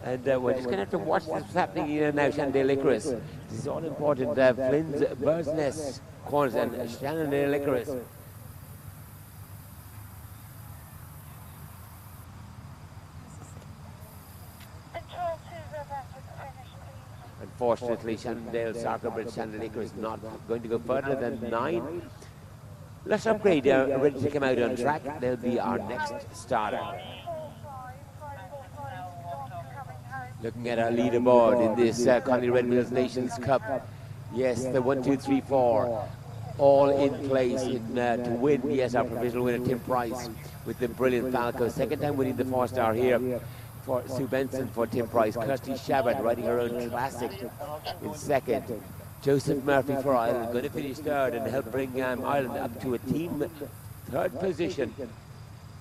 And we're just going to have to watch what's happening here now, Shannondale Icarus. This is all important. Flynn's Bird's Nest corners and Shannondale Icarus. Unfortunately, Shannondale, Sarko Bridge, Shannondale Icarus not going to go further than 9. Let's upgrade, ready to come out on track. They'll be our next starter. Looking at our leaderboard in this Conley Red Mills Nations Cup. Yes, the 1, 2, 3, 4, all in place to win. Yes, our provisional winner, Tim Price, with the brilliant Falco. Second time winning the 4-star here for Sue Benson for Tim Price. Kirsty Shabbat riding her own classic in second. Joseph Murphy for Ireland, going to finish third and help bring Ireland up to a team third position.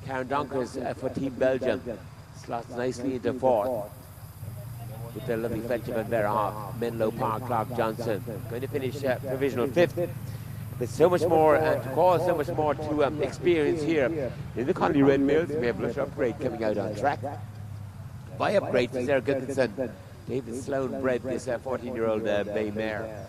Karen Donkers for Team Belgium slots nicely into fourth, with their lovely Fletcher Van Verhoff, Menlo Park, Clark Johnson, going to finish provisional fifth. With so much more to call, so much more to experience here in the Conley Red Mills. We have Lush Upgrade coming out on track. By Upgrade, Sarah Gutkinson, David Sloan bred this 14-year-old bay mare.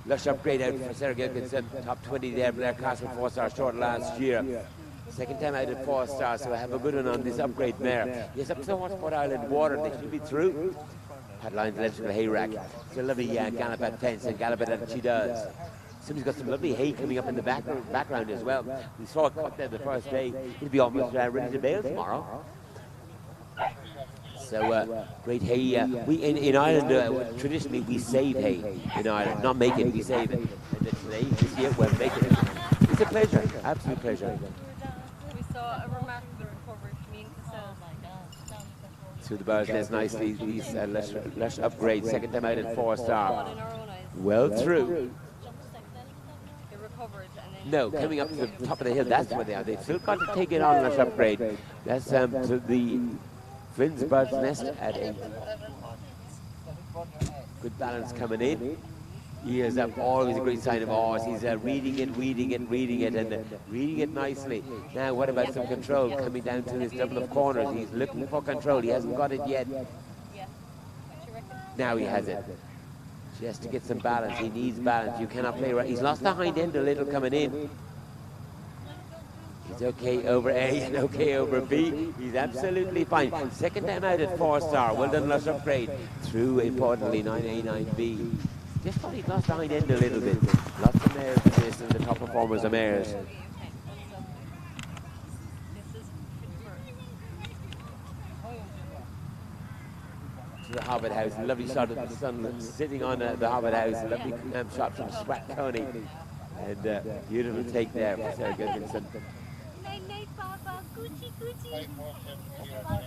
Lush Upgrade out for Sarah Gilkinson, top 20 there. Blair Castle 4-star short last year. Second time out at 4-star, so I have a good one on this Upgrade mare. Yes, up to the Waterford Island water, they should be through. Padline's electrical hay rack. It's a lovely gallop at fence and gallop that she does. Somebody's got some lovely hay coming up in the background as well. We saw it cut there the first day. It'll be almost ready to bail tomorrow. So great hay. We in Ireland traditionally we save hay in Ireland, not make it. We save it. And today, this year, we're making it. It's a pleasure, absolute pleasure.
We saw a remarkable recovery from Ian Cassell.
Through the bars nest nicely. These Lush Upgrade, second time out at 4-star. Well through.
They recovered and then
No, coming up to the top of the hill, that's where they are. They've still got to take it on Lush Upgrade. That's to the Finn's Bird's Nest at 8. Good balance coming in. Ears up, always a great sign of ours. He's reading it, and reading it nicely. Now, what about some control coming down to this double of corners? He's looking for control. He hasn't got it yet. Now he has it. Just to get some balance. He needs balance. You cannot play right. He's lost the hind end a little coming in. He's okay over A and okay over B. He's absolutely fine. Second time out at 4-star. Well done, Lush Upgrade. Through, importantly, 9A, 9B. Just thought he'd lost the hind end a little bit. Lots of mares in this, and the top performers are mares. To the Hobbit House. Lovely shot of the sun sitting on the Hobbit House. Lovely shot from Swat-Coney. And beautiful take there for Sarah Gilkinson.
Night, night, Papa. Gucci, Gucci. Papa.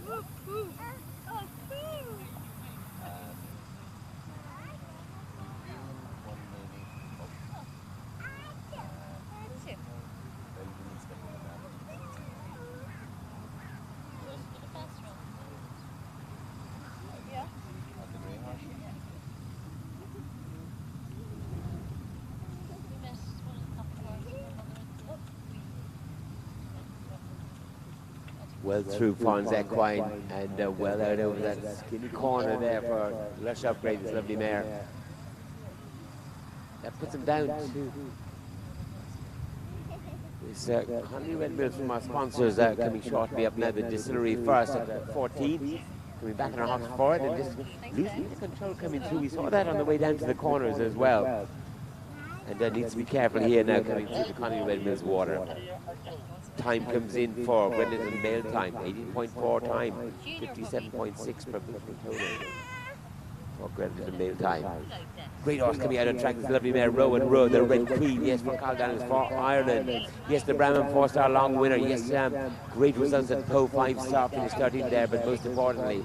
Woo, woo. Oh, woo.
Well through Fons Equine and well out over that skinny corner there for Lush Upgrade, this lovely mare. That puts him down to this Conley Red Mills from our sponsors coming shortly up now. The Distillery first at 14, coming back in our hocks for it and just losing the control coming through. We saw that on the way down to the corners as well. And needs to be careful here now coming through the Conley Red Mills water. Time comes in for Gwendolyn Mail time, 18.4 time, 57.6 per total for Gwendolyn Mail time. Great horse coming out on track, this lovely mare, Row and Row, the Red Queen, yes, for Carl Daniels for Ireland. Yes, the Brahman 4-star long winner, yes, great results at Poe, 5-star finish starting there, but most importantly,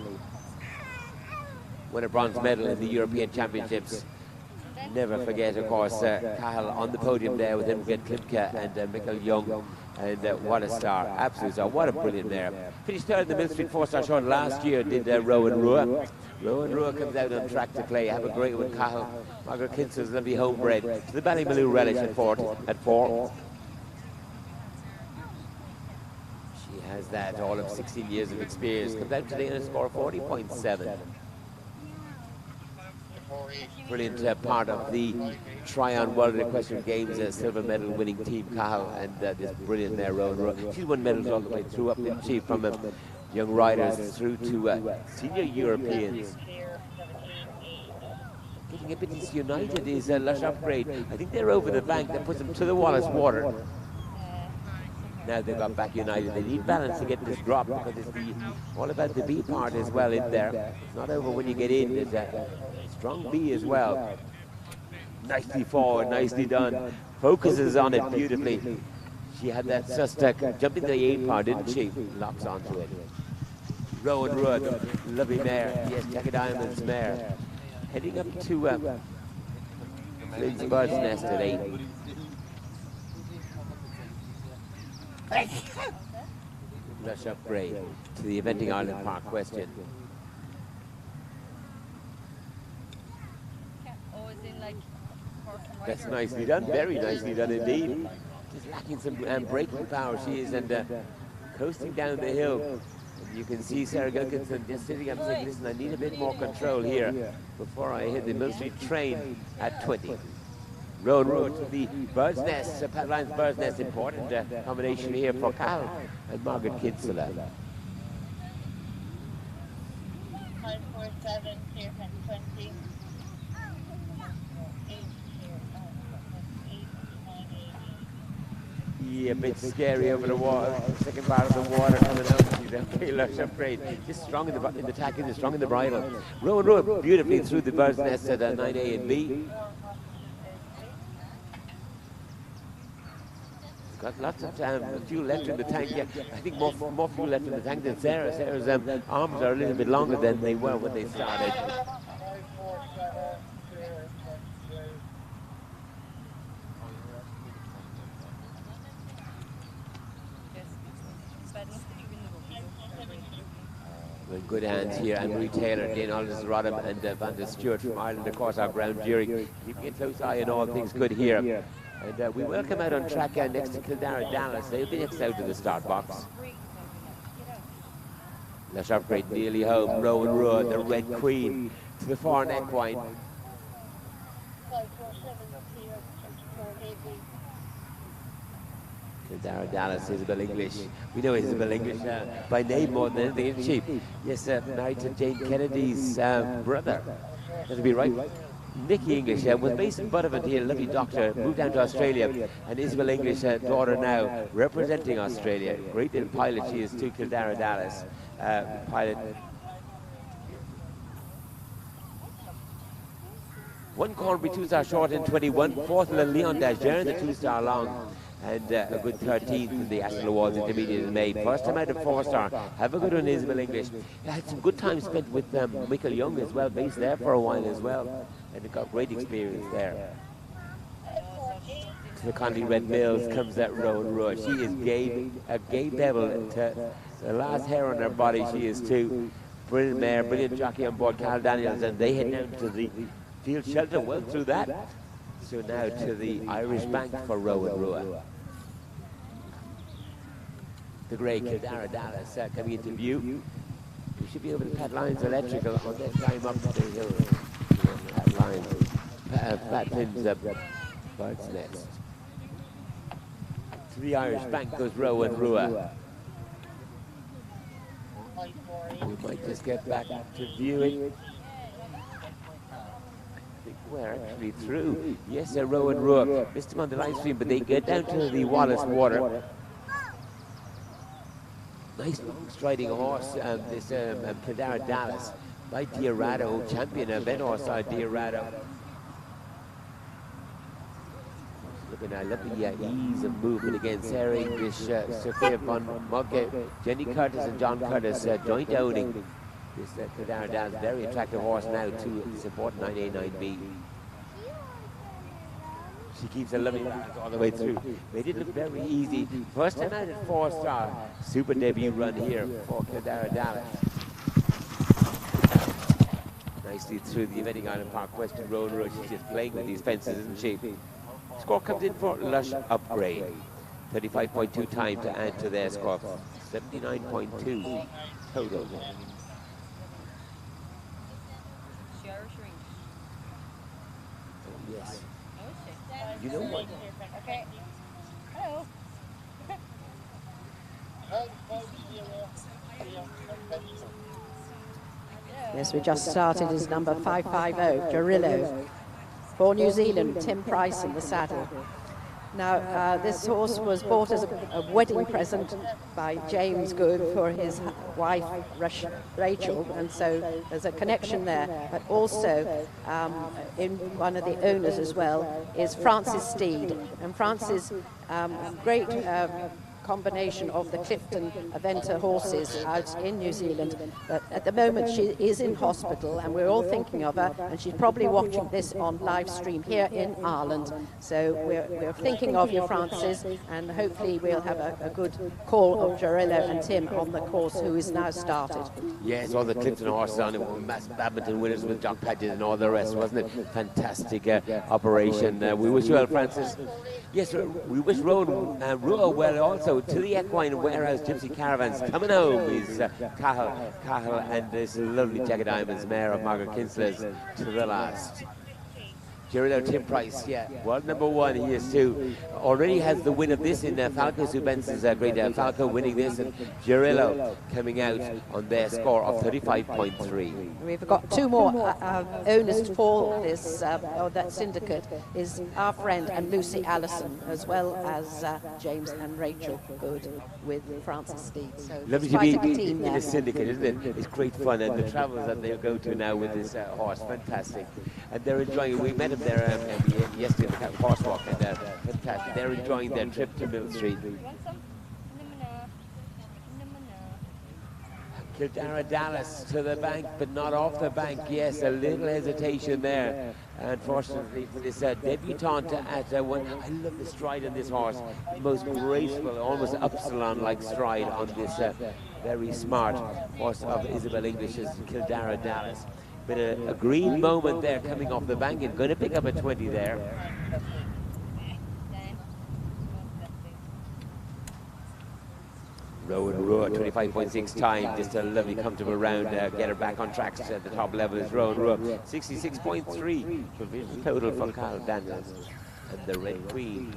won a bronze medal in the European Championships. Never forget, of course, Cahill on the podium there with Imogen Klimke and Mikkel Young. And what a star, absolute star, what a brilliant mare. Finished third in the Millstreet 4-star short last year, did Row and Row. Row and Row comes out on track to play. Have a great one, Cahill. Margaret Kinsler's lovely homebred. To the Ballymaloe relish at 4. She has that, all of 16 years of experience. Comes out today on a score of 40.7. Brilliant part of the Tryon World Equestrian Games silver medal winning team, Cahill, and this brilliant mare, Row and Row. She's won medals all the way through up, didn't she, from young riders through to senior Europeans. Getting a bit disunited is Lush Upgrade. I think they're over the bank. That puts them to the Wallace water. Now they've got back united. They need balance to get this drop because it's all about the B part as well in there. It's not over when you get in. There's a strong B as well. Nicely forward, nicely done. Focuses on it beautifully. She had that suspect jumping the A part, didn't she? Locks onto it. Row and Row, lovely mare. Yes, Jackie Diamond's mare. Heading up to Lindsay Bird's Nest at 8. Lush Upgrade to the Eventing Ireland Park question. That's nicely done, very nicely done indeed. Just lacking some braking power she is, and coasting down the hill. And you can see Sarah Gilkinson just sitting up saying, listen, I need a bit more control here before I hit the Millstreet train at 20. Road to the Bird's Nest, Pat Lyons Bird's Nest, important combination here for Cal and Margaret Kinsella.
547, clear from 20. 8,
Yeah, a bit scary over the wall. Second bar of the water coming out. She's okay, lush upgrade. Just strong in the tackle, just strong in the bridle. Row beautifully through the Bird's Nest at 9A and B. Got lots of fuel left in the tank. Yeah, I think more fuel left in the tank than Sarah. Sarah's arms are a little bit longer than they were when they started.
547, clear from 2.
Well, good hands here. Anne-Marie Taylor, Dane Aldous Rodham, and Van der Stewart from Ireland, of course, our ground jury. Keeping a close eye on all things good here. And we will come out on track next to Kildare Dallas. They'll be next out to the start box. Let's upgrade nearly home. Rowan, the Red Queen, to the far neck wine.
547, clear from 24
Kildare Dallas, Isabel English. We know Isabel English by name more than anything, isn't she? Yes, married to Jane Kennedy's brother. That'll be right. Nikki English was based in Buttevant here, lovely doctor, moved down to Australia, and Isabel English, daughter now, representing Australia. Great little pilot she is too, Kildare Dallas pilot. One Cornbury 2-star short in 21, fourth Leon Dager, the 2-star long, and a good 13th in the Ashton Awards Intermediate in May. First time out of 4-star. Have a good one, Isabel English. Had some good time spent with Michael Young as well, based there for a while as well, and got great experience there. To the Conley Red Mills comes that Rowan. She is a gay devil. To the last hair on her body, she is too. Brilliant mare, brilliant jockey on board, Carl Daniels, and they head down to the field shelter, well through that. So now to the Irish Bank for Rowan. The grey Kildare Dallas coming into view. We should be able to Pat Lyons electrical on that climb up the hill. Pat Lyons, Pat Finn's Bird's Nest. To the Irish Bank goes Rowan. We might just get back to viewing. We're actually through. Yes, they're Rowan. Missed them on the live stream, but they get down to the Wallace Water. Nice long striding horse, this Kildare Dallas by Diarado, champion event horse Diarado. Looking at lovely ease of movement again. Sarah English, Sophia von Mogge, Jenny Curtis and John Curtis joint owning this Kildare Dallas. Very attractive horse now too. It's important 9A, 9B. She keeps a lovely balance all the way through. They did look very easy. First time out at 4-star. Super debut run here for Kildare Dallas. Nicely through the Eventing Island Park Western Road. She's just playing with these fences, isn't she? Score comes in for Lush Upgrade. 35.2 time to add to their score. 79.2 total. Yes. You know what?
Okay. Hello.
Yes, we just started as number 550, Jarillo. For New Zealand, Tim Price in the saddle. Now, this horse was bought as a wedding present by James Good for his wife, Rachel, and so there's a connection there. But also, in one of the owners as well, is Francis Steed. And Francis, great combination of the Clifton Aventa horses out in New Zealand. But at the moment she is in hospital and we're all thinking of her, and she's probably watching this on live stream here in Ireland. So we're thinking of you, Francis, and hopefully we'll have a good call of Jarillo and Tim on the course, who is now started.
Yes, all the Clifton horses on it, mass badminton winners with Doc Paget and all the rest, wasn't it? Fantastic operation. We wish you well, Francis. Yes, we wish Rowan well also. also to the equine warehouse gypsy caravans. Coming home is Cahill and this lovely Jagged Diamonds mare of Margaret Kinsler's to the last. Girillo Tim Price, yeah, world number one. He is too. Already has the win of this in Falco. Sue Benson's great Falco winning this, and Girillo coming out on their score of 35.3.
We've got two more owners for this, that syndicate is our friend and Lucy Allison, as well as James and Rachel Good with Francis Steed. So
lovely to be in a syndicate, isn't it? It's great fun, and the travels that they'll go to now with this horse, fantastic. And they're enjoying it. We met them there yesterday at the horse walk, and fantastic. They're enjoying their trip to Millstreet. Kildare Dallas to the bank, but not off the bank. Yes, a little hesitation there. Unfortunately for this debutante at one. I love the stride on this horse. The most graceful, almost Upsilon-like stride on this very smart horse of Isabel English's Kildare Dallas. But a green moment there coming off the bank and going to pick up a 20 there. Row and Row, 25.6 time, just a lovely comfortable round, get her back on tracks at the top level is Row and Row. 66.3 provision total for Carl Daniels and the Red Queen.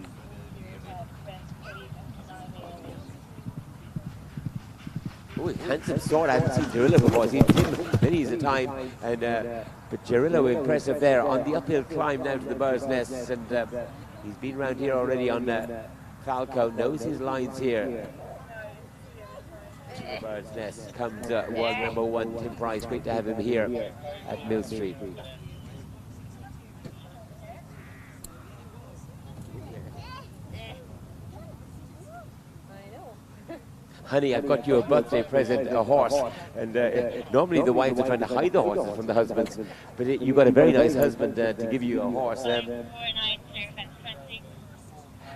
Oh, handsome sword. I haven't seen Girillo before. I've seen Tim many's a time, and but Girillo impressive there on the uphill climb now to the Bird's Nest, and he's been around here already on Falco, knows his lines here. To the Bird's Nest comes world number one Tim Price. Great to have him here at Millstreet. Honey, I've got you a birthday present, a horse. And normally the wives are trying to hide the horses from the husbands, but you've got a very nice husband to give you a horse.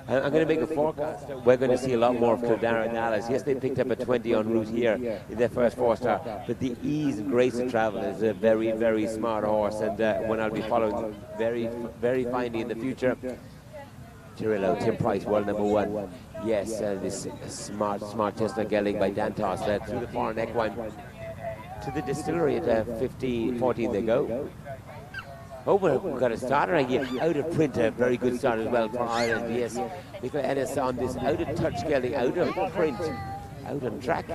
I'm going to make a forecast. We're going to see a lot more of Kildare and Dallas. Yes, they picked up a 20 en route here in their first 4-star, but the ease and grace of travel is a very, very smart horse, and one I'll be following very, very finely in the future. Girillo, Tim Price, world number one. Yes, this smart chestnut gelding by Dantos through the foreign equine to the distillery at 14 they go. Oh, we've got a starter here, out of print, a very good start as well for Ireland. Yes, Nicola Ennis on this out of touch gelding, out of print, out on track.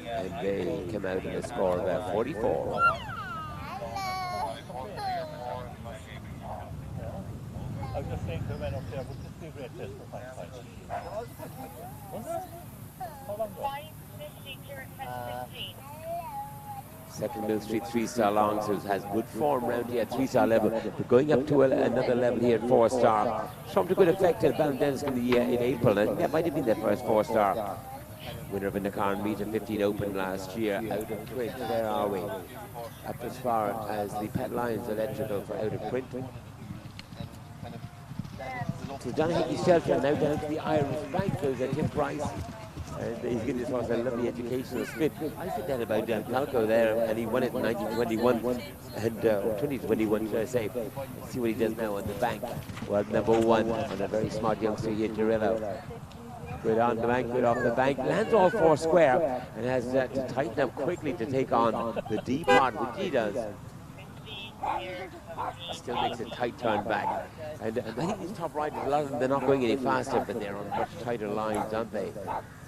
And they come out with a score of 44.
I was just saying to the men up there, would this be a great test for 5 points? How long ago? 5:50
Second Millstreet 3-star long, so has good form round here at 3-star level. But going up to another level here at 4-star. Some to good effect at Ballindensk in April, and that might have been their first 4-star. Winner of a Nakarn Meter 15 Open last year, out of print. Where are we? Up as far as the Pet Lions Electrical for out of print. So down at the shelter, now down to the Irish Bank goes Tim Price. And he's given this horse a lovely educational spin. I said that about Falco there, and he won it in 1921 and 2021, should I say. Let's see what he does now on the bank. Well, number one on a very smart youngster here, Girillo. Good on the bank, good off the bank. Lands all 4 square and has to tighten up quickly to take on the D part, which he does. Still makes a tight turn back. And I think these top riders, a lot of them, they're not going any faster, but they're on much tighter lines, aren't they?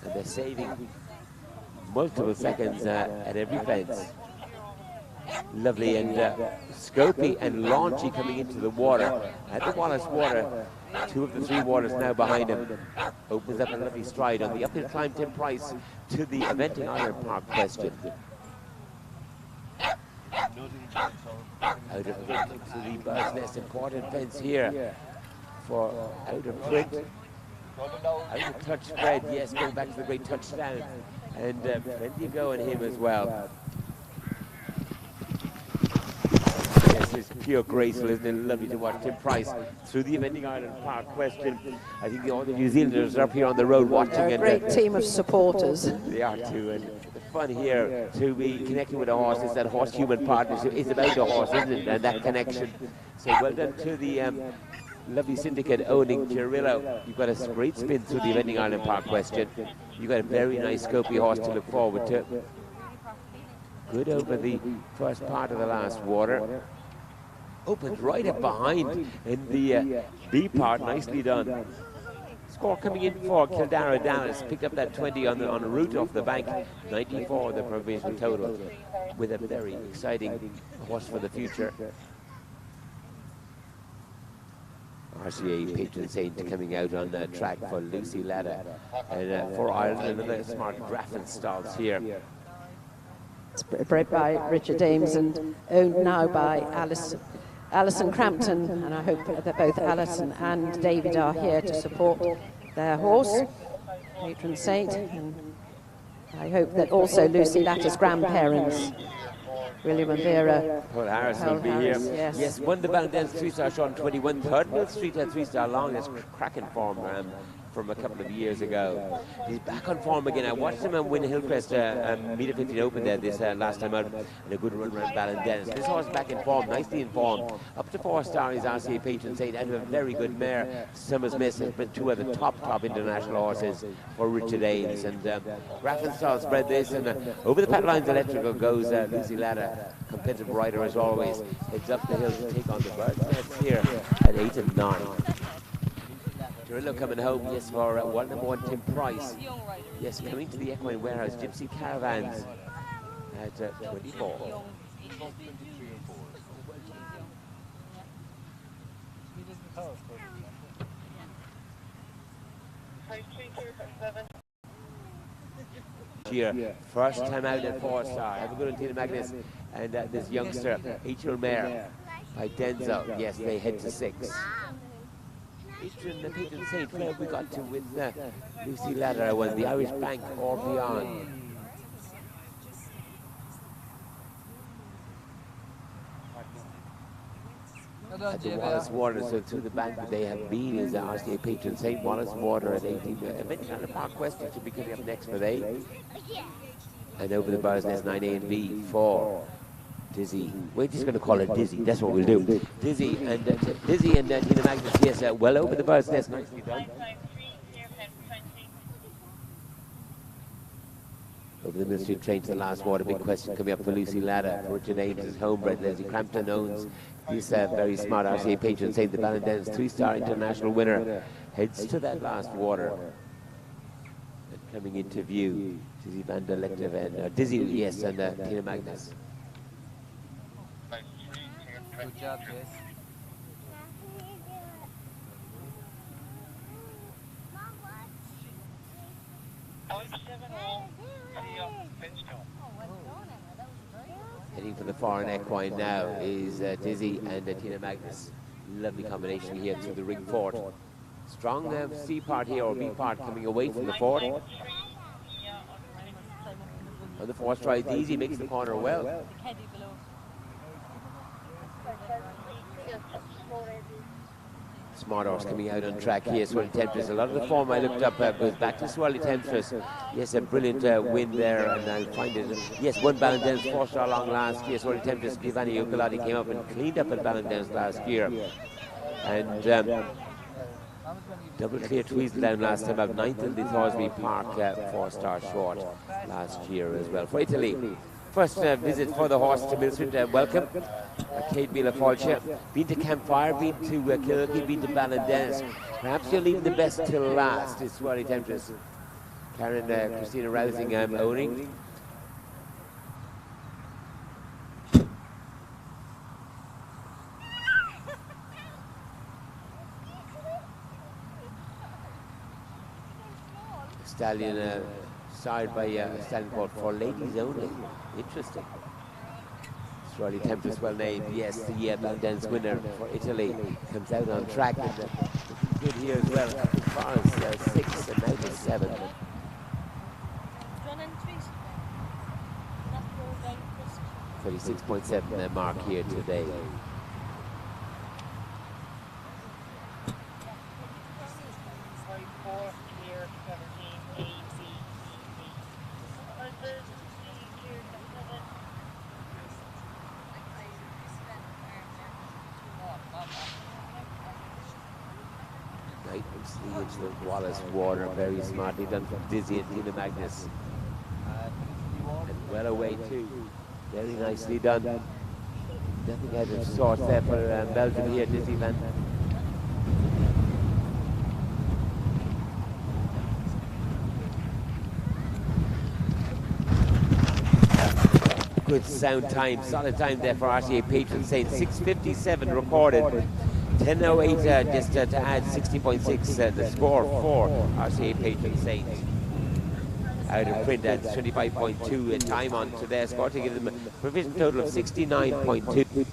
And they're saving multiple seconds at every fence. Lovely, and Scopy and Launchy coming into the water. At the Wallace Water, 2 of the 3 waters now behind him. Opens up a lovely stride on the uphill climb, Tim Price, to the Eventing Iron Park question. Out of print to the Bird's Nest, important fence here for out of print. Out of touch spread, yes, going back to the great touchdown. And plenty of go on him as well. Yes, it's pure graceful, isn't it? Lovely to watch Tim Price through the Eventing Ireland Park question. I think all the New Zealanders are up here on the road watching.
They're a great team of supporters.
They are too, and the fun here to be connecting with a horse is that horse-human partnership. It's about the horse, isn't it? And that connection. So well done to the lovely syndicate owning Girillo. You've got a great spin through the Eventing Island Park question. You've got a very nice scopy horse to look forward to. Good over the first part of the last water. Opened right up behind in the B part, nicely done. Score coming in for Kildare Dallas, picked up that 20 on the route off the bank, 94 the provision total, with a very exciting horse for the future. RCA Patron Saint coming out on the track for Lucy Ladder, and for Ireland another smart Graffin stalls here.
It's bred by Richard Ames and owned now by Alison Crampton, and I hope that both Alison and David are here to support their horse, Patron Saint, and I hope that also Lucy Latter's grandparents, William and Vera.
Paul Harris will be here.
Yes,
won the Valentine's 3-star shot on 21. Third Millstreet had 3-star long. That's cracking form from a couple of years ago. He's back on form again. I watched him win Hillcrest Meter 15 Open there this last time out, and a good run around Ballindennis. This horse back in form, nicely in form. Up to 4-star is RCA Patron Saint, out of a very good mare. Summer's Miss has been two of the top international horses for Richard Ames. And Graffenstall spread this, and over the pat lines electrical goes Lucy Ladder, competitive rider as always. Heads up the hill to take on the Birds Nest here at 8 and 9. Girillo coming home, yes, for number 1 Tim Price. Yes, coming to the Equine Warehouse, Gypsy Caravans at 24. Here, first time out at 4-star. Have a good one, Tina Magnus. And this youngster, 8-year-old mare by Denzel. Yes, they head to 6. Patron Saint, where we got to with Lucy Ladder, was the Irish Bank or beyond. At the Wallace Water, so through the bank they have been is RCA Patron Saint. Wallace Water at 18. Eventing Island Park Question should be coming up next for they. And over the Birds Nest 9A and B for Dizzy. We're just going to call it Dizzy. That's what we'll do. Dizzy and Tina Magnus. Yes, well over the Birds Nest. Nicely done. Over the Millstreet train to the last water. Big question coming up for Lucy Ladder. Richard Ames is homebred. Leslie Crampton owns this very smart RCA Patron Saint, the Ballindennis 3-star international winner. Heads to that last water. And coming into view, Dizzy van der Lechter and Dizzy, yes, and Tina Magnus.
Good job, Jess.
Heading for the foreign equine now is Dizzy and Tina Magnus. Lovely combination here through the ring fort. Strong C part here, or B part coming away from the fort. On the 4th try, Dizzy makes the corner well. Smart horse coming out on track here, Swirly Temptress. A lot of the form I looked up goes back to Swirly Temptress. Yes, a brilliant win there, and I'll find it. Yes, won Ballindennis 4-star long last year. Swirly Temptress, Giovanni Uccolati came up and cleaned up at Ballindennis last year. And double clear Tweedledum last time up, 9th in the Thorsby Park 4-star short last year as well. For Italy, first visit for the horse to Millstreet. Welcome. Kate Mila Falcha. Been to Campfire, been to Kilkenny, been to Ballindennis. Perhaps you're leaving the best till last, is Swirly Temptress. Karen Christina Rousing owning. Stallion side by a stallion called For Ladies Only. Interesting. Swirly Temptress, well named. Yes, the Ballindennis winner for Italy comes out on track. And good here as well. As far as 6 and now to 7. 36.7 mark here today. nicely into the Wallace water, very smartly done from Dizzy and Tina Magnus. And well away too, very nicely done. Nothing out of sorts there for Belgium here, Dizzy Van. Good sound time, solid time there for RCA Patron Saint. 6:57 recorded. 10:08 just to add 60.6 the score for RCA Patron Saint. Out of print at 25.2 time on to their score to give them a provision total of 69.2.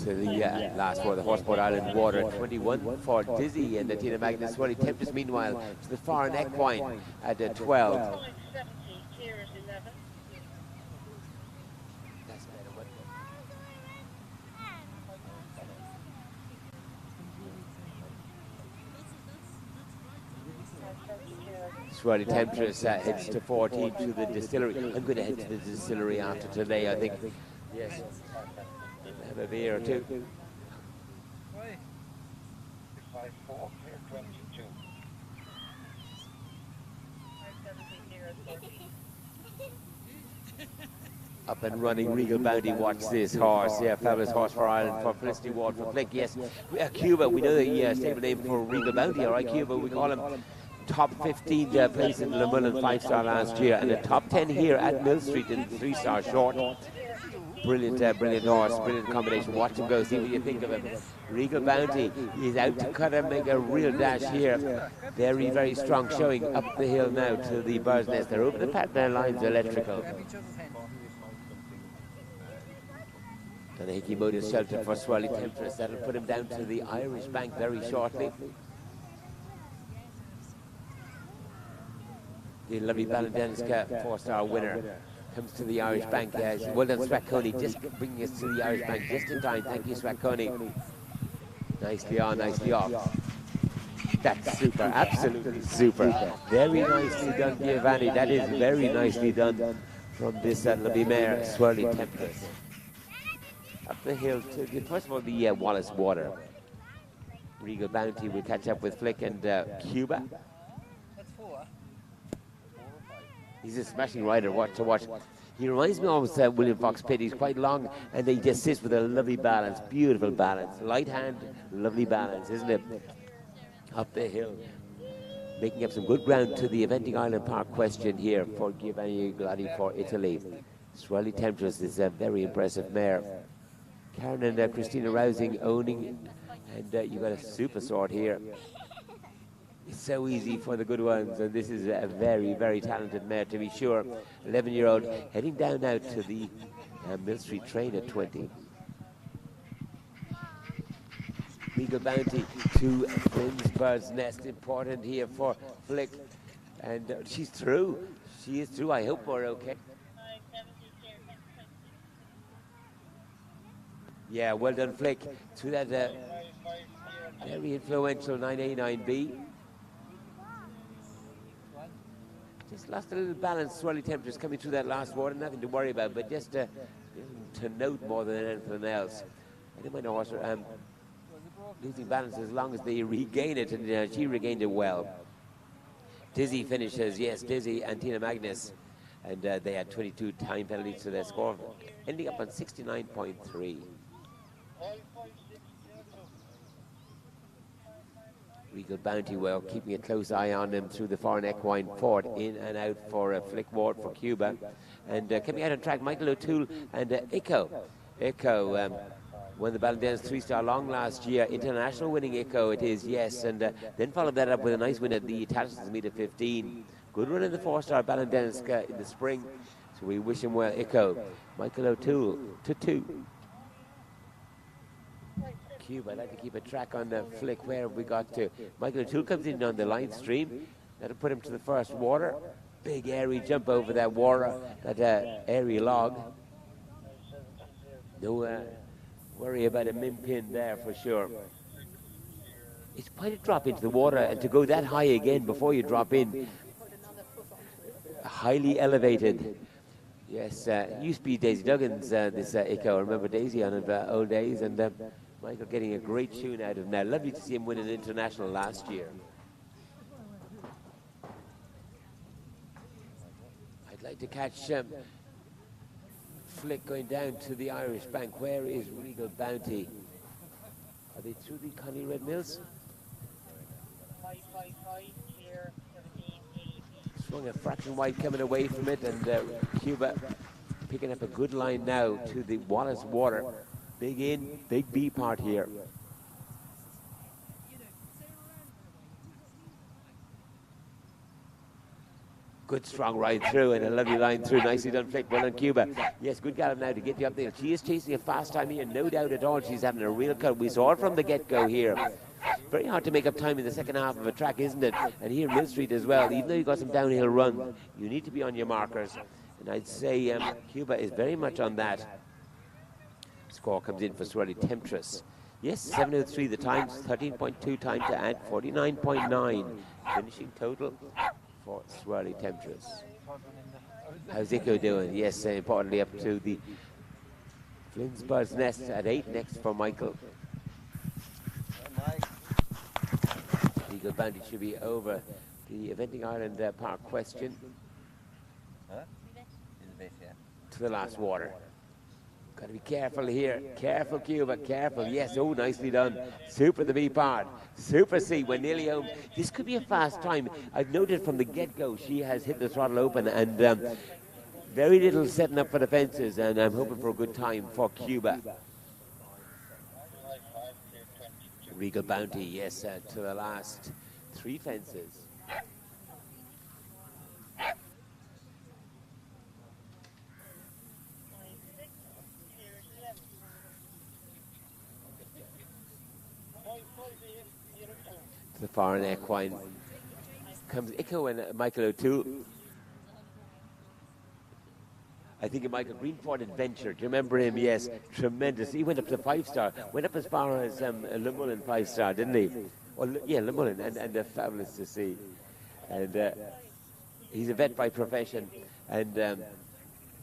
To the last for the Horseboat Island water, 21 for Dizzy and the Tina Magnus. Swirly Temptress meanwhile to the far equine at 12. Swirly Temptress heads to 14 to the distillery. I'm going to head to the distillery after today, I think. Yes. Have a beer or two. Up and running, Regal Bounty, watch this horse. Yeah, fabulous horse for Ireland, for Felicity Ward, for Flick, yes. Cuba, we know the stable name for Regal Bounty, all right, Cuba, we call him top 15 place in Le Mans 5-star last year, and the top 10 here at Millstreet in 3-star short. Brilliant, brilliant horse, brilliant combination. Watch him go, see what you think of him. Regal Bounty, he's out to cut and make a real dash here. Very, very strong showing up the hill now to the Bird's Nest. They're over the pattern, their line's electrical. And the Hickey Motors sheltered for Swirly Temptress. That'll put him down to the Irish Bank very shortly. The lovely Balandenska 4-star winner comes to the Irish Bank. Well done, Swakoni, just bringing us to the Irish Bank just in time. Thank you, Swakoni. Nicely on, nicely off. That's super, absolutely super. Very nicely done, Giovanni. That is very nicely done from this lovely mare, Swirly Temptress. Up the hill to, first of all, the Wallace Water. Regal Bounty will catch up with Flick and Cuba. He's a smashing rider, to watch. He reminds me almost of William Fox Pitt. He's quite long, and he just sits with a lovely balance, beautiful balance. Light hand, lovely balance, isn't it? Up the hill. Making up some good ground to the Eventing Island Park question here for Giovanni Gladi for Italy. Swirly Temptress is a very impressive mare. Karen and Christina Rousing owning, and you got a super sort here. It's so easy for the good ones, and this is a very, very talented mare to be sure. 11-year-old heading down now to the Millstreet train at 20. Regal Bounty to Bird's Nest, important here for Flick, and she's through. She is through. I hope we're okay. Yeah, well done, Flick, to that very influential 9A9B. Just lost a little balance. Swirly Temptress coming through that last water, nothing to worry about, but just to note more than anything else. I don't mind a horse losing balance as long as they regain it, and she regained it well. Dizzy finishes, yes, Dizzy and Tina Magnus, and they had 22 time penalties to their score, ending up on 69.3. Regal Bounty, well, keeping a close eye on them through the foreign equine ford, in and out for Flick Ward for Cuba. And coming out on track, Michael O'Toole and Echo. Echo won the Ballandens 3-star long last year. International winning Echo it is, yes. And then followed that up with a nice win at the Talison's meet at 15. Good run in the 4-star Ballandens in the spring. So we wish him well, Echo. Michael O'Toole to 2. Cuba, I'd like to keep a track on the Flick. Where have we got to? Michael O'Toole comes in on the line stream. That'll put him to the first water. Big airy jump over that water, that airy log. No worry about a min pin there for sure. It's quite a drop into the water, and to go that high again before you drop in. highly elevated. Yes, used to be Daisy Duggins, this Echo. I remember Daisy on old days, and Michael getting a great tune out of now. Lovely to see him win an international last year. I'd like to catch Flick going down to the Irish Bank. Where is Regal Bounty? Are they through the Connie Red Mills?
555 here, 1780.
Swung a fraction wide coming away from it, and Cuba picking up a good line now to the Wallace Water. Big in, big B part here. Good strong ride through and a lovely line through. Nicely done, Flick. Well done, Cuba. Yes, good gallop now to get you up there. She is chasing a fast time here, no doubt at all. She's having a real cut. We saw it from the get-go here. Very hard to make up time in the second half of a track, isn't it? And here, Millstreet as well. Even though you've got some downhill run, you need to be on your markers. And I'd say Cuba is very much on that. Score comes in for Swirly Temptress. Yes, 7:03 the times, 13.2 time to add, 49.9. Finishing total for Swirly Temptress. How's Ico doing? Yes, importantly up to the Flinsburgh's Nest at 8, next for Michael. Eagle Bounty should be over the Eventing Ireland Park question.
Huh? Yeah.
To the last water. Got to be careful here. Careful, Cuba, careful. Yes, oh, nicely done. Super the B part. Super C, we're nearly home. This could be a fast time. I've noted from the get-go she has hit the throttle open, and very little setting up for the fences, and I'm hoping for a good time for Cuba. Regal Bounty, yes, to the last 3 fences. To the far and equine comes Ico and Michael O'Toole. I think of Michael Greenford Adventure. Do you remember him? Yes, tremendous. He went up to 5-star. Went up as far as Le Moulin 5-star, didn't he? Well, yeah, Le Moulin, and fabulous to see. And he's a vet by profession, and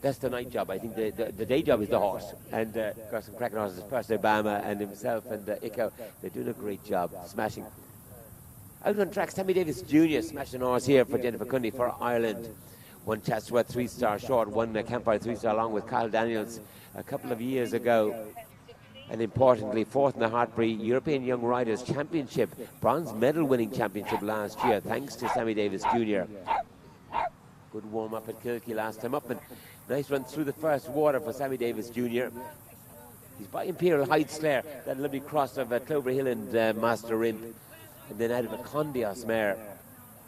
that's the night job. I think the day job is the horse. And got some cracking horses, first Obama and himself and Ico. They're doing a great job, smashing. Out on track, Sammy Davis Jr. smashing horse here for Jennifer Cundy for Ireland. One Chatsworth 3-star short, one Campfire 3-star along with Kyle Daniels a couple of years ago. And importantly, 4th in the Hartbury European Young Riders Championship, bronze medal winning championship last year, thanks to Sammy Davis Jr. Good warm up at Kilkee last time up, and nice run through the first water for Sammy Davis Jr. He's by Imperial Heights Clare, that lovely cross of Clover Hill and Master Imp, and then out of a Condios mare.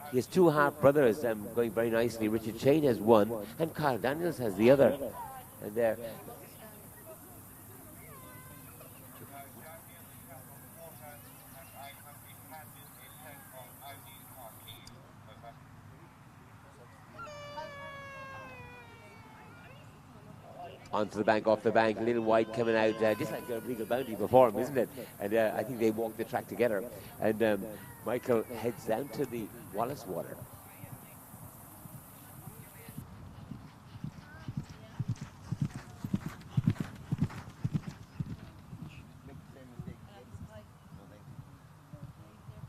He has 2 half-brothers going very nicely. Richard Shane has one, and Kyle Daniels has the other. And there. Onto the bank, off the bank, little white coming out, just like Regal Bounty before him, isn't it? And I think they walk the track together. And Michael heads down to the Wallace Water.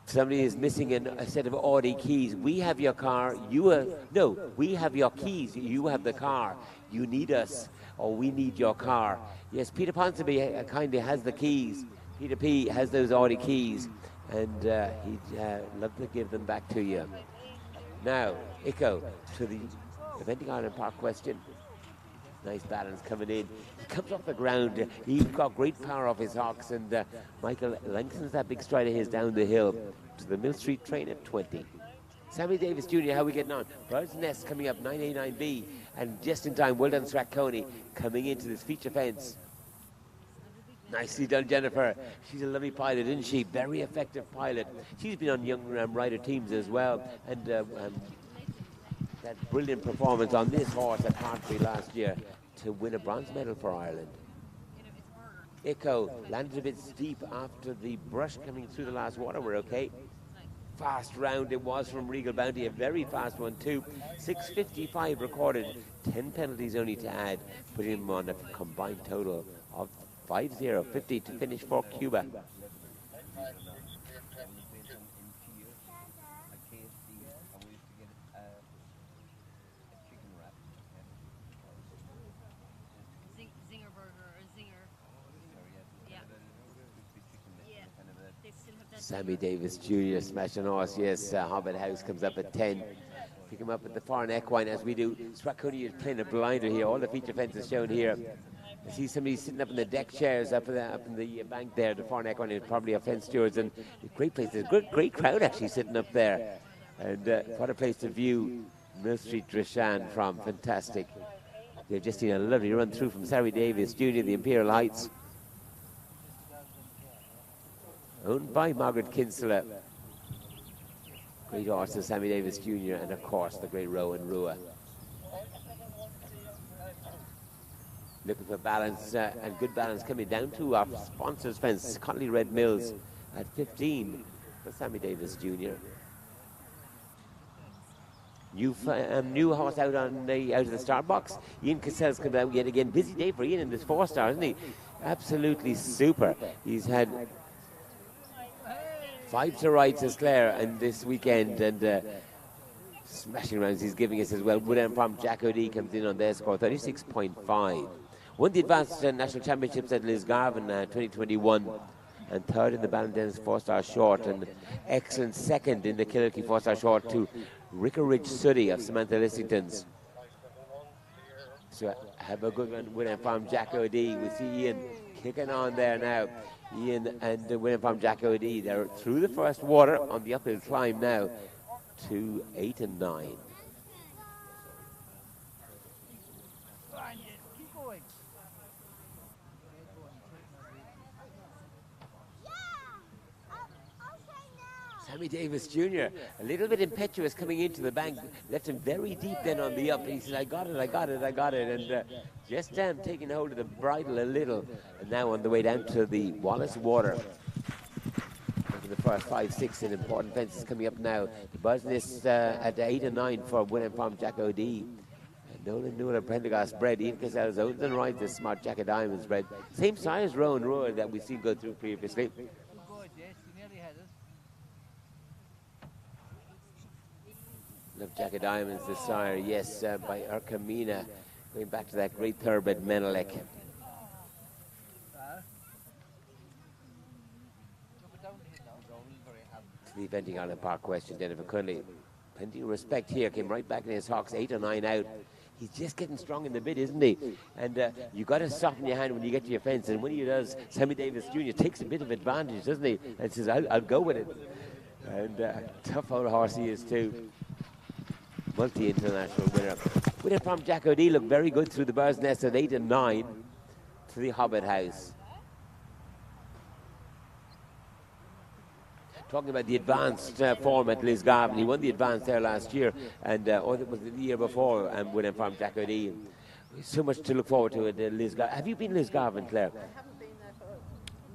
Somebody is missing a set of Audi keys. We have your car, we have your keys, you have the car. You need us, or we need your car. Yes, Peter Ponsonby kindly has the keys. Peter P has those Audi keys, and he'd love to give them back to you. Now, Ico to the Eventing Ireland Park question. Nice balance coming in. He comes off the ground. He's got great power off his hocks, and Michael lengthens that big stride of his down the hill to the Millstreet train at 20. Sammy Davis Jr., how are we getting on? Bird's Nest coming up, 9A9B, and just in time, well done, Strathconey, coming into this feature fence. Nicely done, Jennifer. She's a lovely pilot, isn't she? Very effective pilot. She's been on young rider teams as well, and that brilliant performance on this horse at Hartbury last year to win a bronze medal for Ireland. Ico landed a bit steep after the brush coming through the last water. We're okay. fast round it was from Regal Bounty, a very fast one too. 6:55 recorded, 10 penalties only to add, putting him on a combined total of 5-0, 50 to finish for Cuba.
Zinger burger or zinger. Yeah. Yeah. They still have that.
Sammy Davis Jr. smashing horse, yes. Hobbit House comes up at 10. Pick him up at the foreign equine as we do. Strathcona is playing a blinder here. All the feature fences shown here. I see somebody sitting up in the deck chairs up in the bank there. The foreign equine is probably a fence stewards, and great place. There's a great crowd actually sitting up there. And what a place to view Millstreet Drishan from. Fantastic. They've just seen a lovely run through from Sammy Davis Jr., the Imperial Heights. Owned by Margaret Kinsella. Great horses, Sammy Davis Jr., and of course the great Rowan Rua. Looking for balance and good balance coming down to our sponsors fence, Connolly Red Mills at 15 for Sammy Davis Jr. New horse out of the start box. Ian Cassell's come out yet again. Busy day for Ian in this 4-star, isn't he? Absolutely super. He's had 5 to ride, says Claire, and this weekend, and smashing rounds he's giving us as well. Woodend Farm Jack O'D comes in on their score, 36.5. Won the Advanced National Championships at Lisgarvan 2021, and third in the Ballandennis 4-star short, and excellent second in the Killarkey 4-star short to Rickeridge Suddy of Samantha Lissington's. So have a good one, Woodend Farm Jack O'D. We see Ian kicking on there now. Ian and Woodend Farm Jack O'D, they're through the first water on the uphill climb now to 8 and 9.
Keep going.
Sammy Davis Jr., a little bit impetuous coming into the bank, left him very deep then on the up. He said, I got it, and just taking hold of the bridle a little, and now on the way down to the Wallace Water. For the first 5, 6 in important fences coming up now. The business at 8 and 9 for Woodend Farm Jack O'D. Nolan Newell Prendergast bred. Ian Cassell's owns and rides the Smart Jack of Diamonds bred. Same size Rowan Roar that we've seen go through previously.
Good, yes, you nearly had it.
Love Jack of Diamonds, the sire, yes, by Erkamina, going back to that great thoroughbred Menelek. To the eventing Island Park question, Jennifer Cunley. Plenty of respect here, came right back in his hawks, 8 or 9 out. He's just getting strong in the bit, isn't he? And you got to soften your hand when you get to your fence, and when he does, Sammy Davis Jr. takes a bit of advantage, doesn't he? And says, I'll go with it. And tough old horse he is too. Multi-international winner. Woodend Farm Jack O'D looked very good through the bird's nest at 8 and 9 to the Hobbit House. Talking about the advanced form at Lisgarvan. He won the advanced there last year, and or it was the year before, Woodend Farm Jack O'D. So much to look forward to at Lisgarvan. Have you been Lisgarvan, Claire?
I haven't been there for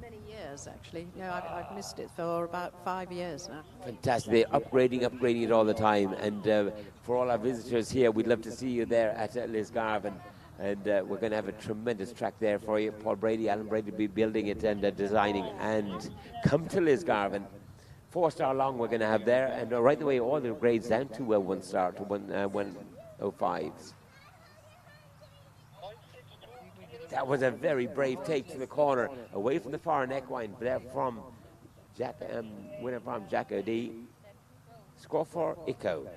many years, actually. No, I've missed it for about 5 years now.
Fantastic. They're upgrading it all the time. And for all our visitors here, we'd love to see you there at Lisgarvan. And we're going to have a tremendous track there for you. Paul Brady, Alan Brady will be building it and designing. And come to Lisgarvan. 4-star long we're going to have there. And right away, all the grades down to 1-star, to 105s. That was a very brave take to the corner, away from the foreign equine, there from Woodend Farm Jack O'D. Score for ICO,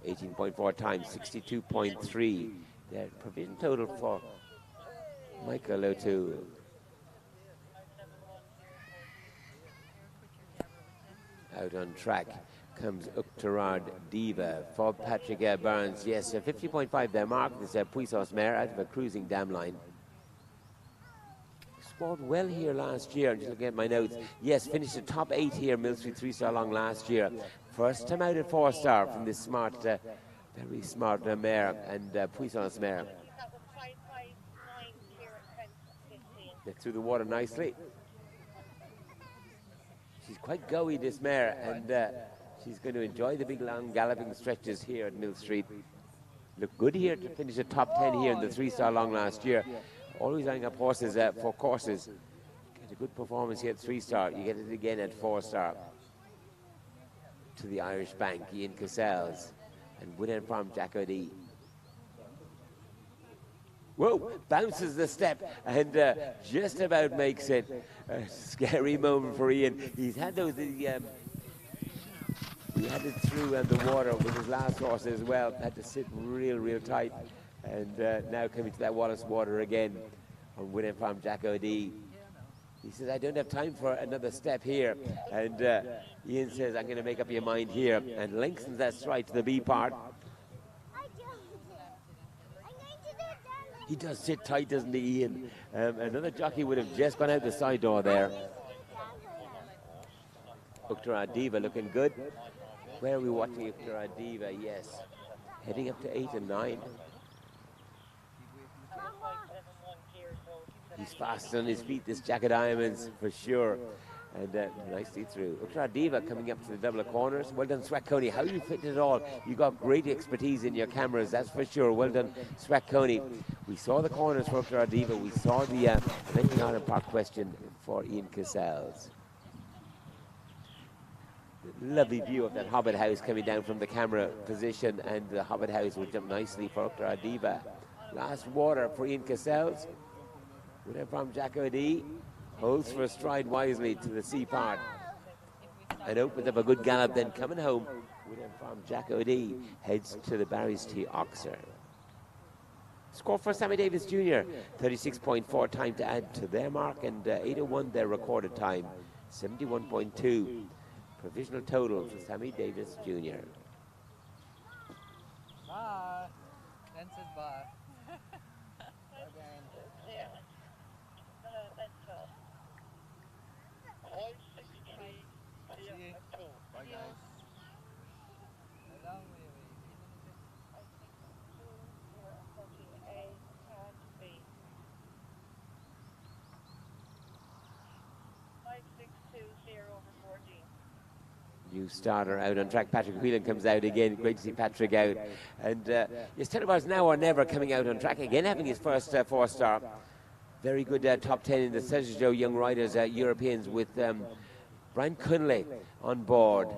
18.4 times, 62.3. The provision total for Michael O'Toole. Out on track comes Uachtarard Diva for Patrick Burns. Yes, 50.5 there, Mark. This is Puisos Mare out of a cruising dam line. Scored well here last year. I'm just looking at my notes. Yes, finished the top 8 here, Millstreet 3-star long last year. First time out at 4-star from this smart, very smart mare and Puissance Mare. Get through the water nicely. She's quite goey, this mare, and She's going to enjoy the big long galloping stretches here at Millstreet. Looked good here to finish a top 10 here in the 3-star long last year. Always lining up horses for courses. Get a good performance here at 3-star. You get it again at 4-star. To the Irish Bank, Ian Cassels. And Woodend Farm, Jack O'D. Whoa, bounces the step and just about makes it. A scary moment for Ian. He's had those, he had it through the water with his last horse as well. Had to sit real tight. And now coming to that Wallace water again on Woodend Farm, Jack O'D. He says, I don't have time for another step here. And Ian says, I'm going to make up your mind here. And lengthens that stride to the B part. He does sit tight, doesn't he, Ian? Another jockey would have just gone out the side door there. Uchtara Diva looking good. Where are we watching Uchtara Diva? Yes. Heading up to 8 and 9. He's fast on his feet, this Jack of Diamonds, for sure. And nicely through. Uchtara Diva coming up to the double of corners. Well done, Swat Coney. How you fit it all? You got great expertise in your cameras, that's for sure. Well done, Swat Coney. We saw the corners for Uchtara Diva. We saw the Eventing Ireland Park question for Ian Cassels. Lovely view of that Hobbit House coming down from the camera position, and the Hobbit House will jump nicely for Uchtara Diva. Last water for Ian Cassels. Woodend Farm, Jack O'D. Holds for a stride wisely to the C part. And opens up a good gallop, then coming home. Woodend Farm, Jack O'D heads to the Barry's T Oxer. Score for Sammy Davis Jr. 36.4 time to add to their mark, and 8:01 their recorded time. 71.2 provisional total for Sammy Davis Jr.
Bye. Then says bye. Bye guys.
New starter out on track. Patrick Whelan comes out again. Great to see Patrick out. And yes, Telebar's Now or Never coming out on track again, having his first 4-star. Very good top 10 in the Sergio Young Riders Europeans with Brian Cunley on board.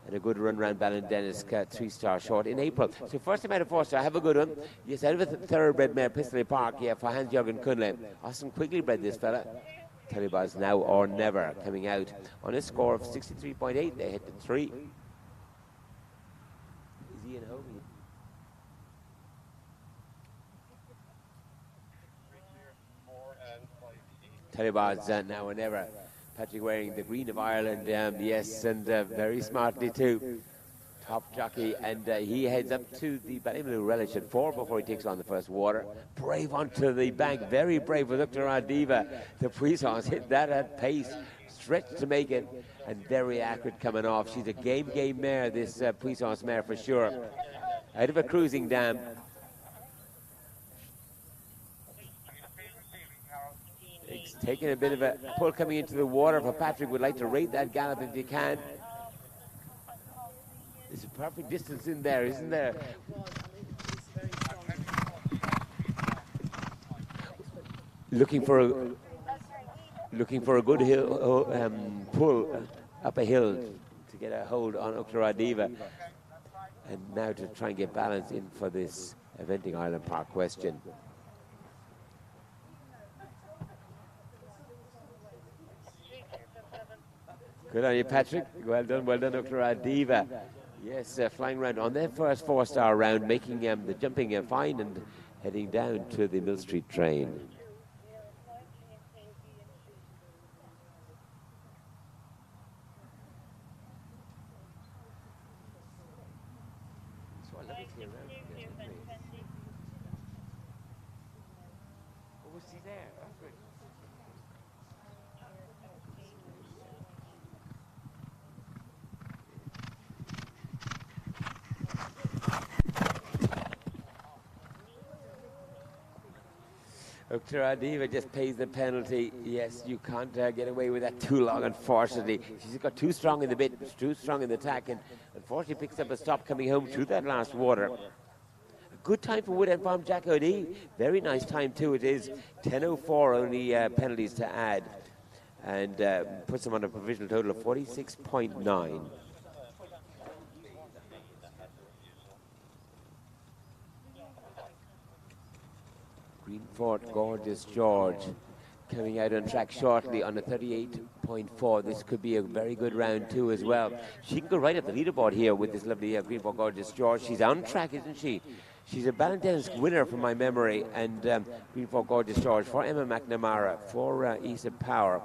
And a good run round Ballindennis, 3-star short in April. So first time out of 4-star, have a good one. Yes, out of a thoroughbred mare, Pistol Park, yeah, for Hans-Jürgen Cunley. Austin Quigley bred this fella. Telebar's Now or Never coming out on a score of 63.8. They hit the 3. Is he in home? Telebar's Now or Never. Patrick wearing the green of Ireland, yes, and very smartly too. Top jockey, and he heads up to the Ballymaloe Relish at 4 before he takes on the first water. Brave onto the bank, very brave with Uchtara Diva. The Puissance hit that at pace, stretched to make it, and very accurate coming off. She's a game mare, this Puissance mare for sure. Out of a cruising dam. It's taking a bit of a pull coming into the water for Patrick. Would like to rate that gallop if you can. There's a perfect distance in there, isn't there? Looking for a good hill pull up a hill to get a hold on Uchtara Diva, and now to try and get balance in for this Eventing Ireland Park question. Good on you, Patrick. Well done, Uchtara Diva. Yes, flying around on their first 4-star round, making the jumping fine and heading down to the Millstreet train. So I love it here around. Oh, was he there? Oh, good. Diva just pays the penalty. Yes, you can't get away with that too long, unfortunately. She's got too strong in the bit, too strong in the tack, and unfortunately picks up a stop coming home through that last water. A good time for Woodend Farm Jack O'D. Very nice time too it is. 10:04 only penalties to add. And puts them on a provisional total of 46.9. Greenfort Gorgeous George coming out on track shortly on a 38.4. This could be a very good round too as well. She can go right up the leaderboard here with this lovely Greenfort Gorgeous George. She's on track, isn't she? She's a Ballantines winner from my memory, and Greenfort Gorgeous George for Emma McNamara, for Isa Power.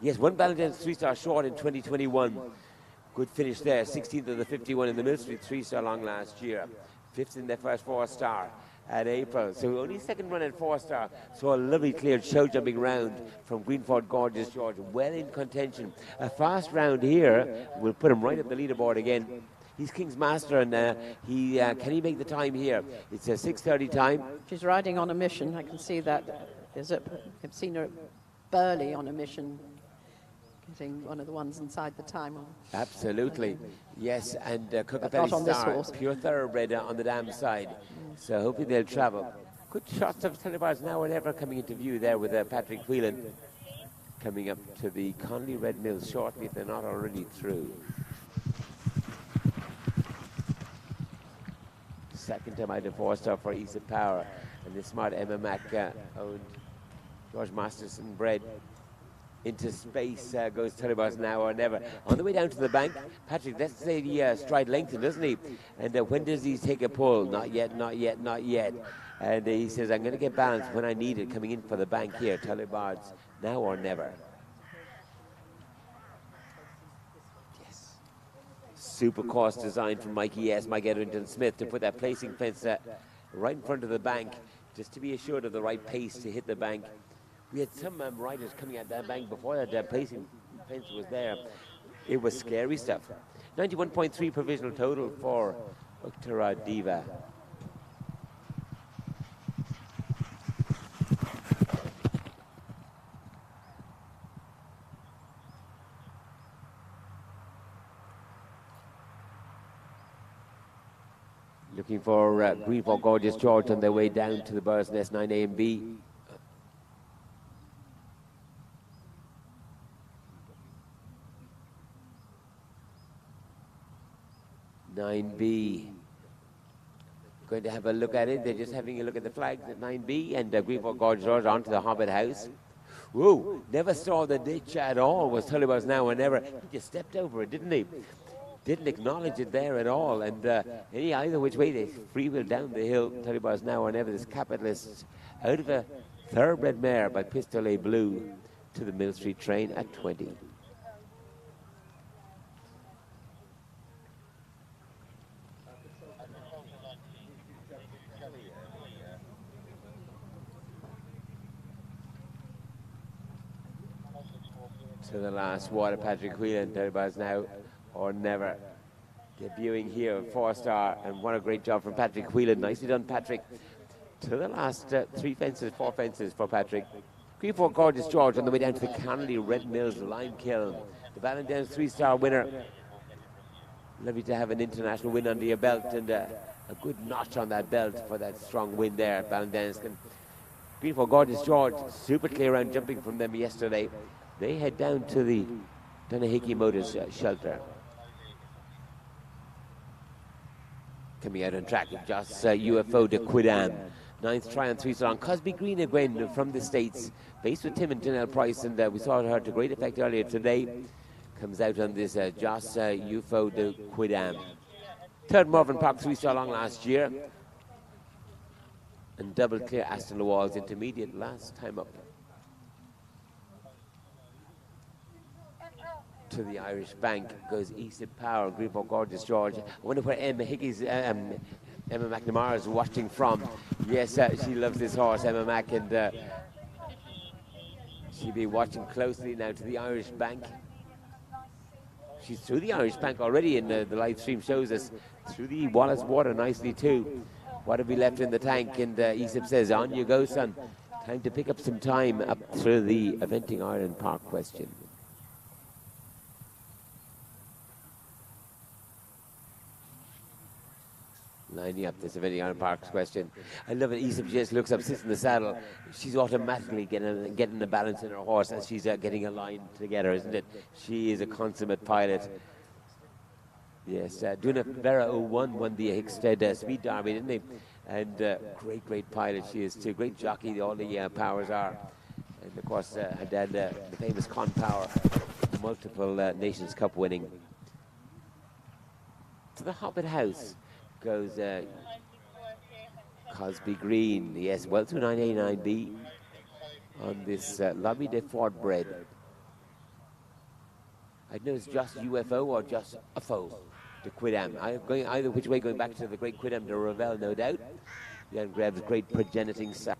Yes, one Ballantines 3-star short in 2021. Good finish there, 16th of the 51 in the Millstreet 3-star long last year. 5th in their first 4-star at April. So only second run at 4-star. So a lovely clear show jumping round from Greenfort Gorgeous George. Well in contention. A fast round here will put him right up the leaderboard again. He's King's Master, and can he make the time here? It's a 6:30 time.
She's riding on a mission. I can see that. I've seen her Burley on a mission, getting one of the ones inside the time.
Absolutely. Yes, and Cookapelli
not on this
Star,
horse.
pure thoroughbred on the dam side. So hopefully they'll travel. Good shots of Telebars Now or Never coming into view there with Patrick Whelan coming up to the Conley Red Mills shortly if they're not already through. Second time out of 4-star for Isa Power, and the smart Emma Mac owned George Masterson bred. Into space goes Telebars Now or Never. On the way down to the bank, Patrick, let's say the stride lengthened, doesn't he? And when does he take a pull? Not yet, not yet, not yet. And he says, I'm going to get balanced when I need it coming in for the bank here. Telebars Now or Never. Yes. Super course design from Mikey S. Mike Edrington Smith to put that placing fence right in front of the bank, just to be assured of the right pace to hit the bank. We had some riders coming at that bank before that placing fence was there. It was scary stuff. 91.3 provisional total for Uttara Diva. Looking for Greenfort Gorgeous George on their way down to the Bird's Nest 9A and B. 9B. Going to have a look at it. They're just having a look at the flags at 9B, and Greenfort Gorgeous George onto the Hobbit House. Whoa, never saw the ditch at all, was Telebars Now or Never. He just stepped over it, didn't he? Didn't acknowledge it there at all, and either which way they freewheel down the hill. Telebars Now or Never, this capitalist out of a thoroughbred mare by Pistolet Blue to the Millstreet train at 20. To the last water, Patrick Whelan, Telebars Now or Never. Debuting here, 4-star, and what a great job from Patrick Whelan. Nicely done, Patrick. To the last 4 fences for Patrick. Greenfort Gorgeous George on the way down to the Connolly Red Mills Lime Kiln. The Ballantines 3-star winner. Lovely to have an international win under your belt, and a good notch on that belt for that strong win there, Ballantines. Greenfort Gorgeous George, super clear round jumping from them yesterday. They head down to the Dunahickey Motors shelter. Coming out on track, just UFO de Quidam. 9th try on 3-star on Cosby Green again from the States. Based with Tim and Janelle Price, and we saw her to great effect earlier today. Comes out on this Joss UFO de Quidam. 3rd Morven Park 3-star long last year. And double clear Aston Lawal's intermediate last time up. To the Irish Bank goes Isa Power, Greenfort Gorgeous George. I wonder where Emma McNamara is watching from. Yes, she loves this horse, Emma Mac, and she'll be watching closely now to the Irish Bank. She's through the Irish Bank already, and the live stream shows us through the Wallace Water nicely too. What have we left in the tank? And Aesop says, on you go, son. Time to pick up some time up through the Eventing Ireland Park question. Lining up this Eventing Ireland Park question. I love it. Isa just looks up, sits in the saddle. She's automatically getting the balance in her horse as she's getting a line together, isn't it? She is a consummate pilot. Yes, Duna Vera 01 won the Hickstead Speed Derby, didn't he? And great pilot she is too. Great jockey, all the powers are. And of course, her dad, the famous Con Power, multiple Nations Cup winning. To the Hobbit House goes Cosby Green. Yes, well through 9A9B on this Lobby de Ford bred. I don't know it's just UFO or just a foe. The Quidam. I'm going either which way, going back to the great Quidam de Ravel, no doubt. Jan Greb's great progeniting sack.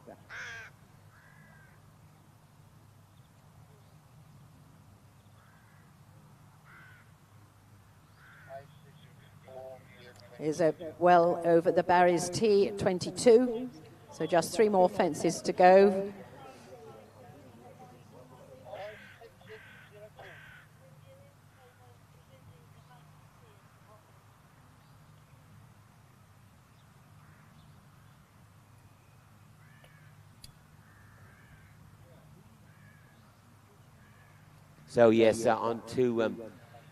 Is well over the Barry's T at 22. So just 3 more fences to go.
So yes, on to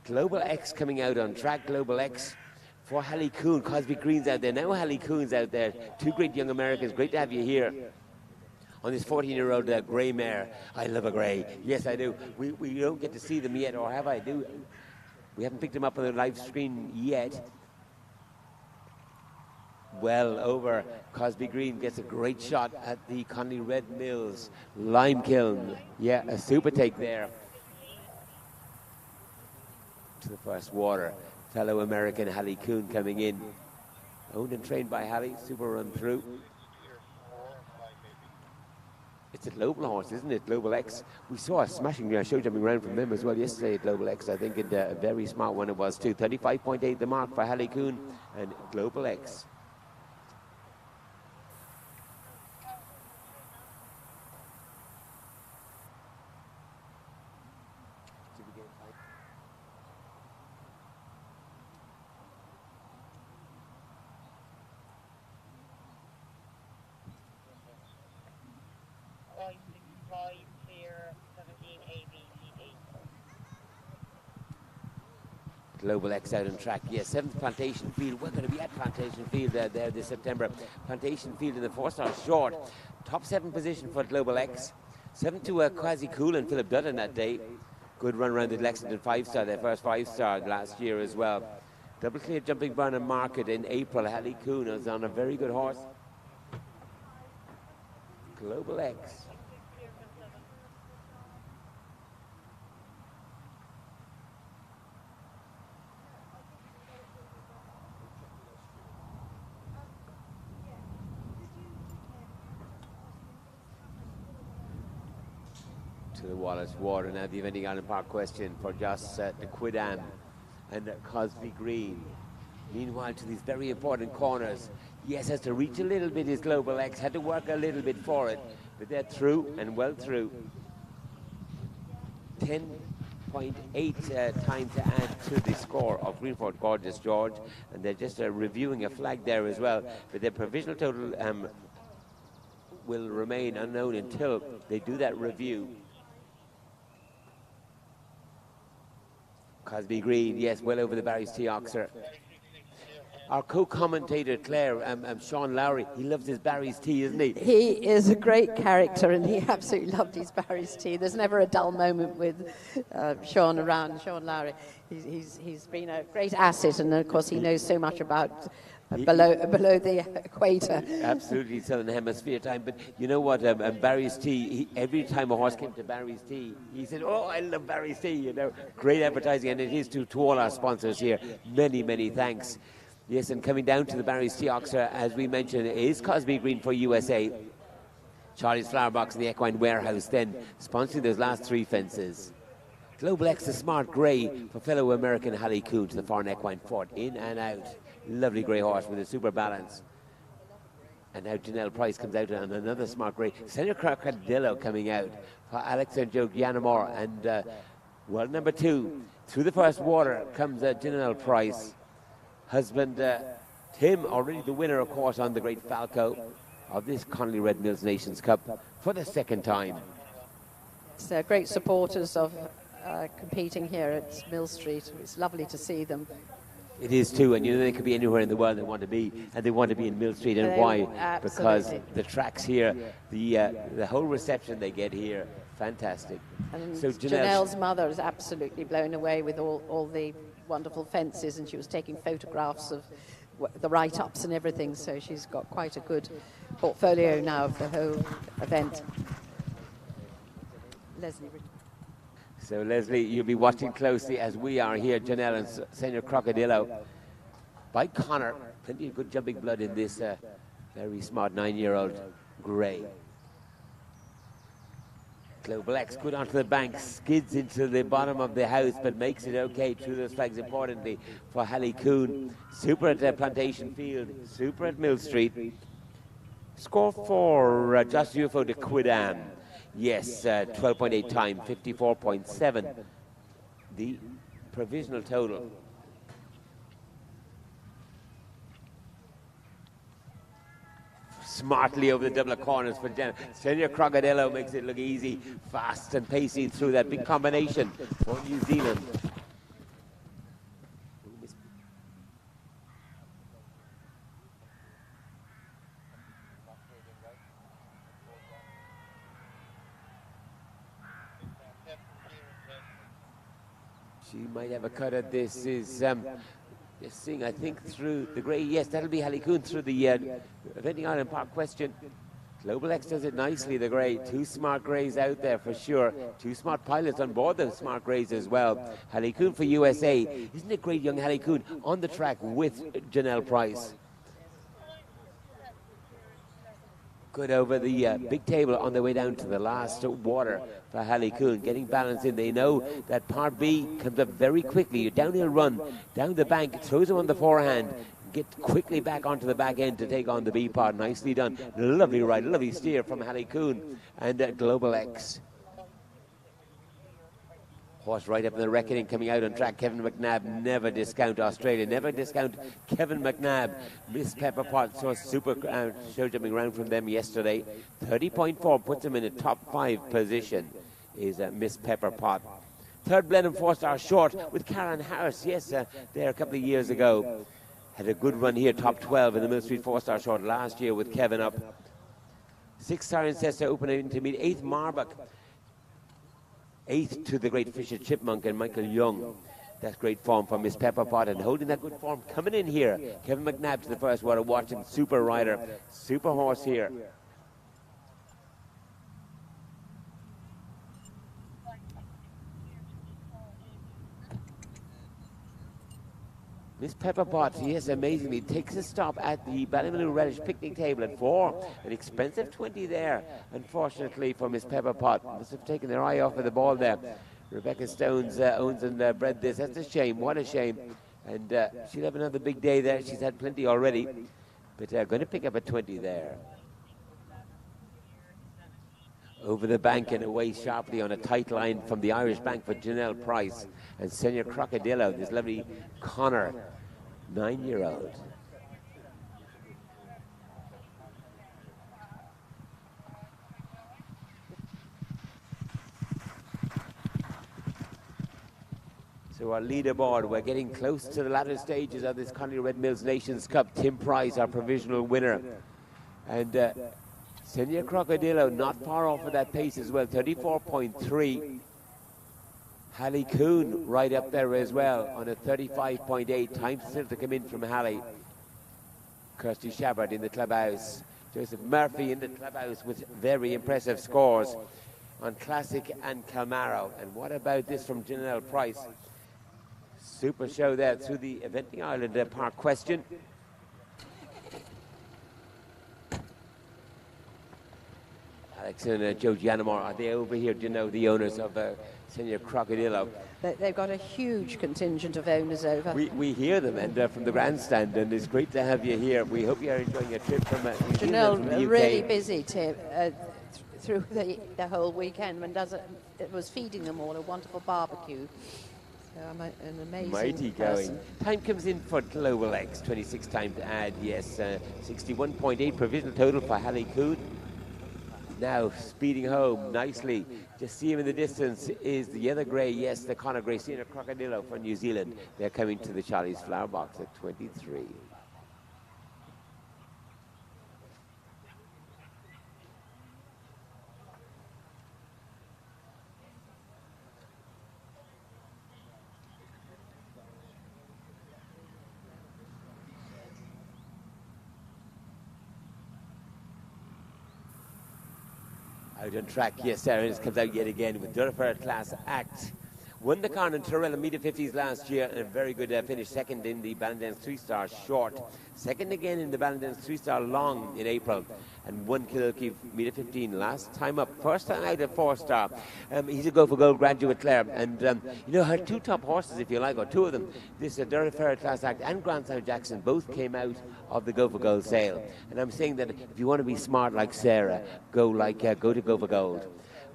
Global X coming out on track. Global X for Hallie Coon. Cosby Green's out there. Now Hallie Coon's out there. 2 great young Americans. Great to have you here on this 14-year-old grey mare. I love a grey. Yes, I do. We don't get to see them yet, or have I? We haven't picked them up on the live screen yet. Well over. Cosby Green gets a great shot at the Conley Red Mills lime kiln. Yeah, a super take there. To the first water. Fellow American Hallie Coon coming in. Owned and trained by Hallie. Super run through. It's a global horse, isn't it? Global X. We saw a smashing show jumping around from them as well yesterday at Global X. I think a very smart one it was too. 35.8 the mark for Hallie Coon and Global X. Global X out on track. Yes, 7th Plantation Field. We're going to be at Plantation Field there this September. Plantation Field in the 4-star short. Top 7 position for Global X. 7th to Quasi Cool and Philip Dutton that day. Good run around the Lexington 5-star, their first 5-star last year as well. Double clear jumping Burnham Market in April. Hallie Coon is on a very good horse. Global X. To the Wallace Water. Now the Eventing Ireland Park question for just the Quidam and Cosby Green. Meanwhile, to these very important corners. Yes, has to reach a little bit his Global X. Had to work a little bit for it. But they're through and well through. 10.8 time to add to the score of Greenford Gorgeous George. And they're just reviewing a flag there as well. But their provisional total will remain unknown until they do that review. Cosby Green, yes, well over the Barry's T Oxer. Our co-commentator, Claire, Sean Lowry, he loves his Barry's Tea, isn't he?
He is a great character, and he absolutely loved his Barry's Tea. There's never a dull moment with Sean around. Sean Lowry, he's been a great asset, and of course he knows so much about below the equator.
Absolutely, Southern Hemisphere time. But you know what, Barry's Tea, every time a horse came to Barry's Tea, he said, oh, I love Barry's Tea, you know. Great advertising, and it is to all our sponsors here. Many, many thanks. Yes, and coming down to the Barry's Tea Oxer, as we mentioned, is Cosby Green for USA. Charlie's Flower Box and the Equine Warehouse then sponsoring those last 3 fences. Global X, the smart grey for fellow American Hallie Coon to the foreign equine fort, in and out. Lovely grey horse with a super balance. And now Janelle Price comes out on another smart grey. Senor Crocodillo coming out for Alex and Joe Gianamore. And well, number 2, through the first water comes Janelle Price. Husband Tim, already the winner, of course, on the Great Falco of this Connolly Red Mills Nations Cup for the second time.
It's great supporters of competing here at Millstreet. It's lovely to see them.
It is too, and you know they could be anywhere in the world they want to be, and they want to be in Millstreet. And why? Because the tracks here, the whole reception they get here, fantastic.
And
so
Janelle's mother is absolutely blown away with all the wonderful fences, and she was taking photographs of the write-ups and everything, so she's got quite a good portfolio now of the whole event. Leslie.
So Leslie, you'll be watching closely as we are here, Janelle and Senor Crocodillo. By Connor, plenty of good jumping blood in this very smart 9-year-old grey. Global X good onto the bank, skids into the bottom of the house, but makes it okay through those flags importantly for Hallie Coon. Super at Plantation Field, super at Millstreet. Score for Josh UFO to Quidam. Yes, 12.8 time, 54.7. The provisional total. Smartly over the double corners for Senor Crocodillo makes it look easy, fast and pacey through that big combination for New Zealand. She might have a cut at this. Is just seeing, I think, through the grey. Yes, that'll be Hallie Coon through the Eventing Island Park question. Global X does it nicely, the grey. 2 smart greys out there for sure. 2 smart pilots on board the smart greys as well. Hallie Coon for USA. Isn't it great, young Hallie Coon on the track with Janelle Price? Good over the big table on their way down to the last water for Hallie Coon, getting balance in. They know that part B comes up very quickly. Your downhill run, down the bank, throws them on the forehand, get quickly back onto the back end to take on the B part. Nicely done. Lovely ride, lovely steer from Hallie Coon and Global X. Horse right up in the reckoning, coming out on track. Kevin McNabb, never discount Australia, never discount Kevin McNabb. Miss Pepper Pot saw super show jumping around from them yesterday. 30.4 puts him in a top 5 position, is Miss Pepper Pot. Third Blenheim 4-star short with Karen Harris, yes, there a couple of years ago. Had a good run here, top 12 in the Millstreet 4-star short last year with Kevin up. 6-star Ancestor open intermediate, 8th Marbuck. 8th to the great Fisher Chipmunk and Michael Young. That's great form for Miss Pepper Pot, and holding that good form coming in here. Kevin McNabb to the first water, watching super rider, super horse here. Miss Pepper Pot, yes, amazingly, takes a stop at the Ballymaloe Relish picnic table at 4. An expensive 20 there, unfortunately, for Miss Pepper Pot. Must have taken their eye off of the ball there. Rebecca Stones owns and bred this. That's a shame. What a shame. And she'll have another big day there. She's had plenty already. But going to pick up a 20 there. Over the bank and away sharply on a tight line from the Irish Bank for Janelle Price. And Senor Crocodillo, this lovely Connor, 9-year-old. So our leaderboard, we're getting close to the latter stages of this Connolly Red Mills Nations Cup. Tim Price, our provisional winner. And Senor Crocodillo not far off of that pace as well, 34.3. Hallie Coon right up there as well on a 35.8. Time still to come in from Hallie. Kirsty Shabbat in the clubhouse. Joseph Murphy in the clubhouse with very impressive scores on Classic and Calmaro. And what about this from Janelle Price? Super show there through the Eventing Island Park question. Alex and Joe Gianamore, are they over here? Do you know the owners of Senior Crocodilo?
They've got a huge contingent of owners over.
We hear them and from the grandstand, and it's great to have you here. We hope you're enjoying a trip from New Zealand,
Janelle,
from the UK.
really busy, Tim, through the whole weekend, and it was feeding them all a wonderful barbecue. So I'm an amazing
Mighty
person.
going. Time comes in for Global X, 26 time to add, yes. 61.8 provisional total for Hallie Coon. Now speeding home nicely. Just see him in the distance is the other grey, yes, the Conor Grey Senior Crocodilo from New Zealand. They're coming to the Charlie's Flower Box at 23. Out on track, yes, Sarah Ennis comes out yet again with Durafera Class Act. Won the Carn and Tyrrell meter 50s last year and a very good finish. Second in the Ballindance 3-star short. Second again in the Ballindance 3-star long in April. And won Kililkey meter 15 last time up. First time out at 4-star. He's a Go for Gold graduate, Claire. And, you know, her two top horses, if you like, or two of them, this Durafera Class Act and Grand Sound Jackson, both came out of the Go for Gold sale. And I'm saying that if you want to be smart like Sarah, go to Go for Gold.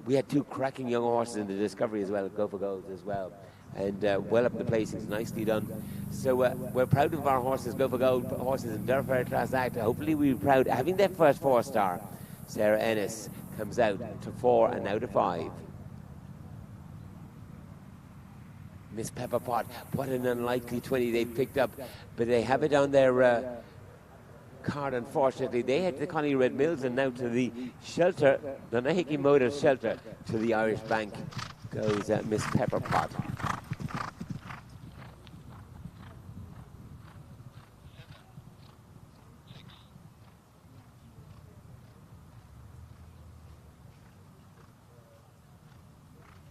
We had two cracking young horses in the Discovery as well, Go for Gold as well. And well up the placings, nicely done. So we're proud of our horses, Go for Gold horses in Durafera Class Act. Hopefully we'll be proud. Having their first 4-star, Sarah Ennis comes out to 4 and now to 5. Miss Pepper Pot, what an unlikely 20 they picked up. But they have it on their card, unfortunately. They head to the Connie Red Mills and now to the shelter, the Nahiki Motors shelter, to the Irish Bank goes Miss Pepper Pot.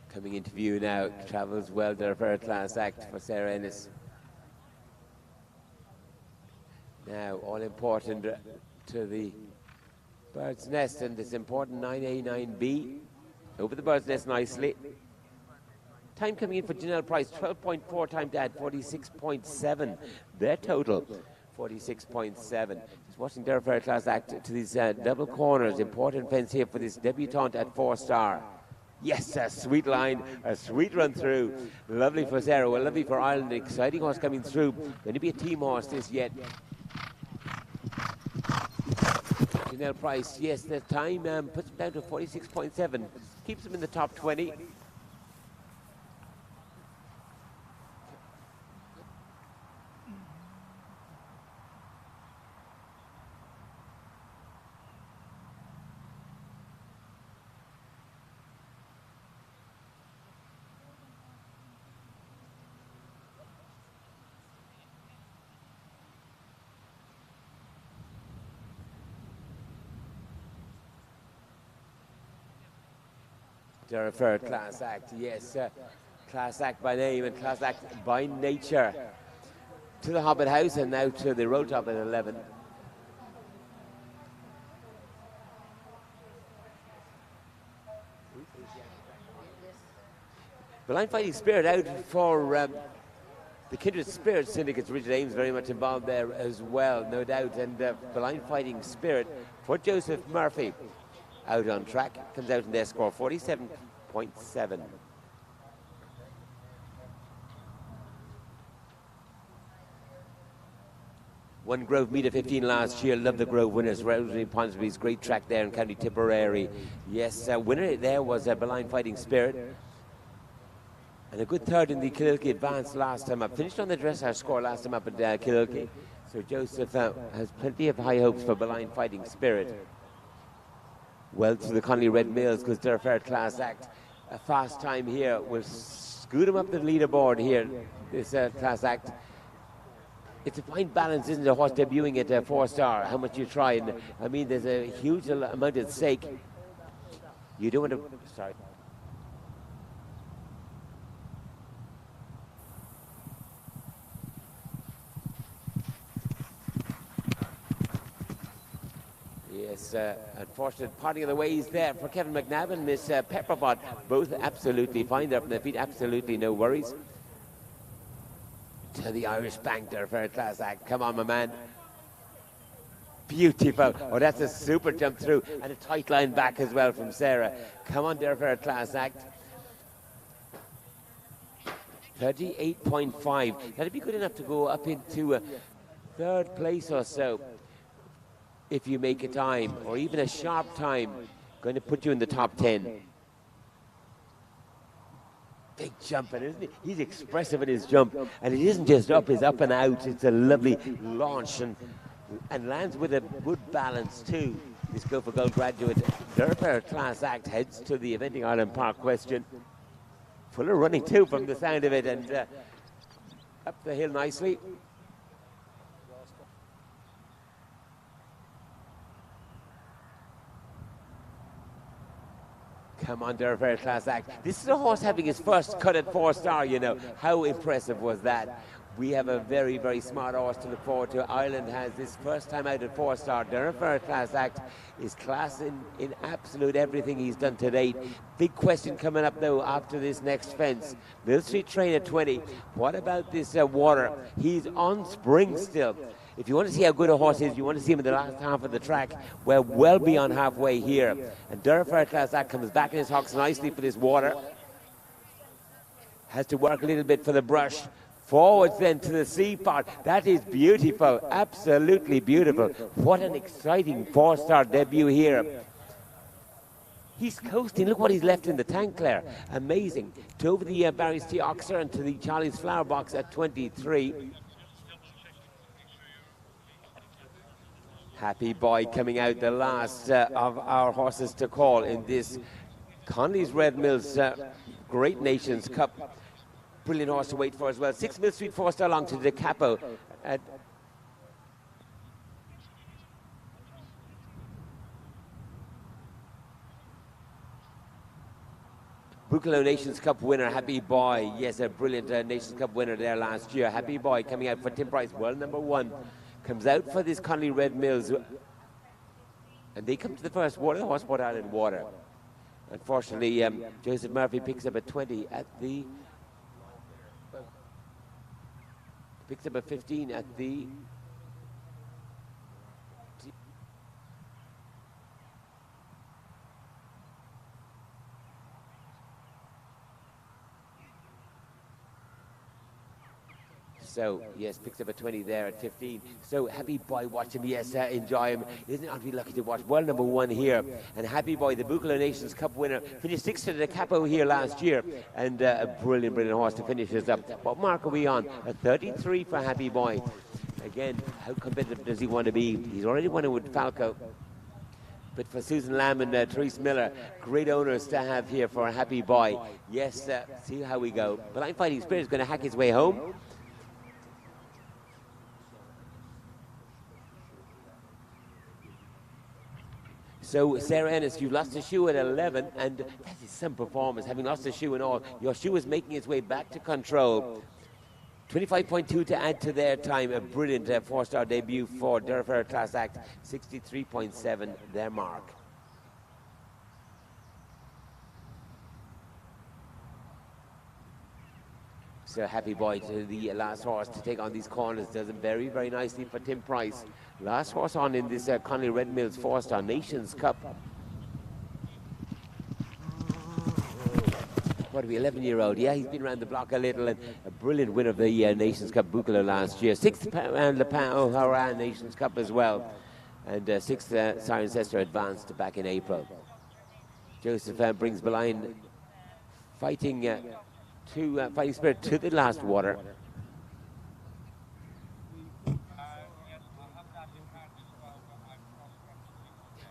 Coming into view now, travels well, Durafera Class Act for Sarah Ennis. Now, all important to the Bird's Nest, and this important 9A, 9B. Over the Bird's Nest nicely. Time coming in for Janelle Price, 12.4 time to add, 46.7. Their total, 46.7. Just watching Durafera Class Act to these double corners. Important fence here for this debutante at 4-star. Yes, a sweet line, a sweet run through. Lovely for Sarah, well, lovely for Ireland. Exciting horse coming through. Going to be a team horse this yet. Janelle Price, yes, the time puts him down to 46.7. Keeps him in the top 20. Durafera Class Act, yes, Class Act by name and Class Act by nature. To the Hobbit House and now to the road top at 11. Blind Fighting Spirit out for the Kindred Spirit Syndicates. Richard Ames very much involved there as well, no doubt. And Blind Fighting Spirit for Joseph Murphy. Out on track, comes out in their score, 47.7. Won Grove meter 15 last year. Love the Grove winners. Rosemary Ponsonby's great track there in County Tipperary. Yes, winner there was Blind Fighting Spirit. And a good third in the Kililkey Advance last time up. Finished on the dressage score last time up at Kililkey. So Joseph has plenty of high hopes for Blind Fighting Spirit. Well, to the Connolly Red Mills goes Durafera Class Act. A fast time here will scoot him up the leaderboard here, this Class Act. It's a fine balance, isn't it? A horse debuting at 4-star, how much you try. And I mean, there's a huge amount at stake. You don't want to, sorry. Yes, unfortunate parting of the ways there for Kevin McNabb and Miss Pepperbot. Both absolutely fine. They're up on their feet, absolutely no worries. To the Irish Bank there for a class act. Come on, my man. Beautiful. Oh, that's a super jump through. And a tight line back as well from Sarah. Come on there for a class act. 38.5. That'd be good enough to go up into third place or so. If you make a time, or even a sharp time, going to put you in the top 10. Big jumping, isn't he? He's expressive in his jump, and it isn't just up, it's up and out. It's a lovely launch and lands with a good balance too. This Go for Gold graduate, Durper class act heads to the Eventing Ireland Park question. Full of running too from the sound of it, and up the hill nicely. Come on, Durper class act. This is a horse having his first cut at 4-star, you know. How impressive was that? We have a very, very smart horse to look forward to. Ireland has this first time out at 4-star. Durper class act is class in absolute everything he's done to date. Big question coming up though after this next fence. Millstreet train at 20. What about this water? He's on spring still. If you want to see how good a horse is, you want to see him in the last half of the track. We're well beyond halfway here. And Durper class act comes back in his hocks nicely for this water. Has to work a little bit for the brush. Forwards then to the C part. That is beautiful, absolutely beautiful. What an exciting 4-star debut here. He's coasting. Look what he's left in the tank, Claire. Amazing. To over the Barry's T Oxer and to the Charlie's Flower Box at 23. Happy Boy coming out, the last of our horses to call in this Conley's Red Mills Great Nations Cup. Brilliant horse to wait for as well. 6 Millstreet 4-star long to the Capo. Buccalo Nations Cup winner, Happy Boy. Yes, a brilliant Nations Cup winner there last year. Happy Boy coming out for Tim Price, world number 1. Comes out for this Conley Red Mills. And they come to the first water, the horse Port Island water. Unfortunately, Joseph Murphy picks up a 20 at the... Picks up a 15 at the... So, yes, picks up a 20 there at 15. So, Happy Boy, watch him. Yes, enjoy him. Isn't it lucky to watch? World number 1 here. And Happy Boy, the Buccalo Nations Cup winner, finished 6th at the Capo here last year. And a brilliant, brilliant horse to finish this up. What mark are we on? A 33 for Happy Boy. Again, how competitive does he want to be? He's already won it with Falco. But for Susan Lamb and Therese Miller, great owners to have here for a Happy Boy. Yes, see how we go. Blind Fighting Spirit is going to hack his way home. So, Sarah Ennis, you lost a shoe at 11, and that is some performance, having lost a shoe and all. Your shoe is making its way back to control. 25.2 to add to their time. A brilliant 4-star debut for Durper class act. 63.7 their mark. So Happy Boy to the last horse to take on these corners. Does it very, very nicely for Tim Price. Last horse on in this Conley Red Mills 4-star Nations Cup. What are we, 11-year-old? Yeah, he's been around the block a little, and a brilliant winner of the Nations Cup Buccalo last year. 6th round Le Pen O'Hara Nations Cup as well. And 6th Cirencester advanced back in April. Joseph brings Beline fighting Fighting Spirit to the last water.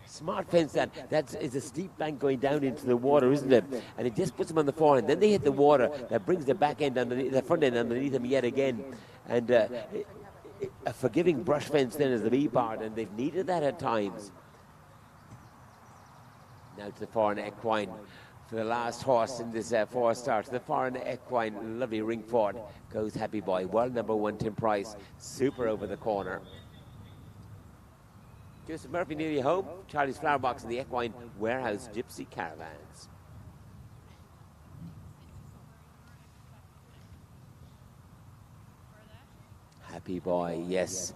Smart fence that is a steep bank going down into the water, isn't it? And it just puts them on the forehand. Then they hit the water that brings the back end underneath, the front end underneath them yet again. And a forgiving brush fence then is the B part, and they've needed that at times. Now to the foreign equine for the last horse in this 4-star. To the foreign equine, lovely ring forward goes Happy Boy. World number 1 Tim Price, super over the corner. Joseph Murphy nearly home. Charlie's Flower Box and the Equine Warehouse Gypsy Caravans. Happy Boy, yes,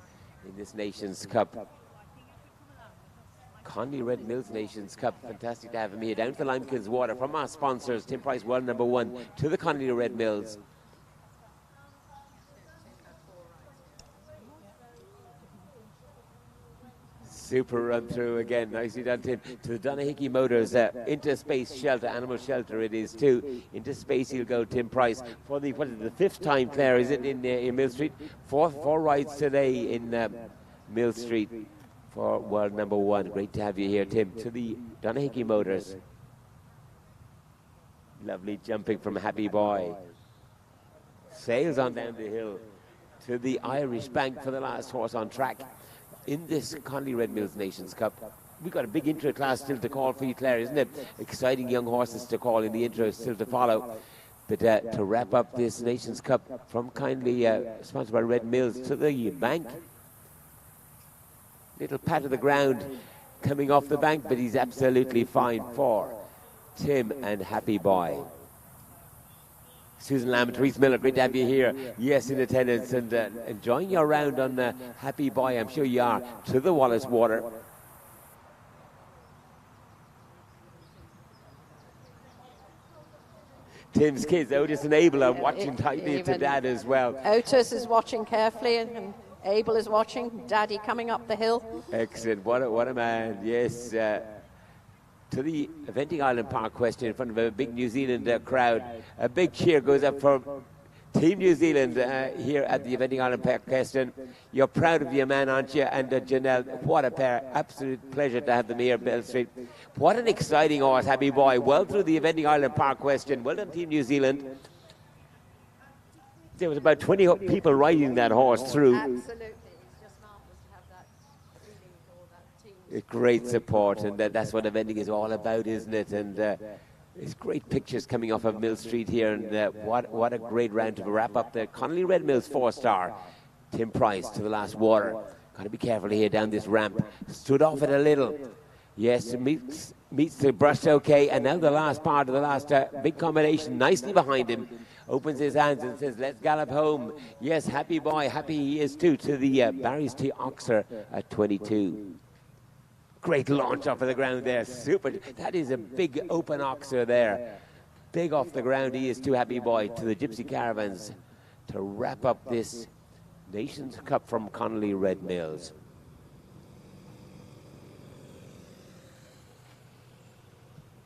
in this Nations Cup. Conley Red Mills Nations Cup. Fantastic to have him here. Down to the Limekilns Water from our sponsors, Tim Price, world number 1, to the Conley Red Mills. Super run through again. Nicely done, Tim. To the Donahickey Motors Interspace Shelter, Animal Shelter it is too. Into space he'll go, Tim Price. For the, what is it, the 5th time, Claire, is it, in Millstreet? Four rides today in Millstreet for world number 1. Great to have you here, Tim. To the Donahickey Motors. Lovely jumping from Happy Boy. Sails on down the hill to the Irish Bank for the last horse on track in this Conley Red Mills Nations Cup. We've got a big intro class still to call for you, Claire, isn't it? Exciting young horses to call in the intro still to follow. But to wrap up this Nations Cup from kindly sponsored by Red Mills to the bank. Little pat of the ground coming off the bank, but he's absolutely fine for Tim and Happy Boy. Susan Lamb and Therese Miller, great to have you here. Yes, in attendance and enjoying your round on Happy Boy. I'm sure you are. To the Wallace Water. Tim's kids, Otis and Abel, are watching tightly to Dad as well.
Otis is watching carefully, and Abel is watching. Daddy coming up the hill.
Excellent. What a man. Yes. To the Eventing Island Park question in front of a big New Zealand crowd. A big cheer goes up for Team New Zealand here at the Eventing Island Park question. You're proud of your man, aren't you? And Janelle, what a pair. Absolute pleasure to have them here at Millstreet. What an exciting horse, Happy Boy. Well through the Eventing Island Park question. Well done, Team New Zealand. There was about 20 people riding that horse through.
Absolutely.
Great support, and that's what eventing is all about, isn't it? And there's great pictures coming off of Millstreet here, and what a great round to wrap up the Conley Red Mills 4-star. Tim Price to the last water. Got to be careful here down this ramp. Stood off it a little. Yes, meets the brush okay, and now the last part of the last big combination, nicely behind him. Opens his hands and says, let's gallop home. Yes, Happy Boy, happy he is too, to the Barry's T. Oxer at 22. Great launch off of the ground there. Super. That is a big open oxer there. Big off the ground. He is too, Happy Boy, to the Gypsy Caravans to wrap up this Nations Cup from Conley Red Mills.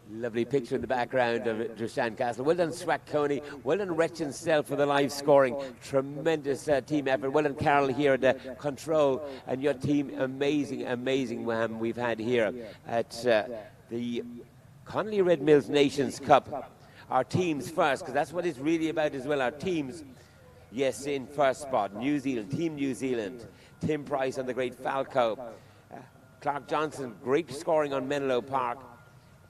Lovely picture in the background of Drushan Castle. Well done, Swack Coney. Well done, Wretchen Cell for the live scoring. Tremendous team effort. Well done, Carol, here at the control. And your team, amazing we've had here at the Conley Red Mills Nations Cup. Our teams first, because that's what it's really about as well. Our teams, yes, in first spot. New Zealand, Team New Zealand. Tim Price on the great Falco. Clark Johnson, great scoring on Menlo Park.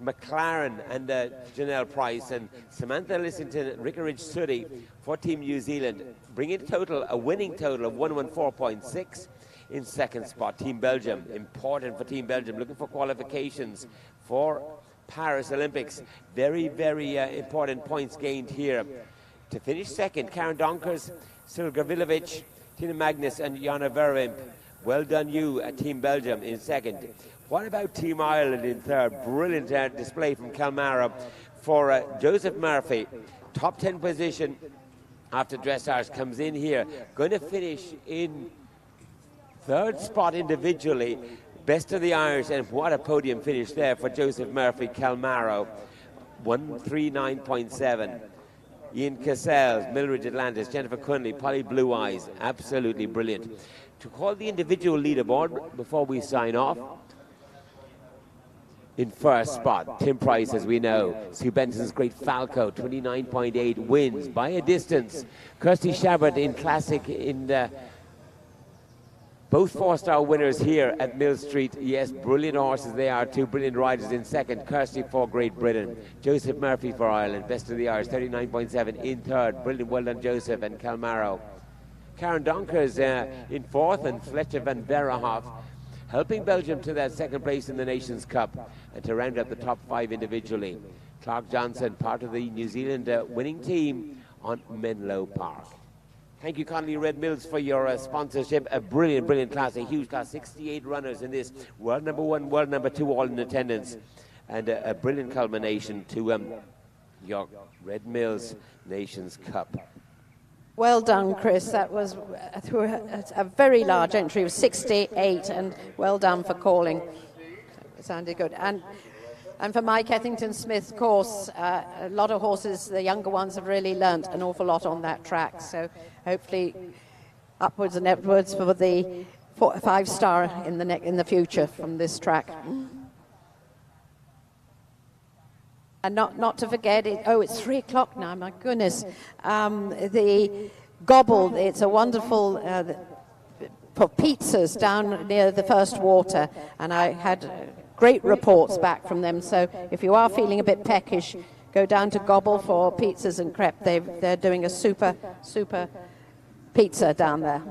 McLaren and Janelle Price, and Samantha Lissington, Rickeridge Sooty for Team New Zealand, bringing a winning total of 114.6. In second spot, Team Belgium, important for Team Belgium, looking for qualifications for Paris Olympics. Very important points gained here. To finish second, Karen Donkers, Cyril Gavilovic, Tina Magnus and Jana Verwimp. Well done you at Team Belgium in second. What about Team Ireland in third? Brilliant display from Calmara for Joseph Murphy. Top 10 position after dressage, comes in here. Going to finish in third spot individually. Best of the Irish, and what a podium finish there for Joseph Murphy, Calmaro. 139.7. Ian Cassell, Millridge Atlantis, Jennifer Cunley, Polly Blue Eyes. Absolutely brilliant. To call the individual leaderboard before we sign off. In first spot, Tim Price, as we know. Sue Benson's great Falco, 29.8, wins by a distance. Kirsty Shabbat in Classic in both four-star winners here at Millstreet. Yes, brilliant horses they are, two brilliant riders in second. Kirsty for Great Britain. Joseph Murphy for Ireland, best of the Irish, 39.7 in third. Brilliant, well done Joseph and Calmaro. Karen Donkers in fourth, and Fletcher van Verhoef helping Belgium to their second place in the Nations Cup and to round up the top 5 individually. Clark Johnson, part of the New Zealand winning team on Menlo Park. Thank you, Connolly Red Mills, for your sponsorship. A brilliant, brilliant class, a huge class, 68 runners in this. World number 1, world number 2, all in attendance. And a brilliant culmination to your Red Mills Nations Cup.
Well done, Chris. That was a very large entry of 68, and well done for calling. It sounded good. And for Mike Ethington-Smith's course, a lot of horses, the younger ones, have really learnt an awful lot on that track. So hopefully upwards and upwards for the 5-star in the future from this track. And not to forget, it's 3 o'clock now, my goodness. The Gobble, it's a wonderful, for pizzas down near the first water, and I had great reports back from them. So if you are feeling a bit peckish, go down to Gobble for pizzas and crepe. They're doing a super pizza down there.